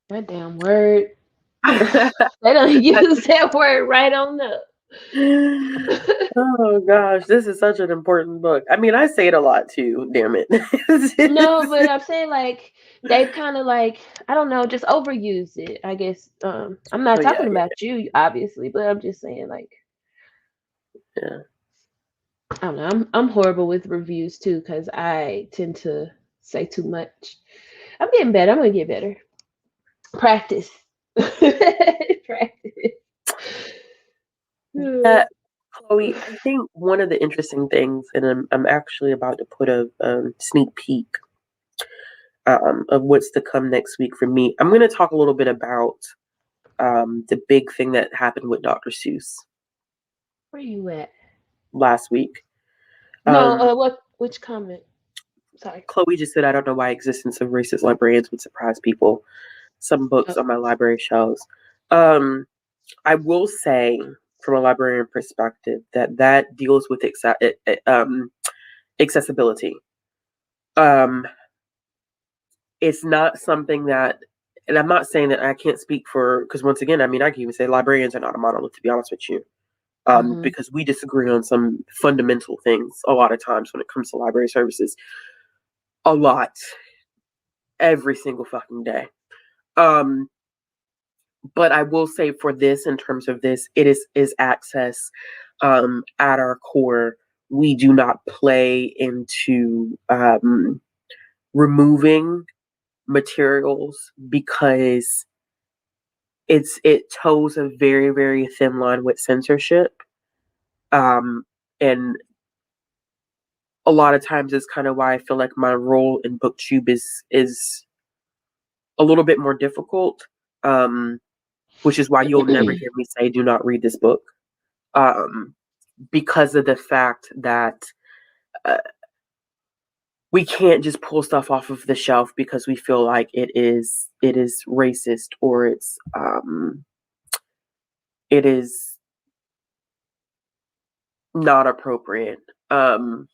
That damn word. They don't use that word right on up. Oh gosh, this is such an important book. I mean, I say it a lot too, damn it. No, but I'm saying like they've kind of like, I don't know, just overused it, I guess. I'm not talking about you, obviously, but I'm just saying like. Yeah. I don't know. I'm horrible with reviews too because I tend to say too much. I'm getting better. I'm gonna get better. Practice. Practice. Yeah, Chloe, I think one of the interesting things, and I'm actually about to put a sneak peek of what's to come next week for me. I'm going to talk a little bit about the big thing that happened with Dr. Seuss Where you at? last week. No, what? Which comment? Sorry. Chloe just said, I don't know why existence of racist librarians would surprise people. Some books Oh. on my library shelves. I will say, from a librarian perspective, that deals with accessibility. Um, it's not something that, and I'm not saying that I can't speak for, because once again, I mean, I can even say librarians are not a monolith, to be honest with you, Mm-hmm. because we disagree on some fundamental things a lot of times when it comes to library services. A lot, every single fucking day. Um, but I will say for this, in terms of this, it is access. At our core, we do not play into removing materials because it toes a very, very thin line with censorship. And a lot of times is kind of why I feel like my role in booktube is a little bit more difficult. Which is why you'll never hear me say do not read this book. Um, because of the fact that uh, we can't just pull stuff off of the shelf because we feel like it is racist or it is not appropriate. Um,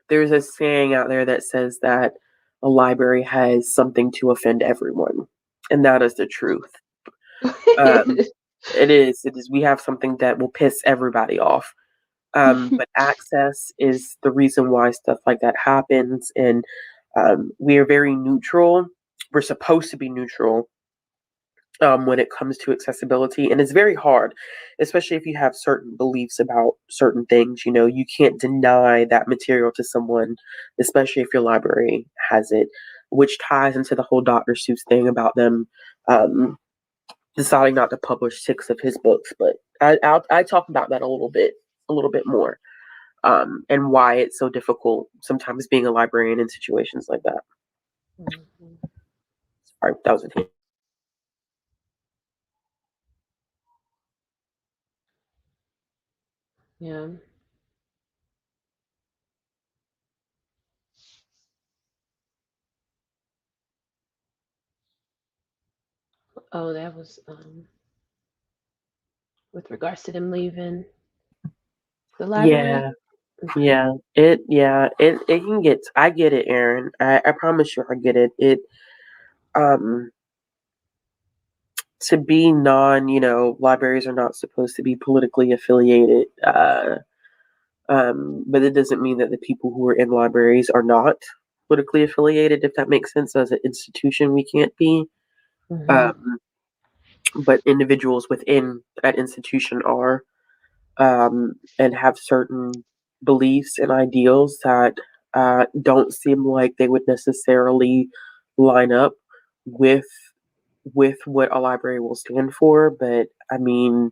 there's a saying out there that says that a library has something to offend everyone, and that is the truth. Um, it is. It is. We have something that will piss everybody off. But access is the reason why stuff like that happens, and we are very neutral. We're supposed to be neutral when it comes to accessibility, and it's very hard, especially if you have certain beliefs about certain things. You know, you can't deny that material to someone, especially if your library has it, which ties into the whole Dr. Seuss thing about them um, deciding not to publish 6 of his books. But I talk about that a little bit more, and why it's so difficult sometimes being a librarian in situations like that. Mm-hmm. Sorry, that was a tangent. Yeah. Oh, that was with regards to them leaving the library. Yeah, Okay. yeah, it can get. I get it, Aaron. I promise you, I get it. Um to be libraries are not supposed to be politically affiliated. But it doesn't mean that the people who are in libraries are not politically affiliated. If that makes sense, as an institution, we can't be. Mm-hmm. Um, but individuals within that institution are, and have certain beliefs and ideals that don't seem like they would necessarily line up with what a library will stand for. But I mean,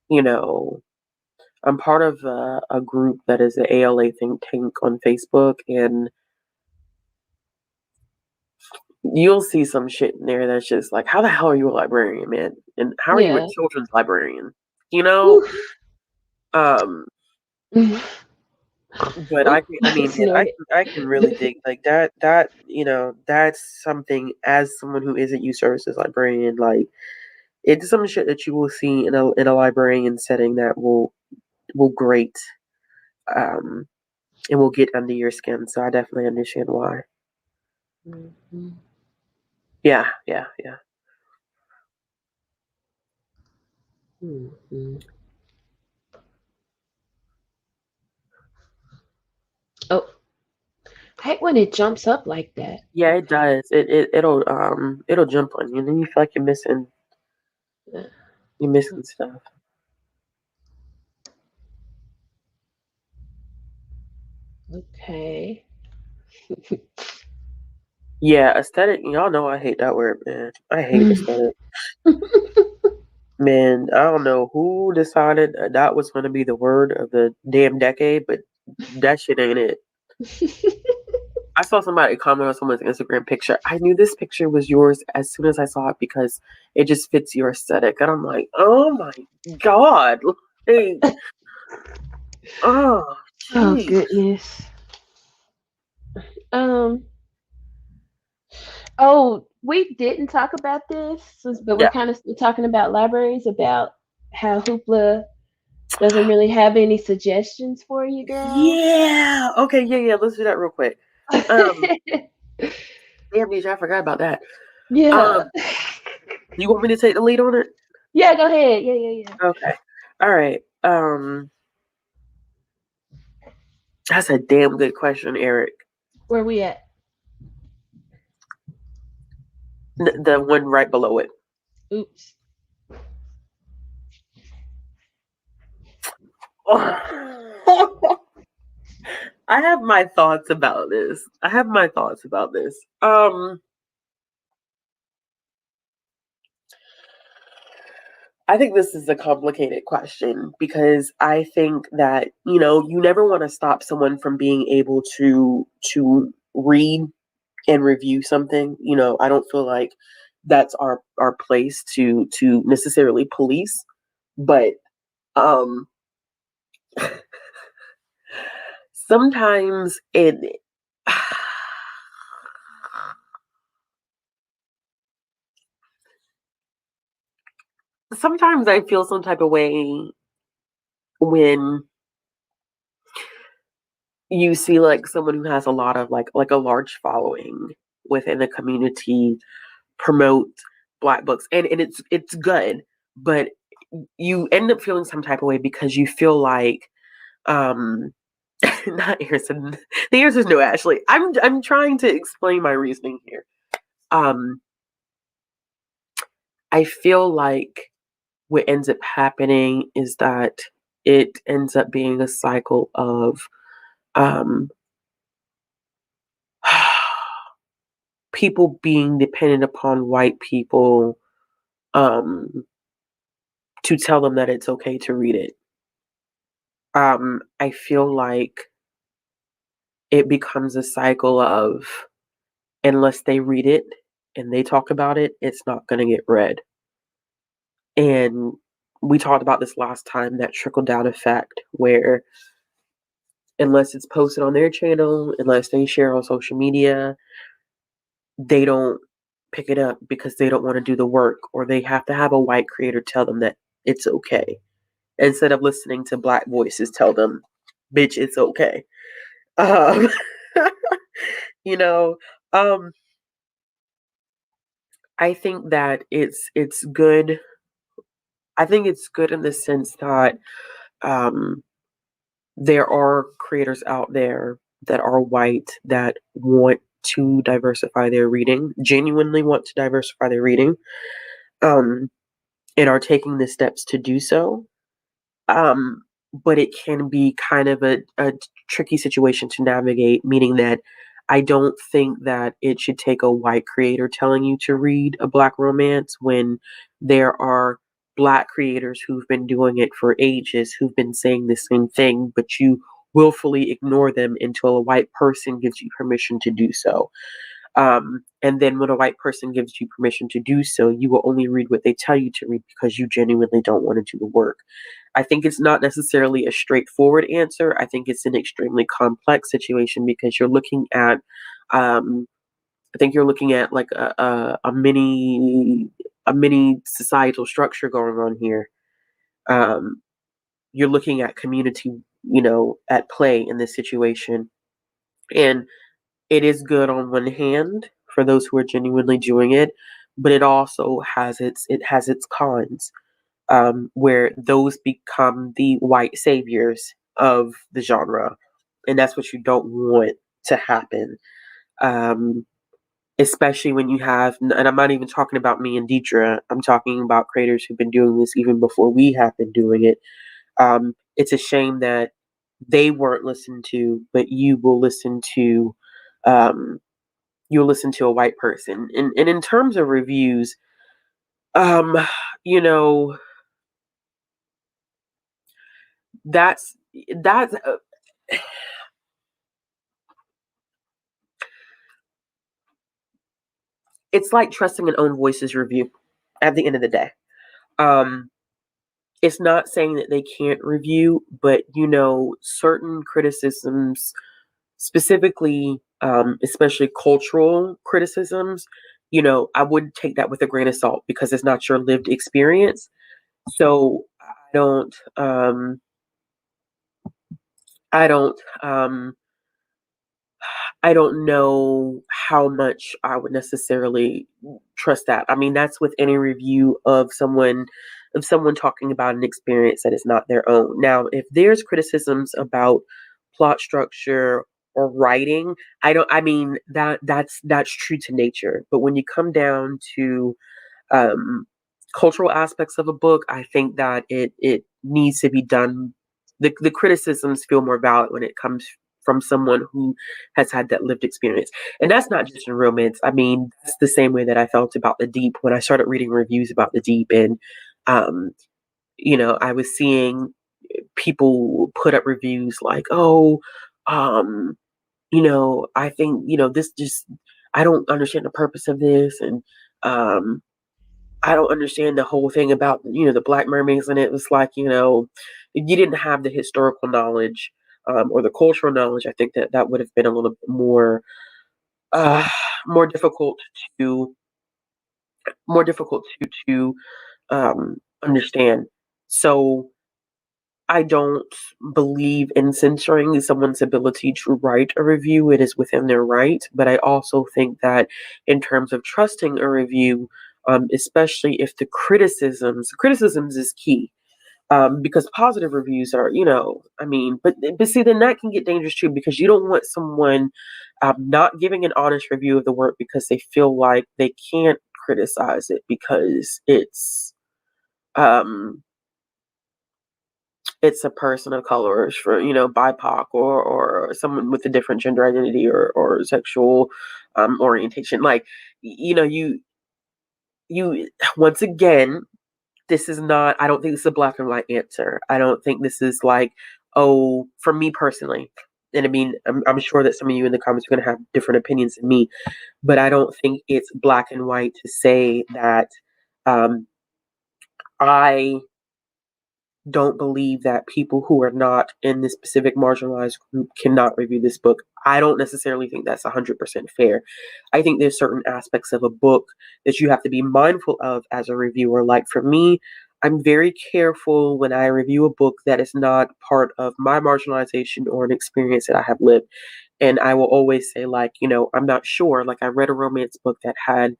you know, I'm part of a group that is an ALA think tank on Facebook, and you'll see some shit in there that's just like, how the hell are you a librarian, man? And how are you a Yeah. children's librarian? You know, Whew. um, but Oh, I mean, man, snorted. I can really dig like that's something, as someone who isn't youth services librarian, like it's some shit that you will see in a librarian setting that will grate, um, and will get under your skin. So I definitely understand why. Mm-hmm. Yeah, yeah, yeah. Mm-hmm. Oh, I hate when it jumps up like that. Yeah, it Okay. does. It'll jump on you, and then you feel like Uh, you're missing stuff. Okay. Yeah, aesthetic. Y'all know I hate that word, man. I hate aesthetic. Man, I don't know who decided that was going to be the word of the damn decade, but that shit ain't it. I saw somebody comment on someone's Instagram picture. I knew this picture was yours as soon as I saw it because it just fits your aesthetic. And I'm like, oh my God. Like, oh, Oh jeez. goodness. Um. Oh, we didn't talk about this, but we're Yeah. kind of still talking about libraries, about how Hoopla doesn't really have any suggestions for you, girl. Yeah. Okay. Yeah. Yeah. Let's do that real quick. Um. Damn, Nisha, I forgot about that. Yeah. Um. You want me to take the lead on it? Yeah, go ahead. Yeah, yeah, yeah. Okay. All right. That's a damn good question, Eric. Where we at? The one right below it. Oops. I have my thoughts about this. I think this is a complicated question because I think that, you never want to stop someone from being able to read and review something. I don't feel like that's our place to necessarily police, but um sometimes it sometimes I feel some type of way when you see like someone who has a lot of like a large following within the community promote black books, and it's good, but you end up feeling some type of way because you feel like um not Harrison. The answer is no, Ashley. I'm trying to explain my reasoning here. um I feel like what ends up happening is that it ends up being a cycle of um people being dependent upon white people um to tell them that it's okay to read it. I feel like it becomes a cycle of, unless they read it and they talk about it, it's not going to get read. And we talked about this last time, that trickle down effect, where unless it's posted on their channel, unless they share on social media, they don't pick it up because they don't want to do the work, or they have to have a white creator tell them that it's okay, instead of listening to black voices tell them, bitch, it's okay. Um, you know, um, I think that it's good. I think it's good in the sense that um, there are creators out there that are white that want to diversify their reading, genuinely want to diversify their reading, um, and are taking the steps to do so. Um, but it can be kind of a tricky situation to navigate, meaning that I don't think that it should take a white creator telling you to read a black romance when there are black creators who've been doing it for ages, who've been saying the same thing, but you willfully ignore them until a white person gives you permission to do so. And then when a white person gives you permission to do so, you will only read what they tell you to read because you genuinely don't want to do the work. I think it's not necessarily a straightforward answer. I think it's an extremely complex situation because you're looking at, I think you're looking at like a mini societal structure going on here. Um, you're looking at community, at play in this situation, and it is good on one hand for those who are genuinely doing it, but it has its cons, where those become the white saviors of the genre, and that's what you don't want to happen. Um, Especially when you have, and I'm not even talking about me and Deidre. I'm talking about creators who've been doing this even before we have been doing it. It's a shame that they weren't listened to, but um, you'll listen to a white person. And in terms of reviews, um, you know, that's that's it's like trusting an own voice's review at the end of the day. Um, it's not saying that they can't review, but certain criticisms, specifically, especially cultural criticisms, I would take that with a grain of salt because it's not your lived experience. So don't, um, I don't, I don't know how much I would necessarily trust that. I mean, that's with any review of someone talking about an experience that is not their own. Now, if there's criticisms about plot structure or writing, I mean that's true to nature. But when you come down to um, cultural aspects of a book, I think that it needs to be done. The criticisms feel more valid when it comes from someone who has had that lived experience, and that's not just in romance. I mean, that's the same way that I felt about The Deep when I started reading reviews about The Deep, and um, I was seeing people put up reviews like, "Oh, um, I think this just I don't understand the purpose of this," and um, I don't understand the whole thing about, the black mermaids, and it was like, you didn't have the historical knowledge, or the cultural knowledge. I think that that would have been a little bit uh, more difficult to more difficult understand. So I don't believe in censoring someone's ability to write a review. It is within their right. But I also think that in terms of trusting a review, especially if criticisms is key. Because positive reviews are, I mean, but see, then that can get dangerous too because you don't want someone not giving an honest review of the work because they feel like they can't criticize it because um, it's a person of color, for BIPOC, or someone with a different gender identity or sexual orientation. Like, you once again, this is not. I don't think this is a black and white answer. I don't think this is like, oh, for me personally. And I mean, I'm sure that some of you in the comments are going to have different opinions than me, but I don't think it's black and white to say that um, I don't believe that people who are not in this specific marginalized group cannot review this book. I don't necessarily think that's 100% fair. I think there's certain aspects of a book that you have to be mindful of as a reviewer. Like for me, I'm very careful when I review a book that is not part of my marginalization or an experience that I have lived. And I will always say, like, I'm not sure. Like, I read a romance book that had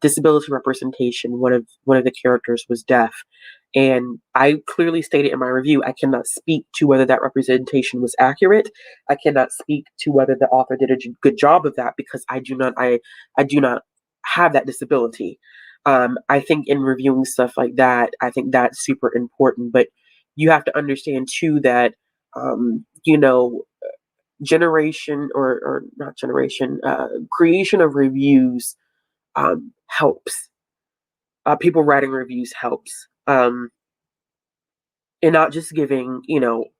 disability representation. One of the characters was deaf, and I clearly stated in my review I cannot speak to whether that representation was accurate. I cannot speak to whether the author did a good job of that because I do not have that disability. I think in reviewing stuff like that, I think that's super important. But you have to understand too that um, you know generation or not generation creation of reviews helps. People writing reviews helps. And not just giving,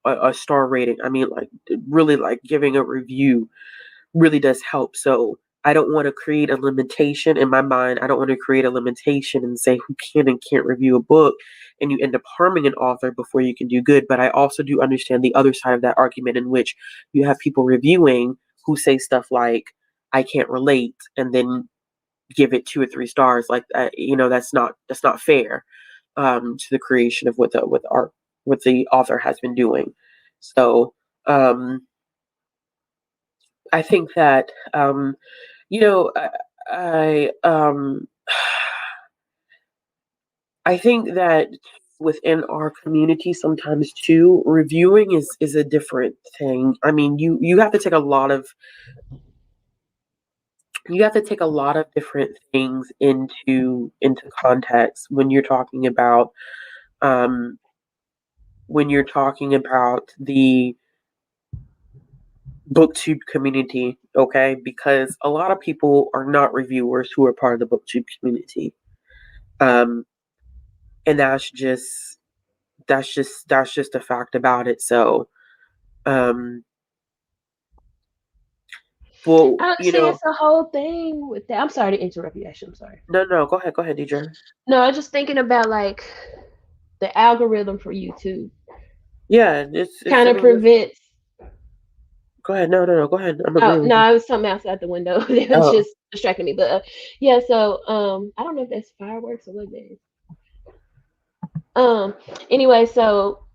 a star rating. I mean, like, really, like, giving a review really does help. So I don't want to create a limitation in my mind. I don't want to create a limitation and say who can and can't review a book, and you end up harming an author before you can do good. But I also do understand the other side of that argument, in which you have people reviewing who say stuff like, I can't relate, and then give it 2 or 3 stars. Like, that's not fair to the creation of what the author has been doing. So um, I think that you know I I think that within our community sometimes too, reviewing is a different thing. I mean, you have to take a lot of different things into context when you're talking about um when you're talking about the booktube community, okay? Because a lot of people are not reviewers who are part of the booktube community. Um, and that's just a fact about it. So, um, well, I don't see it's a whole thing with that. I'm sorry to interrupt you, Ashley. I'm sorry. no, go ahead, DJ. No, I'm just thinking about like the algorithm for YouTube Yeah, it's kind I of mean, prevents. go ahead. No, go ahead. I'm Oh agreeing with you. no, it was something outside the window that was Oh, just distracting me. But yeah, so I don't know if that's fireworks or what that is. Um. Anyway, so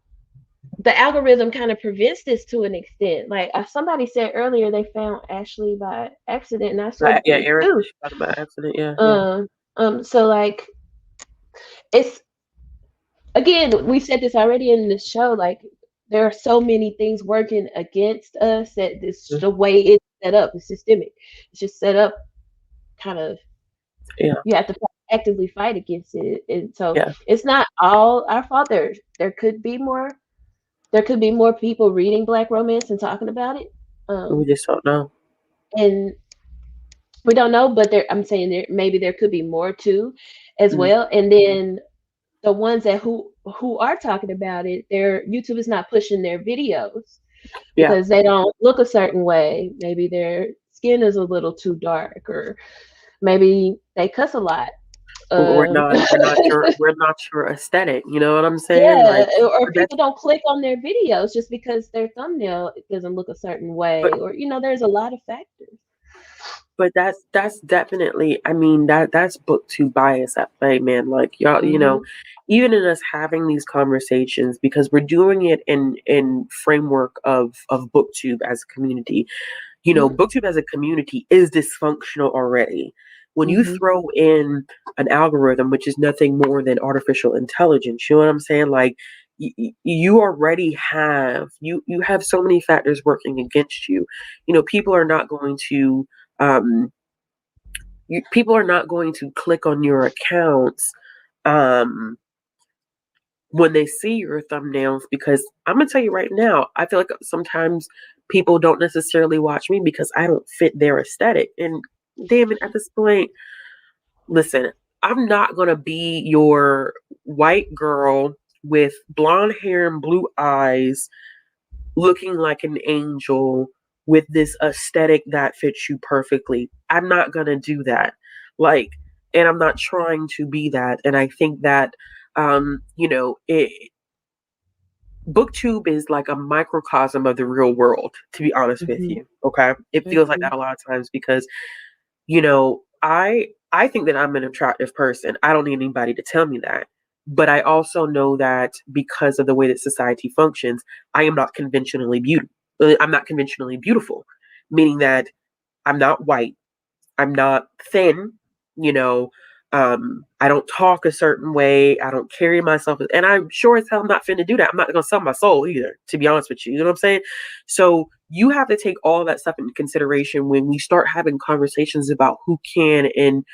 the algorithm kind of prevents this to an extent. Like somebody said earlier, they found Ashley by accident, and I saw the yeah, thing Eric too. talked about accident. Yeah, yeah, Um. So like it's again, we said this already in the show. Like there are so many things working against us that this the way it's set up is systemic. It's just set up kind of yeah, you have to actively fight against it, and so yeah. it's not all our fault. There could be more. There could be more people reading Black romance and talking about it. We Um, just don't know. and we don't know, but there I'm saying there maybe there could be more too, as Mm. well. And then the ones that who are talking about it, their YouTube is not pushing their videos Yeah, because they don't look a certain way. Maybe their skin is a little too dark, or maybe they cuss a lot. we're Um, not we're not sure we're not sure aesthetic. You know what I'm saying? yeah, Like, or but that's people don't click on their videos just because their thumbnail doesn't look a certain but way, or there's a lot of factors. that's definitely. I mean that's booktube bias at play, man. Like y'all, Hmm. even in us having these conversations because we're doing it in framework of booktube as a community. Hmm. Booktube as a community is dysfunctional already. When you Hmm. throw in an algorithm, which is nothing more than artificial intelligence, you know what I'm saying? Like you already you have so many factors working against you. People are not going to um, people are not going to click on your accounts um, when they see your thumbnails because I'm gonna tell you right now, I feel like sometimes people don't necessarily watch me because I don't fit their aesthetic. And damn it, at this point, listen, I'm not gonna be your white girl with blonde hair and blue eyes looking like an angel with this aesthetic that fits you perfectly. I'm not gonna do that. Like, and I'm not trying to be that. And I think that booktube is like a microcosm of the real world, to be honest with Hmm. you. Okay. It feels like Hmm. that a lot of times because, I think that I'm an attractive person. I don't need anybody to tell me that. But I also know that because of the way that society functions, I am not conventionally beautiful. I'm not conventionally beautiful, meaning that I'm not white. I'm not thin, you know. I don't talk a certain way. I don't carry myself, and I'm sure as hell I'm not finna do that. I'm not gonna sell my soul either, to be honest with you. You know what I'm saying? So you have to take all that stuff into consideration when we start having conversations about who can and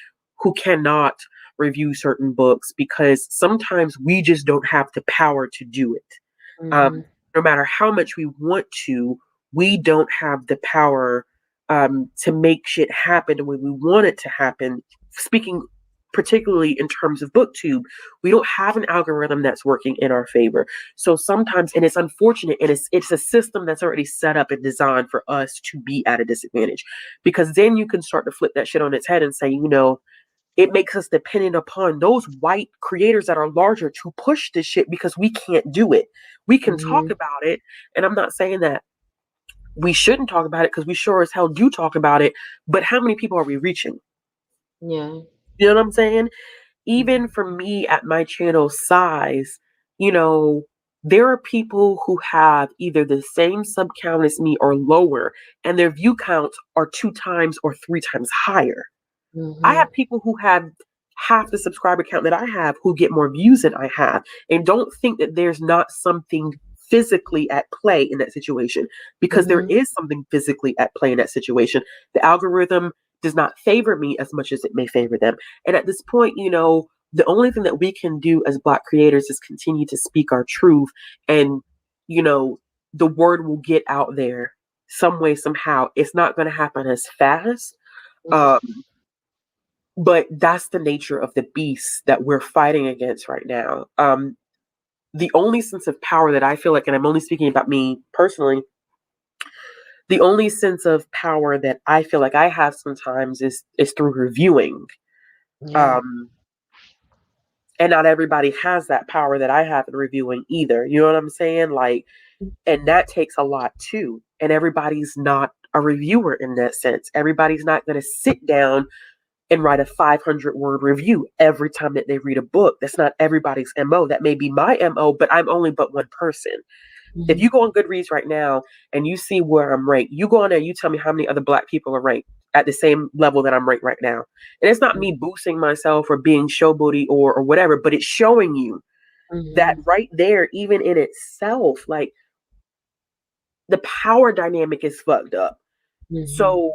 who cannot review certain books, because sometimes we just don't have the power to do it. Hmm. No matter how much we want to, we don't have the power to make shit happen the way we want it to happen. Speaking particularly in terms of booktube, we don't have an algorithm that's working in our favor. So sometimes, and it's unfortunate, and it's a system that's already set up and designed for us to be at a disadvantage, because then you can start to flip that shit on its head and say, it makes us dependent upon those white creators that are larger to push this shit because we can't do it. We can talk Hmm. about it, and I'm not saying that we shouldn't talk about it because we sure as hell do talk about it, but how many people are we reaching? Yeah. You know what I'm saying? Hmm. Even for me at my channel size, you know, there are people who have either the same sub count as me or lower, and their view counts are 2 times or 3 times higher. I Hmm. have people who have half the subscriber count that I have who get more views than I have. And don't think that there's not something physically at play in that situation, because there Hmm. is something physically at play in that situation. The algorithm does not favor me as much as it may favor them. And at this point, the only thing that we can do as Black creators is continue to speak our truth, and the word will get out there some way, somehow. It's not going to happen as fast, but that's the nature of the beast that we're fighting against right now. The only sense of power that I feel like, and I'm only speaking about me personally, the only sense of power that I feel like I have sometimes is through reviewing. Yeah. And not everybody has that power that I have in reviewing either. You know what I'm saying? Like, and that takes a lot too. And everybody's not a reviewer in that sense. Everybody's not going to sit down and write a 500-word review every time that they read a book. That's not everybody's MO. That may be my MO, but I'm only but one person. If you go on Goodreads right now and you see where I'm ranked, you go on there, you tell me how many other Black people are ranked at the same level that I'm ranked right now. And it's not me boosting myself or being showboaty or whatever, but it's showing you that right there, even in itself, like, the power dynamic is fucked up. So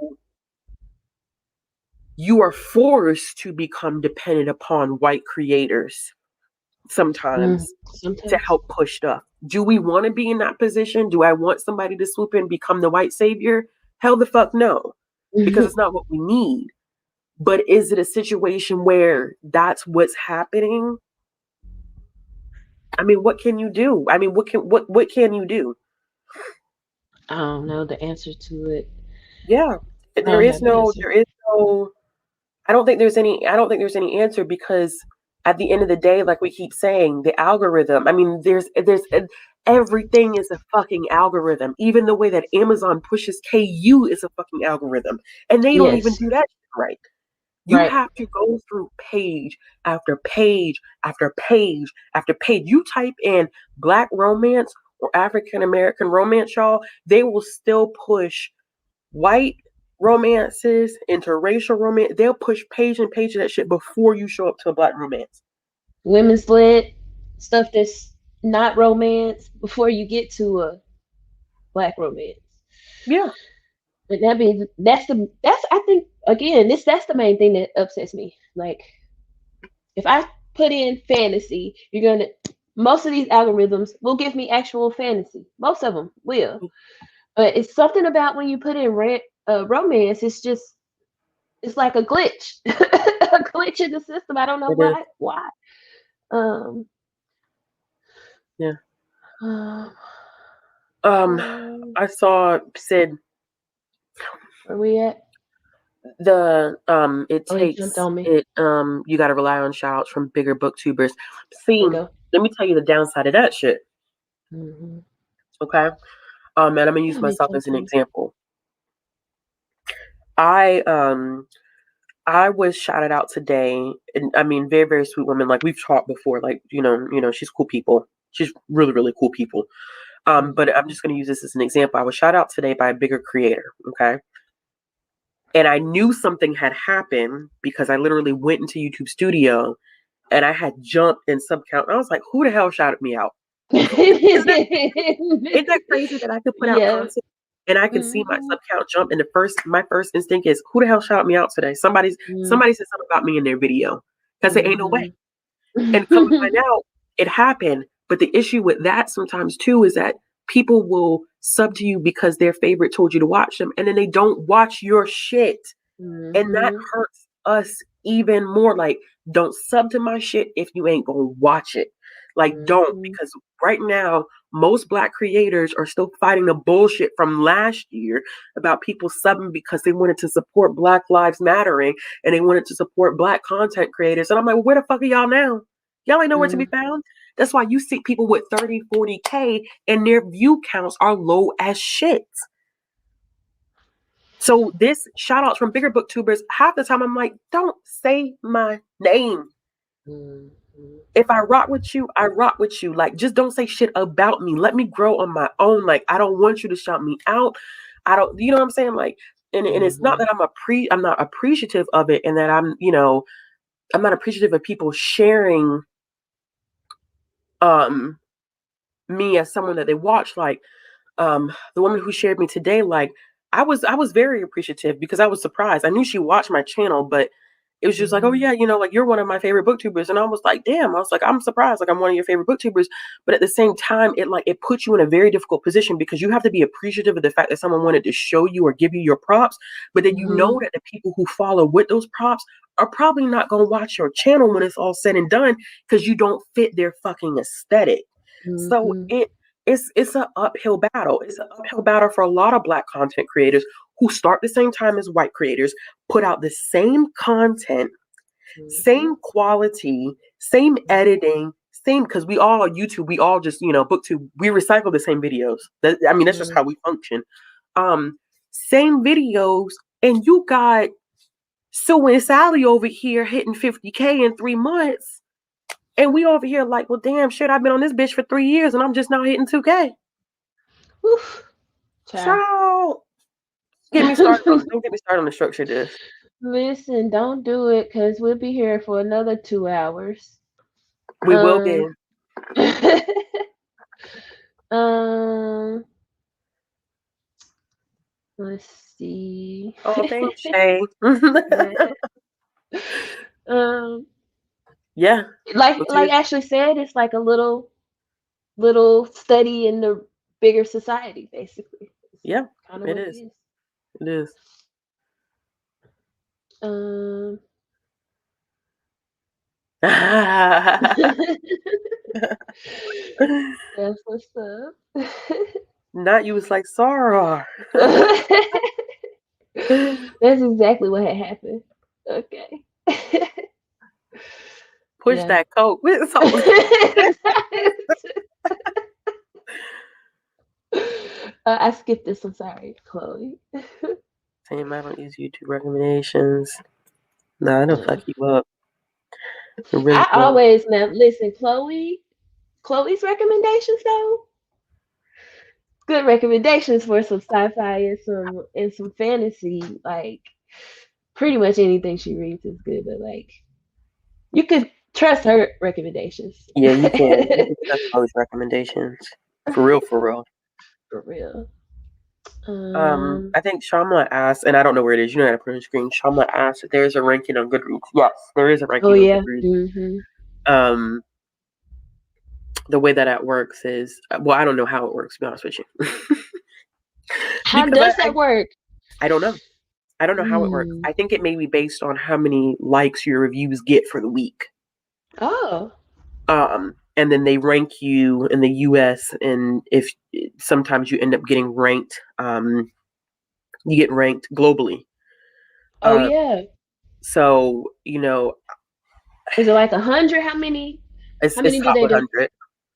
you are forced to become dependent upon white creators sometimes to help push stuff. Do we want to be in that position? Do I want somebody to swoop in and become the white savior? Hell the fuck no, because it's not what we need. But is it a situation where that's what's happening? I mean, what can you do? I mean, what can you do? I don't know the answer to it. Yeah, there is no. I don't think there's any answer, because at the end of the day, like we keep saying, the algorithm. I mean, there's everything is a fucking algorithm. Even the way that Amazon pushes KU is a fucking algorithm, and they don't even do that right. You have to go through page after page after page after page. You type in Black romance or African American romance, y'all, they will still push white romances, interracial romance. They'll push page and page of that shit before you show up to a Black romance. Women's lit stuff that's not romance before you get to a Black romance. Yeah. But that's I think again that's the main thing that upsets me. Like, if I put in fantasy, most of these algorithms will give me actual fantasy. Most of them will, but it's something about when you put in romance. It's like a glitch, a glitch in the system. I don't know why. Why? Yeah. I saw Sid. Where we at? It takes it. You got to rely on shout outs from bigger booktubers. See, let me tell you the downside of that shit. Okay. And I'm gonna use myself as an example. I was shouted out today, and I mean, very, very sweet woman. Like, we've talked before. Like, she's cool people. She's really, really cool people. But I'm just gonna use this as an example. I was shouted out today by a bigger creator. Okay. And I knew something had happened because I literally went into YouTube Studio and I had jumped in sub count. I was like, who the hell shouted me out? Isn't that crazy that I could put out content and I can see my sub count jump? And my first instinct is, who the hell shouted me out today? Somebody said something about me in their video, because there ain't no way. And come to find out, it happened. But the issue with that sometimes too is that people will sub to you because their favorite told you to watch them, and then they don't watch your shit. And that hurts us even more. Like, don't sub to my shit if you ain't gonna watch it. Like, don't, because right now, most Black creators are still fighting the bullshit from last year about people subbing because they wanted to support Black Lives Mattering and they wanted to support Black content creators. And I'm like, well, where the fuck are y'all now? Y'all ain't nowhere to be found. That's why you see people with 30, 40K and their view counts are low as shit. So this shout outs from bigger booktubers, half the time I'm like, don't say my name. If I rock with you, I rock with you. Like, just don't say shit about me. Let me grow on my own. Like, I don't want you to shout me out. I don't, you know what I'm saying? Like, and it's not that I'm not appreciative of it, and that I'm not appreciative of people sharing me as someone that they watch. Like, the woman who shared me today, like, I was very appreciative because I was surprised. I knew she watched my channel, but it was just like, oh yeah, like you're one of my favorite booktubers. And I was like, damn, I was like, I'm surprised, like I'm one of your favorite booktubers. But at the same time, it puts you in a very difficult position because you have to be appreciative of the fact that someone wanted to show you or give you your props, but then you know that the people who follow with those props are probably not going to watch your channel when it's all said and done because you don't fit their fucking aesthetic. So it's an uphill battle. It's an uphill battle for a lot of Black content creators who start the same time as white creators, put out the same content, same quality, same editing, same, because we all on YouTube, we all just, booktube, we recycle the same videos. That's just how we function. Same videos, and you got Sue and Sally over here hitting 50K in 3 months. And we over here like, well, damn shit, I've been on this bitch for 3 years and I'm just now hitting 2K. Oof. Ciao. Don't get me started on the structure of this. Listen, don't do it because we'll be here for another 2 hours. We will be. Let's see. Oh, thanks, Shay. Yeah. Like Ashley said, it's like a little study in the bigger society, basically. Yeah, it is. It is. That's what's up. Not you was like Sarah. That's exactly what had happened. Okay. Push that coat. I skipped this. I'm sorry, Chloe. Same, I don't use YouTube recommendations. Nah, I don't fuck you up. Really always now listen, Chloe's recommendations though. Good recommendations for some sci-fi and some fantasy. Like pretty much anything she reads is good, but like you could trust her recommendations. Yeah, you can. You can trust Chloe's recommendations. For real. For real. I think Shamla asked, and I don't know where it is. You know how to put it on the screen. Shamla asked if there's a ranking on Goodreads. Yes, there is a ranking on Goodreads. The way that works is, well, I don't know how it works, to be honest with you. How does that work? I don't know. I don't know how it works. I think it may be based on how many likes your reviews get for the week. Oh. And then they rank you in the US, and if sometimes you end up getting ranked, you get ranked globally. Oh yeah. So, is it like 100? How many? How many do they 100. Do?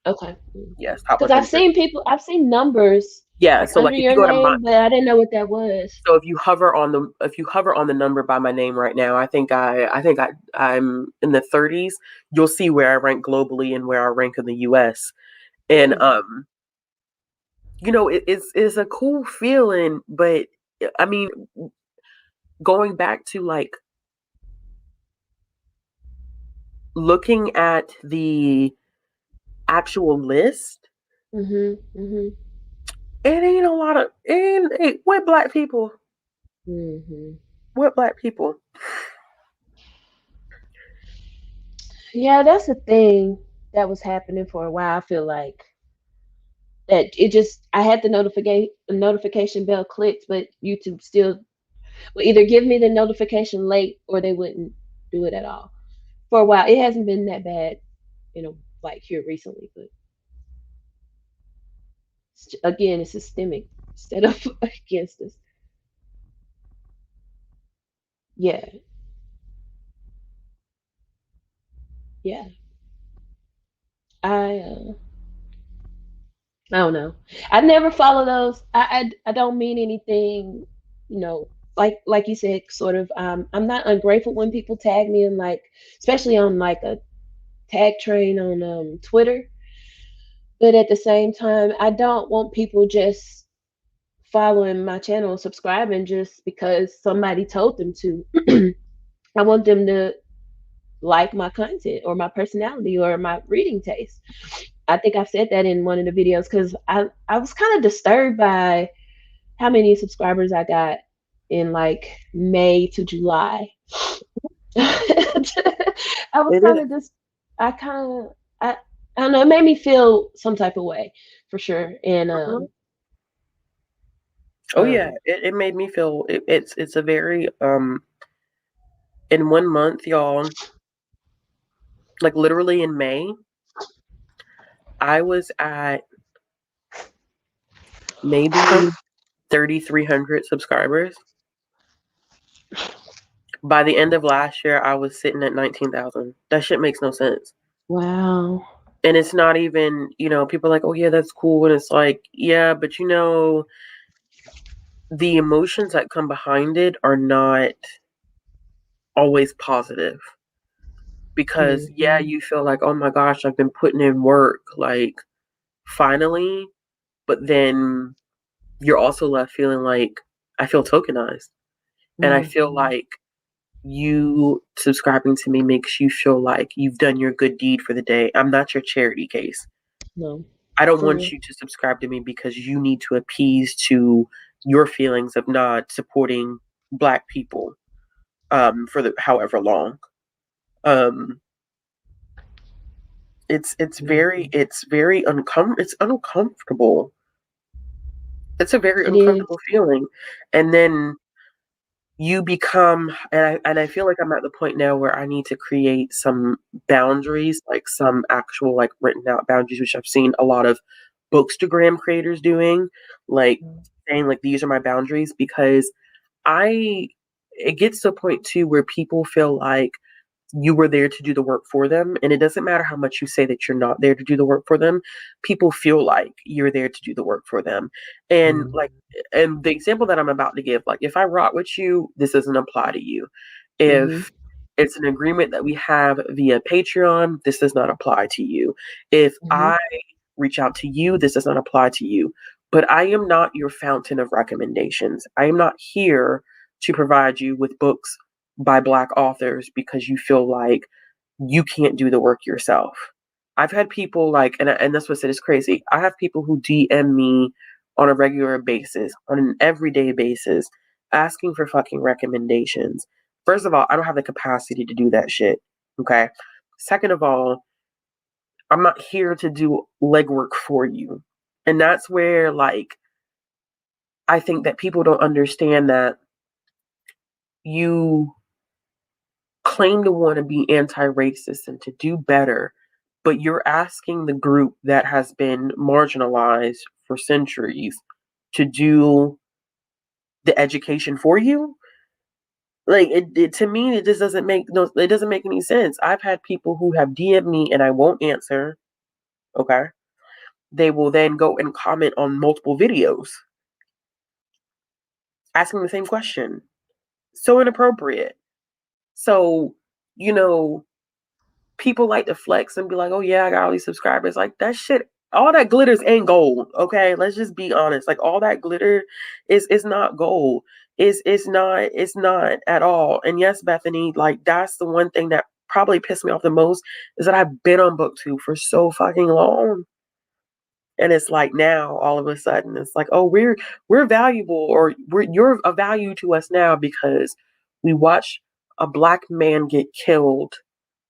Okay. Yes, because I've seen numbers. Yeah, so like if you go to but I didn't know what that was. So if you hover on the number by my name right now, I think I'm in the 30s. You'll see where I rank globally and where I rank in the US. And it's a cool feeling, but I mean, going back to like looking at the actual list, it ain't a lot of with Black people. With Black people. Yeah, that's the thing that was happening for a while. I feel like that I had the notification bell clicked, but YouTube still would either give me the notification late or they wouldn't do it at all. For a while, it hasn't been that bad, like here recently, but again, it's systemic instead of against us. Yeah. Yeah. I don't know. I never follow those. I don't mean anything, like you said, sort of. I'm not ungrateful when people tag me and like, especially on like a tag train on Twitter. But at the same time, I don't want people just following my channel, subscribing just because somebody told them to. I want them to like my content or my personality or my reading taste. I think I've said that in one of the videos because I was kind of disturbed by how many subscribers I got in like May to July. I was It kind is. of just, I kind of, I don't know, it made me feel some type of way for sure. And, Mhm. Oh yeah, it made me feel it's a very in 1 month, y'all, like literally in May, I was at maybe 3,300 subscribers. By the end of last year, I was sitting at 19,000. That shit makes no sense. wow. And it's not even, people are like, oh yeah, that's cool. And it's like, yeah, but the emotions that come behind it are not always positive. Because yeah, Hmm. you feel like, oh my gosh, I've been putting in work, like finally, but then you're also left feeling like I feel tokenized. And I feel Hmm. like you subscribing to me makes you feel like you've done your good deed for the day. I'm not your charity case. No, I don't for want real. you to subscribe to me because you need to appease to your feelings of not supporting black people for the however long. Um Mhm. it's very it's uncomfortable. It's a very It is. uncomfortable feeling. And then you become, and I feel like I'm at the point now where I need to create some boundaries, like some actual like written out boundaries, which I've seen a lot of bookstagram creators doing, like saying like these are my boundaries because I it gets to a point too where people feel like you were there to do the work for them. And it doesn't matter how much you say that you're not there to do the work for them. People feel like you're there to do the work for them. And Mhm. like, and the example that I'm about to give, like, if I rock with you, this doesn't apply to you. Mhm. If it's an agreement that we have via Patreon, this does not apply to you. If Mhm. I reach out to you, this does not apply to you. But I am not your fountain of recommendations. I am not here to provide you with books by Black authors because you feel like you can't do the work yourself. I've had people like, and that's what said is crazy. I have people who DM me on a regular basis, on an everyday basis, asking for fucking recommendations. First of all, I don't have the capacity to do that shit. Okay. Second of all, I'm not here to do legwork for you. And that's where, like, I think that people don't understand that you claim to want to be anti-racist and to do better, but you're asking the group that has been marginalized for centuries to do the education for you. Like it to me, it just doesn't make no. It doesn't make any sense. I've had people who have DM'd me and I won't answer. Okay, they will then go and comment on multiple videos asking the same question. So inappropriate. So you know, people like to flex and be like, "Oh yeah, I got all these subscribers." Like that shit, all that glitters ain't gold. Okay, let's just be honest. Like all that glitter is not gold. It's not at all. And yes, Bethany, like that's the one thing that probably pissed me off the most is that I've been on BookTube for so fucking long. And it's like now all of a sudden it's like, oh, we're valuable or you're a value to us now because we watch a black man get killed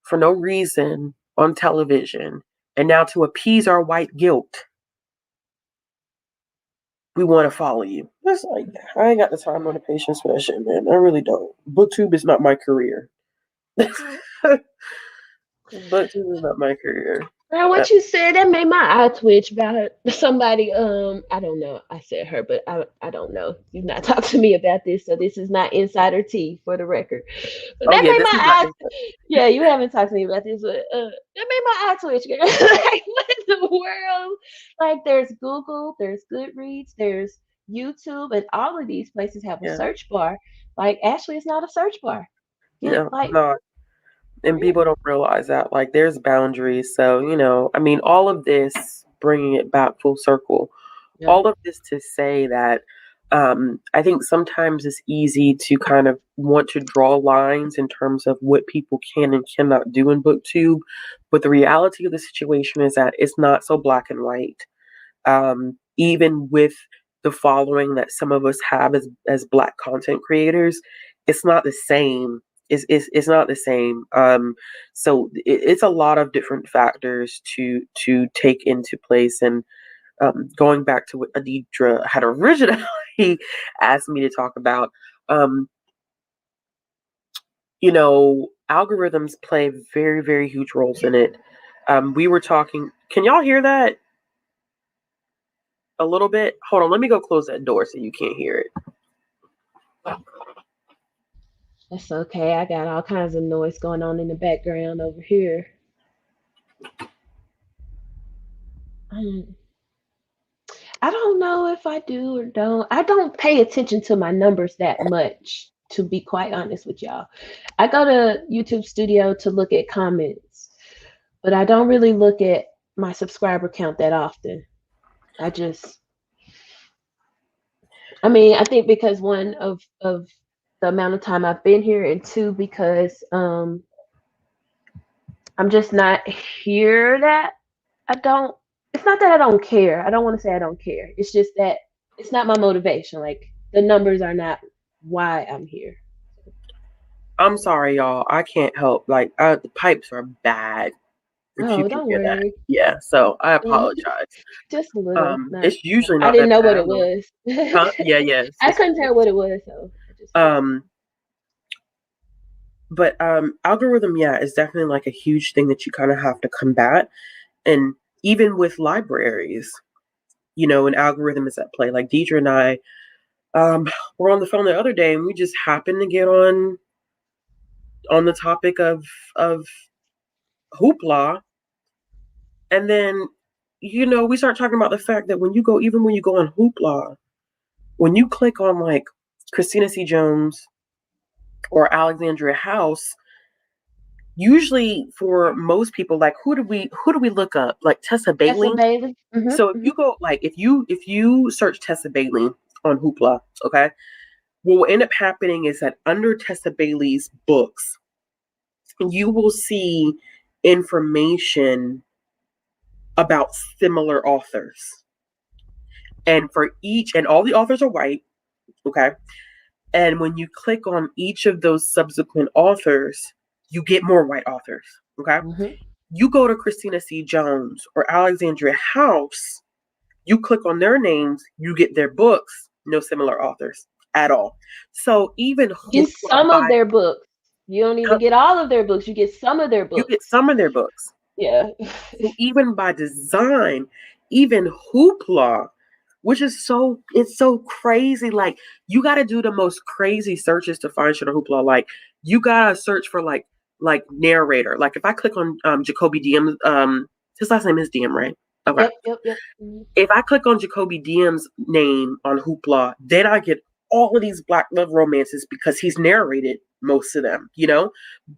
for no reason on television. And now to appease our white guilt, we want to follow you. That's like I ain't got the time or the patience for that shit, man. I really don't. BookTube is not my career. BookTube is not my career. Girl, Uh, what you said that made my eye twitch about somebody. I don't know. I said her, but I don't know. You've not talked to me about this, so this is not insider tea for the record. But oh that yeah, made this my is not. eye. Yeah, you haven't talked to me about this, but that made my eye twitch, girl. Like what in the world? Like there's Google, there's Goodreads, there's YouTube, and all of these places have a Yeah, search bar. Like Ashley is not a search bar. Get no, like no. And people don't realize that like there's boundaries. So I mean, all of this bringing it back full circle, yeah. all of this to say that I think sometimes it's easy to kind of want to draw lines in terms of what people can and cannot do in booktube, but the reality of the situation is that it's not so black and white. Even with the following that some of us have as black content creators, it's not the same It's not the same. So it's a lot of different factors to take into place. And going back to what Adidra had originally asked me to talk about, um, algorithms play very, very huge roles in it. We were talking. Can y'all hear that a little bit? Hold on, let me go close that door so you can't hear it. That's okay. I got all kinds of noise going on in the background over here. I don't know if I do or don't. I don't pay attention to my numbers that much, to be quite honest with y'all. I go to YouTube Studio to look at comments, but I don't really look at my subscriber count that often. I think because one of the amount of time I've been here, and two because I'm just not here that I don't. It's not that I don't care. I don't want to say I don't care. It's just that it's not my motivation. Like the numbers are not why I'm here. I'm sorry, y'all. I can't help. Like, the pipes are bad. If you Oh, can don't hear that, worry. yeah. So I apologize. Just a little. Not. It's usually I not didn't that know bad. what I it don't know. was. Huh? Yeah, yes. I couldn't tell what it was, so I just. But algorithm, yeah, is definitely like a huge thing that you kind of have to combat. And even with libraries, an algorithm is at play. Like Deidre and I were on the phone the other day, and we just happened to get on the topic of Hoopla, and then we start talking about the fact that when you go on Hoopla, when you click on like Christina C. Jones or Alexandria House, usually for most people, like who do we look up? Like Tessa Bailey. Tessa Bailey. So if you go like if you search Tessa Bailey on Hoopla, okay, what will end up happening is that under Tessa Bailey's books, you will see information about similar authors. And all the authors are white, okay? And when you click on each of those subsequent authors, you get more white authors, okay? You go to Christina C. Jones or Alexandria House, you click on their names, you get their books, no similar authors at all. So even get some of their books. You don't even get all of their books. You get some of their books. You get some of their books. Yeah. So even by design, even Hoopla, which is it's so crazy. Like you got to do the most crazy searches to find shit on Hoopla. Like you gotta search for like narrator. Like if I click on Jacoby Diem, his last name is Diem, right? Okay. Yep. If I click on Jacoby Diem's name on Hoopla, then I get all of these Black love romances because he's narrated most of them,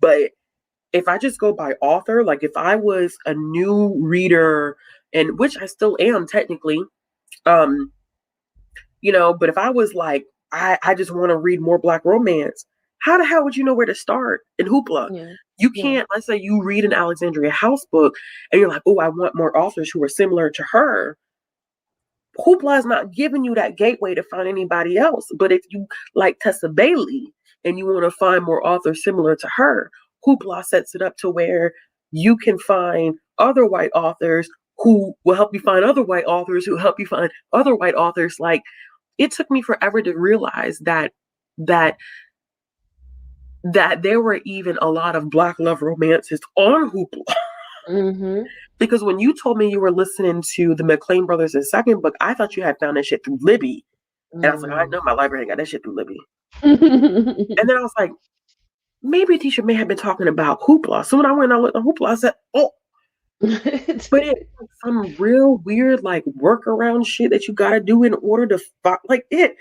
But if I just go by author, like if I was a new reader, and which I still am technically, but if I was like, I just want to read more Black romance, how the hell would you know where to start in Hoopla? Yeah. You can't, let's say you read an Alexandria House book and you're like, oh, I want more authors who are similar to her. Hoopla is not giving you that gateway to find anybody else. But if you like Tessa Bailey and you want to find more authors similar to her, Hoopla sets it up to where you can find other white authors who will help you find other white authors who help you find other white authors. Like it took me forever to realize that there were even a lot of Black love romances on Hoopla. Because when you told me you were listening to the McLean Brothers' second book, I thought you had found that shit through Libby. And I was like, I know my library got that shit through Libby. And then I was like, maybe Tisha may have been talking about Hoopla. So when I went and I looked at Hoopla, I said, oh. But it's some real weird like workaround shit that you gotta do in order to find like it.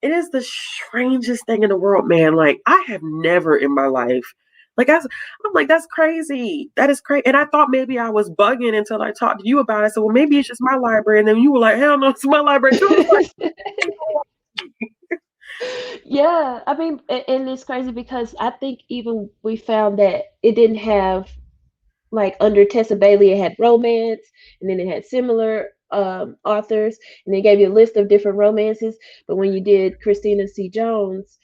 It is the strangest thing in the world, man. Like I have never in my life. Like I'm like, that's crazy. That is crazy. And I thought maybe I was bugging until I talked to you about it. I said, well, maybe it's just my library. And then you were like, hell no, it's my library too. Yeah, I mean, and it's crazy because I think even we found that it didn't have like under Tessa Bailey, it had romance, and then it had similar authors, and they gave you a list of different romances. But when you did Christina C. Jones,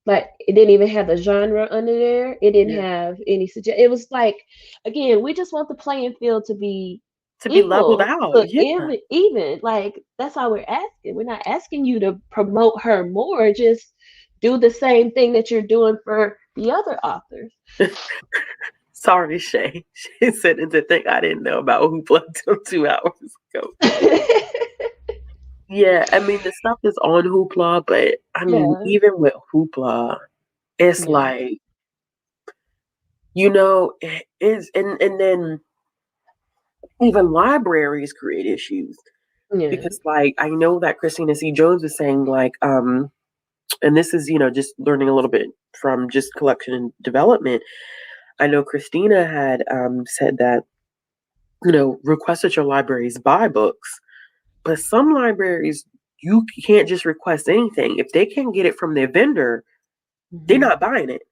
Like it didn't even have the genre under there. It didn't Yeah. have any It was like, again, we just want the playing field to be To be leveled equal, out. look, Yeah. even. Like that's all we're asking. We're not asking you to promote her more. Just do the same thing that you're doing for the other authors. Sorry, Shay. She said it's a thing I didn't know about Hoopla until 2 hours ago. Yeah, I mean the stuff is on Hoopla, but I mean Yeah. even with Hoopla, it's Yeah. like, you know, it is, and then even libraries create issues Yeah. because, like, I know that Christina C. Jones was saying, like, and this is, you know, just learning a little bit from just collection and development. I know Christina had said that, you know, request that your libraries buy books, but some libraries you can't just request anything. If they can't get it from their vendor, they're Mhm. not buying it.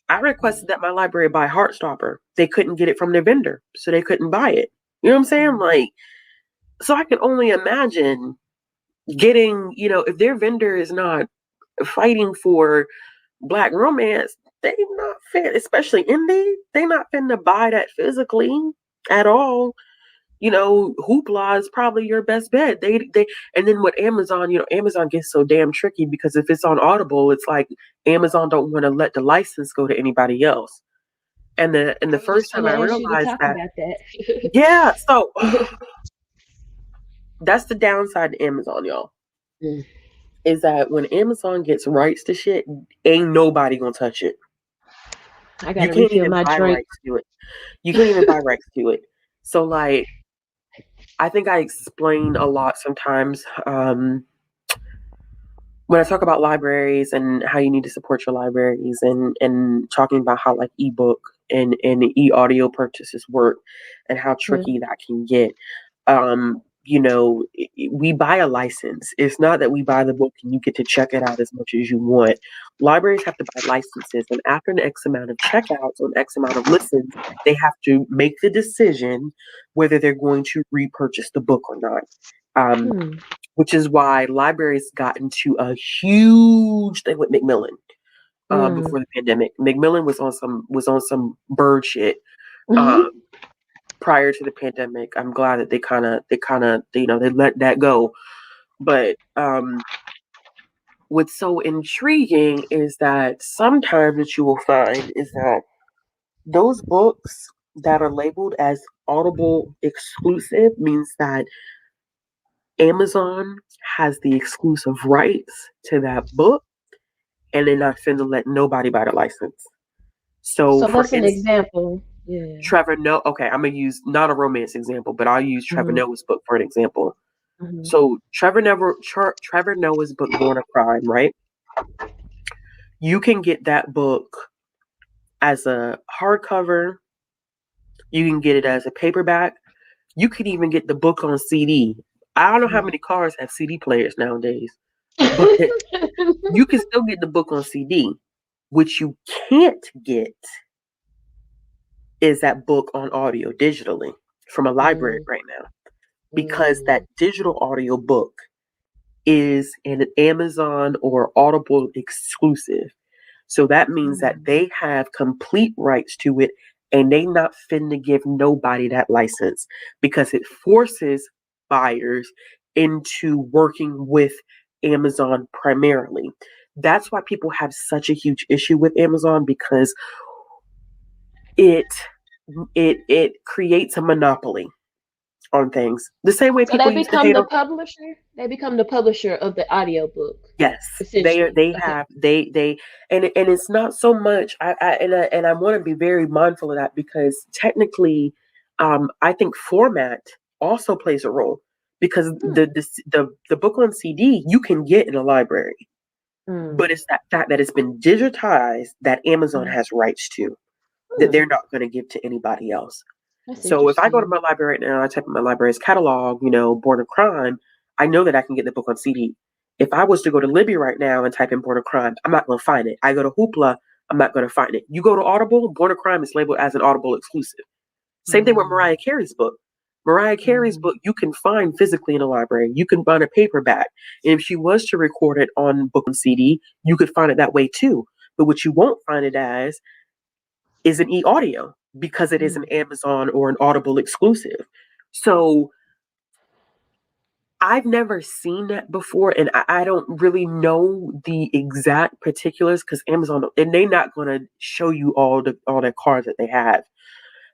I requested that my library buy Heartstopper. They couldn't get it from their vendor, so they couldn't buy it. You know what I'm saying? Mhm. Like, so I can only imagine getting, you know, if their vendor is not fighting for Black romance, they not fit, especially indie. They not finna buy that physically at all. You know, Hoopla is probably your best bet. They and then with Amazon, you know, Amazon gets so damn tricky because if it's on Audible, it's like Amazon don't want to let the license go to anybody else. And the I was just first going time to I ask you to realized talk that, about that. yeah, so that's the downside to Amazon, y'all. Mm. Is that when Amazon gets rights to shit, ain't nobody gonna touch it. I got You to can't refill even my buy drink. rights to it. You can't even buy rights to it. So like I think I explain a lot sometimes when I talk about libraries and how you need to support your libraries and talking about how like ebook and e-audio purchases work and how Yeah. tricky that can get. You know, we buy a license. It's not that we buy the book and you get to check it out as much as you want. Libraries have to buy licenses, and after an X amount of checkouts on X amount of listens, they have to make the decision whether they're going to repurchase the book or not. Um, Hmm. which is why libraries got into a huge thing with Macmillan Mm. before the pandemic. Macmillan was on some bird shit Mhm. um, prior to the pandemic. I'm glad that they kind of you know they let that go. But what's so intriguing is that sometimes what you will find is that those books that are labeled as Audible exclusive means that Amazon has the exclusive rights to that book and they're not finna let nobody buy the license. So So for that's an instance, example. Yeah. Trevor Noah, okay, I'm gonna use not a romance example, but I'll use Trevor Mhm. Noah's book for an example. Mhm. So Trevor Noah's book Born a Crime, right? You can get that book as a hardcover, you can get it as a paperback, you could even get the book on CD. I don't know how many cars have CD players nowadays, but you can still get the book on CD. Which you can't get is that book on audio digitally from a library Mm. right now because that Mm. digital audio book is an Amazon or Audible exclusive. So that means that Mm. they have complete rights to it and they not finna give nobody that license because it forces buyers into working with Amazon primarily. That's why people have such a huge issue with Amazon because it it creates a monopoly on things. The same way So people they used to become hate the on. publisher. They become the publisher of the audiobook, Yes, essentially. they Okay. have they and it's not so much. I want to be very mindful of that because technically, I think format also plays a role because Hmm. the book on CD you can get in a library, Mm. but it's that fact that it's been digitized that Amazon Mm. has rights to that Hmm. they're not going to give to anybody else. That's So if I go to interesting. my library right now, I type in my library's catalog, you know, Born a Crime, I know that I can get the book on CD. If I was to go to Libby right now and type in Born a Crime, I'm not going to find it. I go to Hoopla, I'm not going to find it. You go to Audible, Born a Crime is labeled as an Audible exclusive. Same thing with Mm. Mariah Carey's book. Mariah Carey's Mm. book you can find physically in a library. You can find a paperback. And if she was to record it on book and CD, you could find it that way too. But what you won't find it as is an e-audio because it is an Amazon or an Audible exclusive. So I've never seen that before, and I don't really know the exact particulars because Amazon and they're not going to show you all the cards that they have.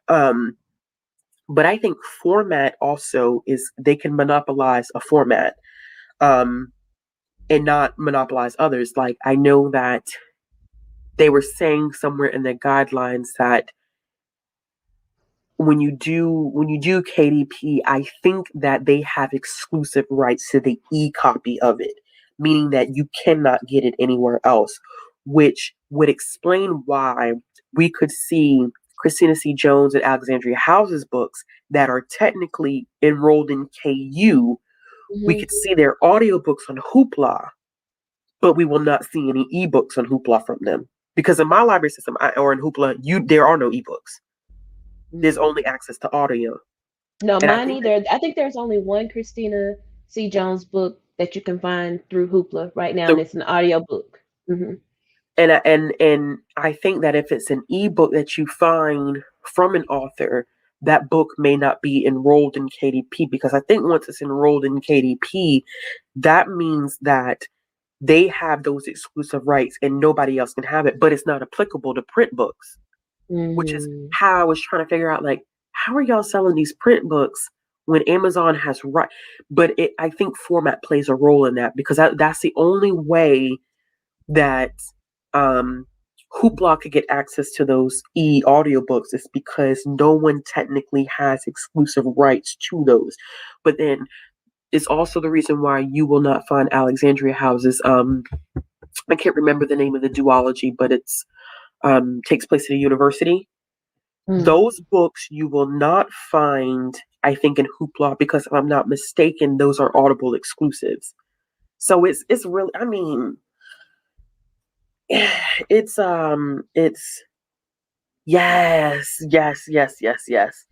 Um, but I think format also is they can monopolize a format, um, and not monopolize others. Like I know that they were saying somewhere in the guidelines that when you do KDP, I think that they have exclusive rights to the e-copy of it, meaning that you cannot get it anywhere else, which would explain why we could see Christina C. Jones and Alexandria House's books that are technically enrolled in KU. We could see their audiobooks on Hoopla, but we will not see any ebooks on Hoopla from them. Because in my library system or in Hoopla, there are no ebooks. There's only access to audio. No, And I mine think either. I think there's only one Christina C. Jones book that you can find through Hoopla right now, and the it's an audio book. and I think that if it's an ebook that you find from an author, that book may not be enrolled in KDP because I think once it's enrolled in KDP, that means that they have those exclusive rights and nobody else can have it, but it's not applicable to print books, which is how I was trying to figure out, like, how are y'all selling these print books when Amazon has right? But I think format plays a role in that because that's the only way that um, Hoopla could get access to those audiobooks is because no one technically has exclusive rights to those. But then it's also the reason why you will not find Alexandria House's I can't remember the name of the duology, but it's takes place at a university. Those books you will not find, I think, in Hoopla because if I'm not mistaken, those are Audible exclusives. So it's really, I mean, it's yes, yes, yes, yes, yes.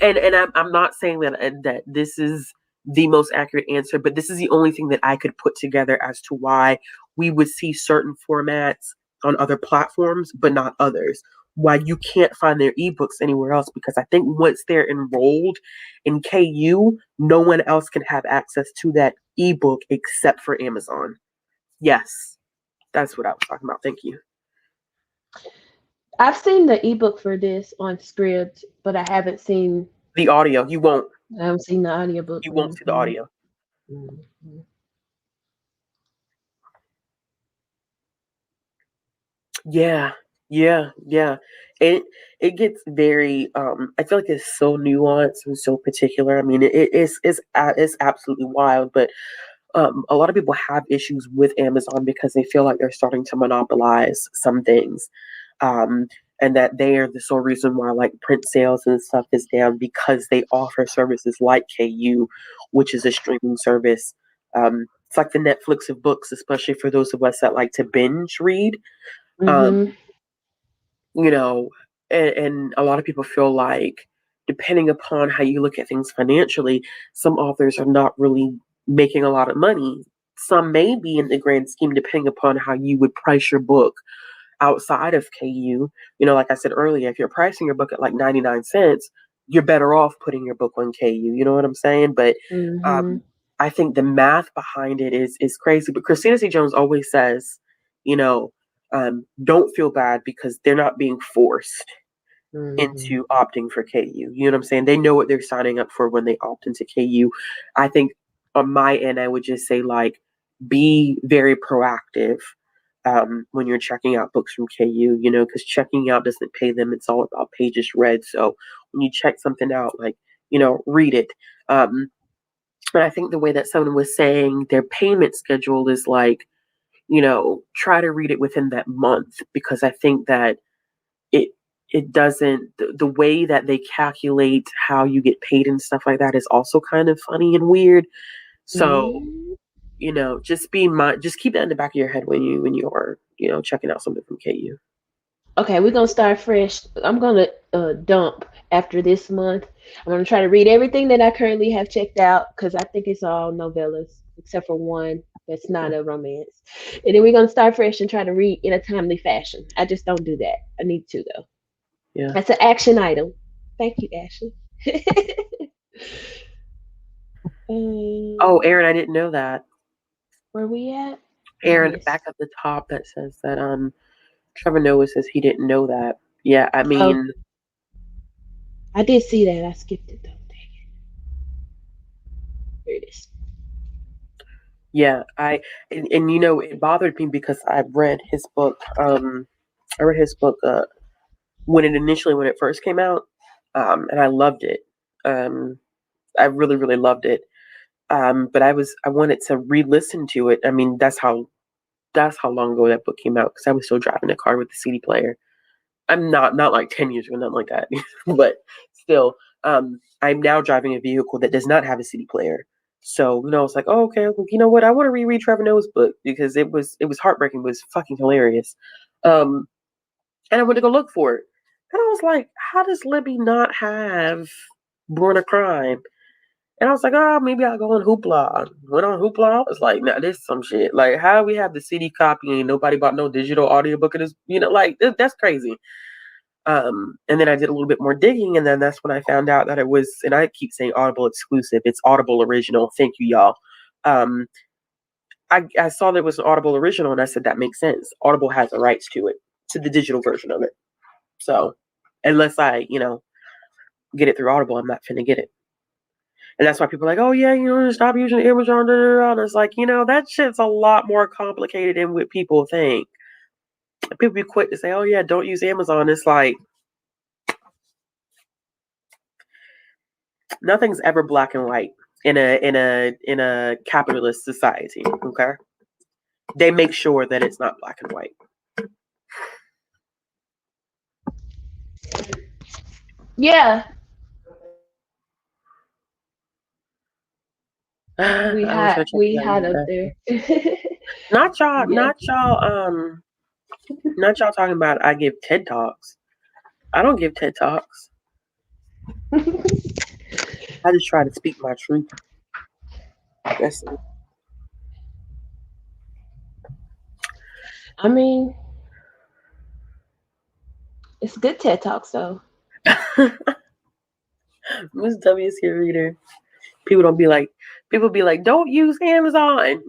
And I'm not saying that this is the most accurate answer, but this is the only thing that I could put together as to why we would see certain formats on other platforms, but not others. Why you can't find their ebooks anywhere else because I think once they're enrolled in KU, no one else can have access to that ebook except for Amazon. Yes, that's what I was talking about. Thank you. I've seen the ebook for this on Scribd, but I haven't seen. The audio, I haven't seen the audiobook. you won't see the audio. Yeah, yeah, yeah. It gets very I feel like it's so nuanced and so particular. I mean it's absolutely wild, but a lot of people have issues with Amazon because they feel like they're starting to monopolize some things. Um and that they are the sole reason why like print sales and stuff is down because they offer services like KU, which is a streaming service. It's like the Netflix of books, especially for those of us that like to binge read. Um, Mm-hmm. you know, and a lot of people feel like, depending upon how you look at things financially, some authors are not really making a lot of money. Some may be in the grand scheme, depending upon how you would price your book outside of KU. Like I said earlier, if you're pricing your book at like 99 cents, you're better off putting your book on KU. You know what I'm saying? But Mm-hmm. um, I think the math behind it is crazy. But Christina C. Jones always says, you know, don't feel bad because they're not being forced Mm-hmm. into opting for KU. You know what I'm saying? They know what they're signing up for when they opt into KU. I think on my end, I would just say, like, be very proactive when you're checking out books from KU, because checking out doesn't pay them. It's all about pages read. So when you check something out, like, read it. And I think the way that someone was saying their payment schedule is like, try to read it within that month because I think that it it doesn't the way that they calculate how you get paid and stuff like that is also kind of funny and weird. So, Mm-hmm. just keep that in the back of your head when you are, checking out something from KU. Okay, we're gonna start fresh. I'm gonna dump after this month. I'm gonna try to read everything that I currently have checked out because I think it's all novellas. except for one that's not a romance. And then we're gonna start fresh and try to read in a timely fashion. I just don't do that. I need to though. Yeah. That's an action item. Thank you, Ashley. Oh, Aaron, I didn't know that. Where we at? Aaron, back at the top that says that Trevor Noah says he didn't know that. Yeah, I mean, I did see that. I skipped it though. Dang it. Here it is. yeah, and you know it bothered me because I read his book. I read his book when it first came out, and I loved it. I really really loved it. But I wanted to re-listen to it. I mean, that's how long ago that book came out because I was still driving a car with the CD player. I'm not like 10 years ago, nothing like that, but still, I'm now driving a vehicle that does not have a CD player. So you know, I was like, oh, okay, well, you know what? I want to reread Trevor Noah's book because it was heartbreaking, but it was fucking hilarious. Um, and I went to go look for it, and I was like, how does Libby not have Born a Crime? And I was like, oh, maybe I'll go on Hoopla. Went on Hoopla. I was like, nah, this is some shit. Like, how do we have the CD copy and nobody bought no digital audiobook of this? You know, like, that's crazy. And then I did a little bit more digging, and then that's when I found out that it was, and I keep saying Audible exclusive. It's Audible original. Thank you, y'all. I saw that it was an Audible original, and I said, that makes sense. Audible has the rights to it, to the digital version of it. So, unless I, get it through Audible, I'm not finna get it. And that's why people are like, oh, yeah, stop using Amazon. And it's like, that shit's a lot more complicated than what people think. People be quick to say, oh, yeah, don't use Amazon. It's like, nothing's ever black and white in a capitalist society. Okay, they make sure that it's not black and white. Yeah. We had up there. Not y'all talking about I give TED Talks. I don't give TED Talks. I just try to speak my truth. That's it. I mean, it's good TED Talks though. Miss W is here reader. People be like, don't use Amazon.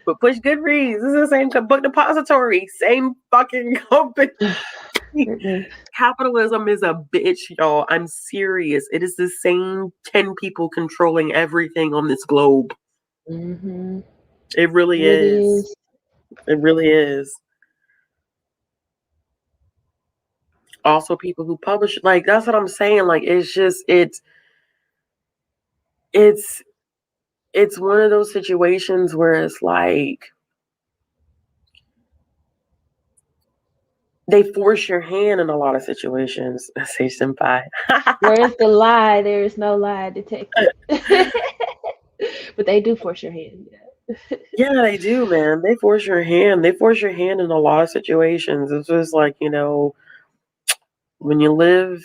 But push Goodreads. This is the same book depository. Same fucking company. Capitalism is a bitch, y'all. I'm serious. It is the same 10 people controlling everything on this globe. Mm-hmm. It really is. It really is. Also, people who publish, like, that's what I'm saying. Like, it's one of those situations where it's like they force your hand in a lot of situations. Say senpai. Where's the lie? There is no lie detected. But they do force your hand. Yeah, they do, man. They force your hand. They force your hand in a lot of situations. It's just like, when you live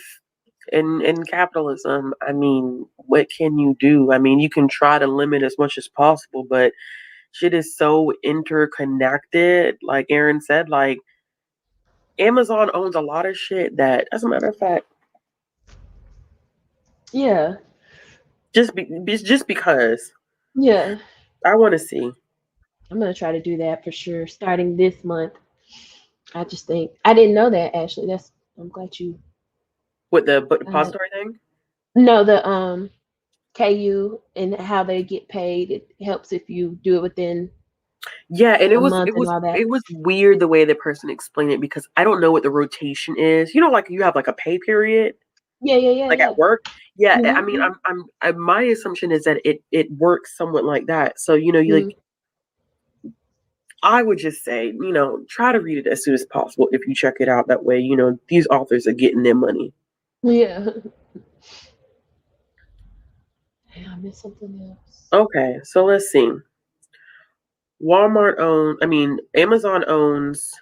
in capitalism, I mean, what can you do? I mean, you can try to limit as much as possible, but shit is so interconnected. Like Aaron said, like Amazon owns a lot of shit that, as a matter of fact, yeah, just because. Yeah, I want to see. I'm gonna try to do that for sure. Starting this month, I just think I didn't know that actually. I'm glad you. With the book depository thing? No, the KU and how they get paid. It helps if you do it within. Yeah, and it was weird the way the person explained it because I don't know what the rotation is. Like you have like a pay period. Yeah. Like at work. Yeah, I mean, my assumption is that it works somewhat like that. So you like. I would just say, try to read it as soon as possible if you check it out. That way, these authors are getting their money. Yeah. I missed something else. Okay, so let's see. Amazon owns.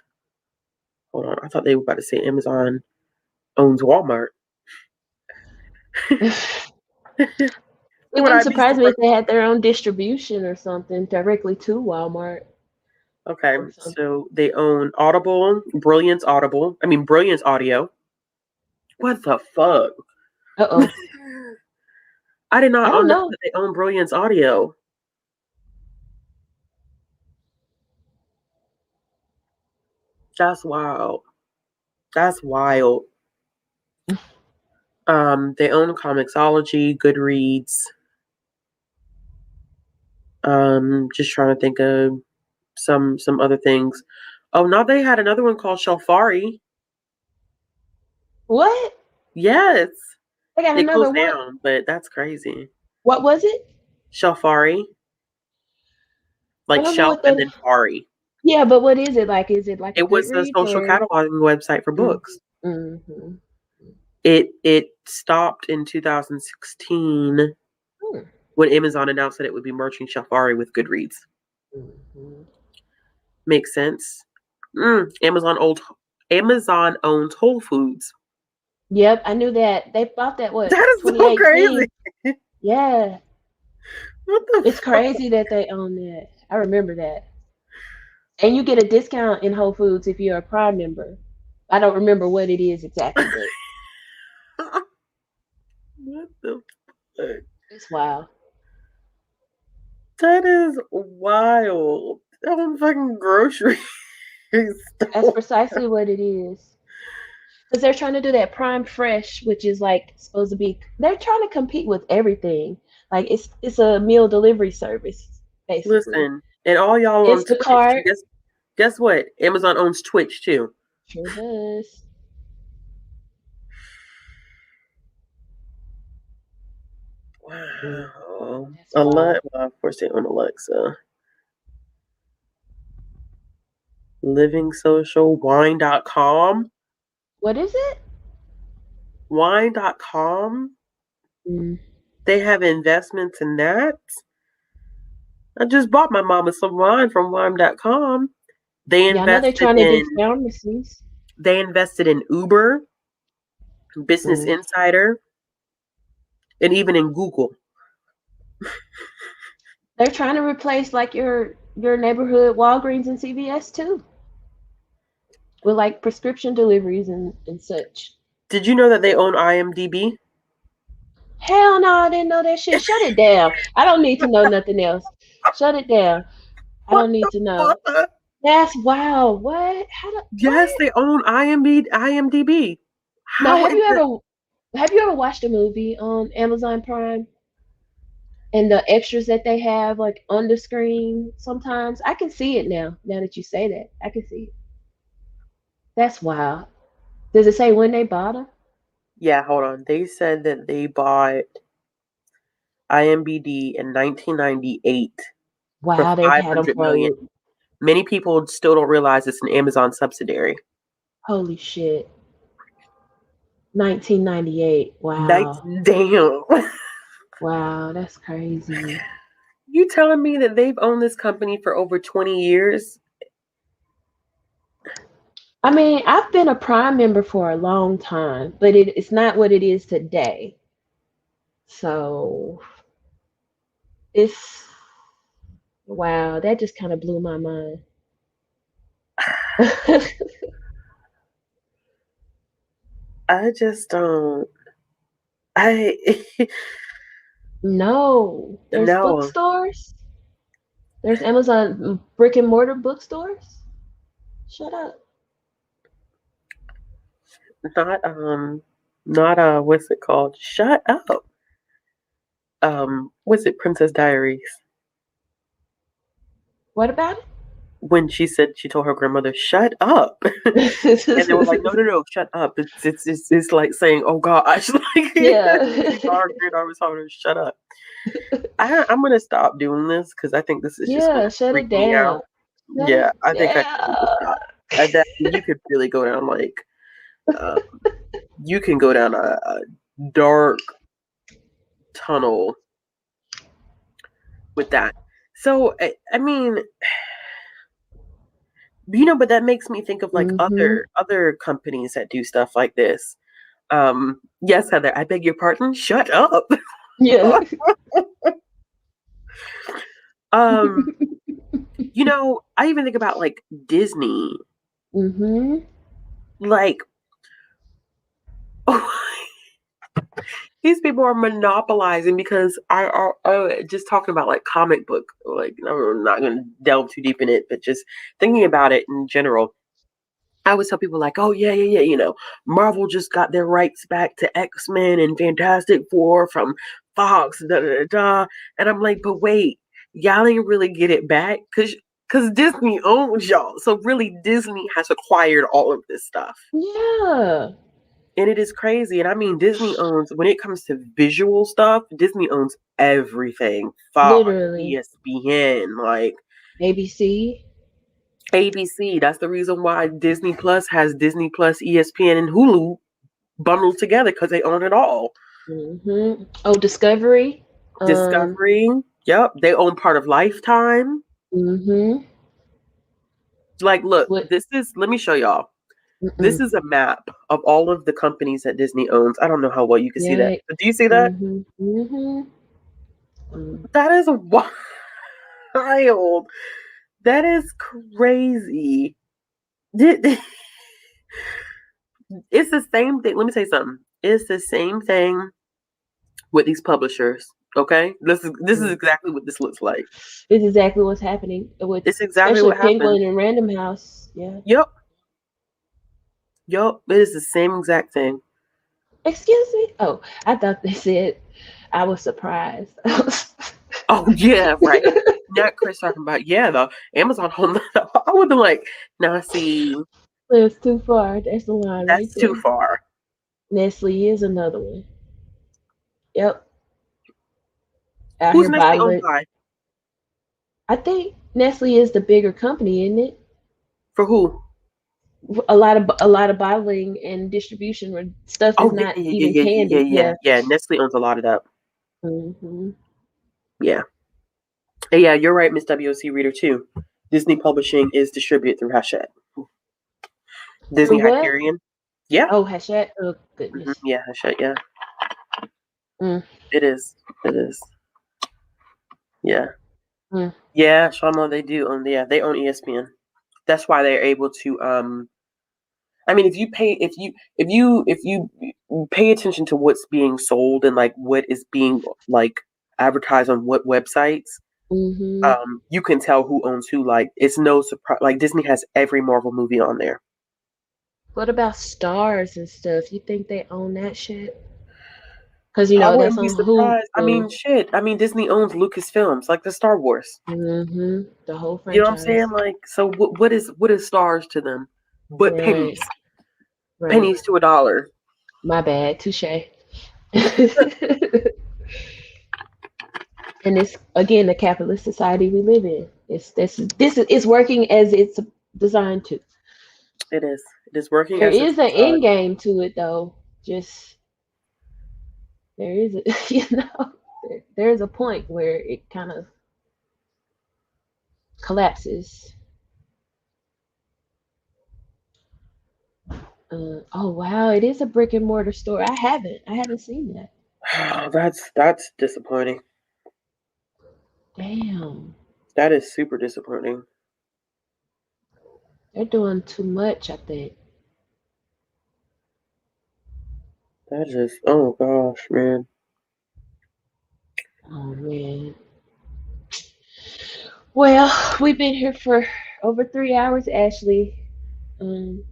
Hold on, I thought they were about to say Amazon owns Walmart. It Would wouldn't I be surprise me if surprised? they had their own distribution or something directly to Walmart Okay, or something. so they own Brilliance Audio. What the fuck? Uh-oh. I did I not don't know know. that they own Brilliance Audio. That's wild. That's wild. They own Comixology, Goodreads. Just trying to think of some other things. Oh, now they had another one called Shelfari. What? Yes, They got they another closed what? down, but that's crazy. What was it? Shelfari, I like don't know shelf what and that. then Fari. Yeah, but what is it like? Is it like a It was a Goodreads social or? cataloging website for books. Mm-hmm. It stopped in 2016 Hmm. when Amazon announced that it would be merging Shelfari with Goodreads. Mm-hmm. Makes sense. Amazon owns Whole Foods. Yep, I knew that. They bought that what That is so 2018. crazy. Yeah, What the it's fuck? crazy that they own that. I remember that. And you get a discount in Whole Foods if you're a Prime member. I don't remember what it is exactly, but What the fuck? it's wild. That is wild. That was fucking grocery That's store. precisely what it is. Because they're trying to do that Prime Fresh, which is like supposed to be. They're trying to compete with everything. Like it's a meal delivery service basically. Listen, and all y'all on Twitch, Instacart guess what? Amazon owns Twitch too. sure does. Mm, Wow. that's wild. Well, of course they own Alexa. Living Social, Wine.com. What is it? Wine.com. Mm. They have investments in that. I just bought my mama some wine from Wine.com. They Yeah, I know they're invested trying to do in pharmacies. they invested in Uber, Business Mm. Insider, and even in Google. They're trying to replace like your neighborhood Walgreens and CVS too, with like prescription deliveries and such. Did you know that they own IMDb? Hell no, I didn't know that shit. Shut it down. I don't need to know nothing else. Shut it down. I What don't need the to know. fuck? That's wow. What? How do Yes, what? they own IMDb. Now How is it? have you ever watched a movie on Amazon Prime and the extras that they have like on the screen sometimes? I can see it now. Now that you say that, I can see it. That's wild. Does it say when they bought them? Yeah, hold on. They said that they bought IMDb in 1998 for Wow, they've had them 500 for million. Many people still don't realize it's an Amazon subsidiary. holy shit. 1998. Wow. Damn. Wow, that's crazy. You telling me that they've owned this company for over 20 years? I mean, I've been a Prime member for a long time, but it's not what it is today. So it's wow, that just kind of blew my mind. I just don't. I No, there's no, bookstores. There's Amazon brick and mortar bookstores. Shut up. not not what's it called? Shut up. Was it Princess Diaries? What about When she said she told her grandmother, "Shut up," and they were like, "No, it? no, no, shut up." It's like saying, "Oh gosh," like Yeah. our granddaughter was telling her, "Shut up." I'm gonna stop doing this because I think this is just gonna Yeah, shut freak it me down. out. Shut it Yeah, I think I need to down. stop. That you could really go down like uh, you can go down a dark tunnel with that. So I mean, but that makes me think of like Hmm. other companies that do stuff like this. Yes, Heather, I beg your pardon. Shut up. Yeah. You know, I even think about like Disney. Mhm. Like, these people are monopolizing because I are just talking about like comic book. Like, I'm not going to delve too deep in it, but just thinking about it in general. I always tell people like, oh yeah. You know, Marvel just got their rights back to X-Men and Fantastic Four from Fox. Da da da da. And I'm like, but wait, y'all ain't really get it back because Disney owns y'all. So really, Disney has acquired all of this stuff. Yeah. And it is crazy. And I mean, Disney owns, when it comes to visual stuff, Disney owns everything. Fox, Literally. ESPN, like ABC. ABC. That's the reason why Disney Plus has Disney Plus, ESPN, and Hulu bundled together because they own it all. Mhm. Oh, Discovery. Discovery, yep, they own part of Lifetime. Mhm. Like, look, What? let me show y'all. This Mm-mm. is a map of all of the companies that Disney owns. I don't know how well you can see that, Yeah. but do you see that? Mhm. Mhm. Mm. That is wild. That is crazy. It's the same thing. Let me say something. It's the same thing with these publishers. Okay, this is Mm. exactly what this looks like. It's exactly what's happening with, It's exactly especially what happened. Penguin and Random House. Yeah. Yep, yep. It is the same exact thing. Excuse me. Oh, I thought they said I was surprised. Oh yeah, right. Not Chris talking about the Amazon home. I would be like, now see, It's too far. That's the line right that's too there. far. Nestle is another one. Yep. Out Who's here Nestle owned bottling. by? I think Nestle is the bigger company, isn't it? For who? A lot of bottling and distribution where stuff is Oh not even candy. Yeah. yeah. Nestle owns a lot of that. Hmm. Yeah. Yeah, you're right, Miss WOC Reader too. Disney Publishing is distributed through Hachette. Through Disney what? Hyperion. Yeah. Oh, Hachette. Oh goodness. Yeah, Hachette. Yeah, Mm, it is. It is. Yeah. mm. Yeah, Shama, they do own. Yeah, they own ESPN. That's why they're able to. I mean, if you pay attention to what's being sold and like what is being like advertised on what websites, Hmm. you can tell who owns who. Like, it's no surprise. Like, Disney has every Marvel movie on there. What about stars and stuff? You think they own that shit? Because I that's wouldn't be on surprised. I Hulu. mean, shit. I mean, Disney owns Lucasfilms, like the Star Wars. The whole You know what I'm franchise. saying? Like, so what is stars to them? But pennies, Right. Right. pennies to a dollar. My bad. Touche. And it's again the capitalist society we live in. It's working as it's designed to. It is. It is working There as it's is an end designed. game to it though. Just there is a there's a point where it kind of collapses. Oh wow, it is a brick and mortar store. I haven't seen that. That's disappointing. Damn, That is super disappointing. they're doing too much. I think. That just, oh gosh, man. Oh man. Well, we've been here for over 3 hours, Ashley. Um,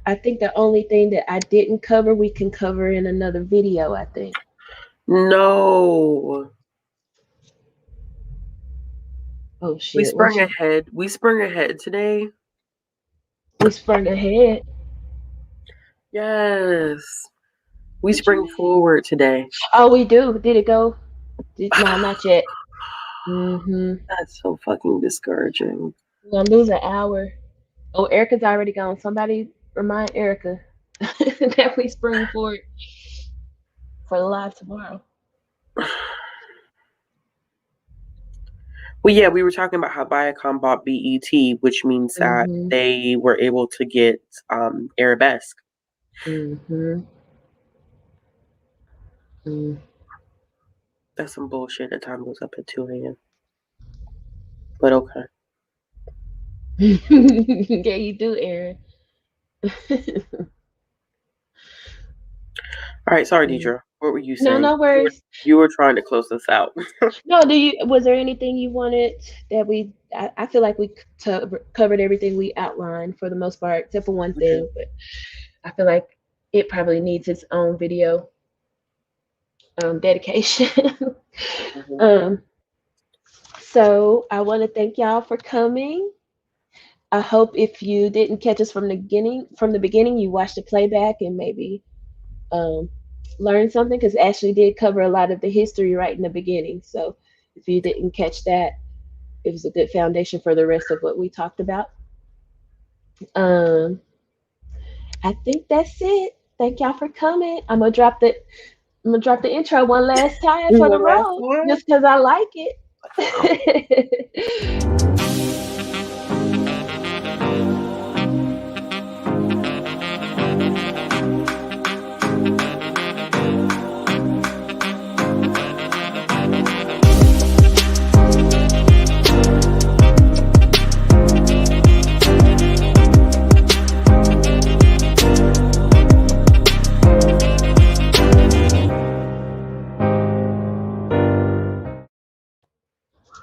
I think the only thing that I didn't cover, we can cover in another video, I think. No. Oh We shit, sprung what you ahead. We sprung ahead today. we sprung ahead. Yes. We What you spring mean? forward today. Oh, we do. Did it go? Nah, not yet. Mm-hmm. That's so fucking discouraging. We're gonna lose an hour. Oh, Erica's already gone. Somebody remind Erica that we spring forward for the live tomorrow. Well, yeah, we were talking about how Viacom bought BET, which means that Mm-hmm. they were able to get Arabesque. Mm-hmm. Mm. That's some bullshit. The time goes up at 2 a.m. But okay. Yeah, you do, Aaron. All right, sorry, Deidre. What were you No, saying? no worries. You were trying to close us out. No, was there anything you wanted that I feel like we covered everything we outlined for the most part, except for one Okay. thing, but I feel like it probably needs its own video dedication. Mm-hmm. So I want to thank y'all for coming. I hope if you didn't catch us from the beginning, you watched the playback and maybe um, learn something, because Ashley did cover a lot of the history right in the beginning. So if you didn't catch that, it was a good foundation for the rest of what we talked about. Um, I think that's it. Thank y'all for coming. I'm gonna drop the intro one last time for the One last road, one. just because I like it.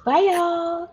Bye, y'all.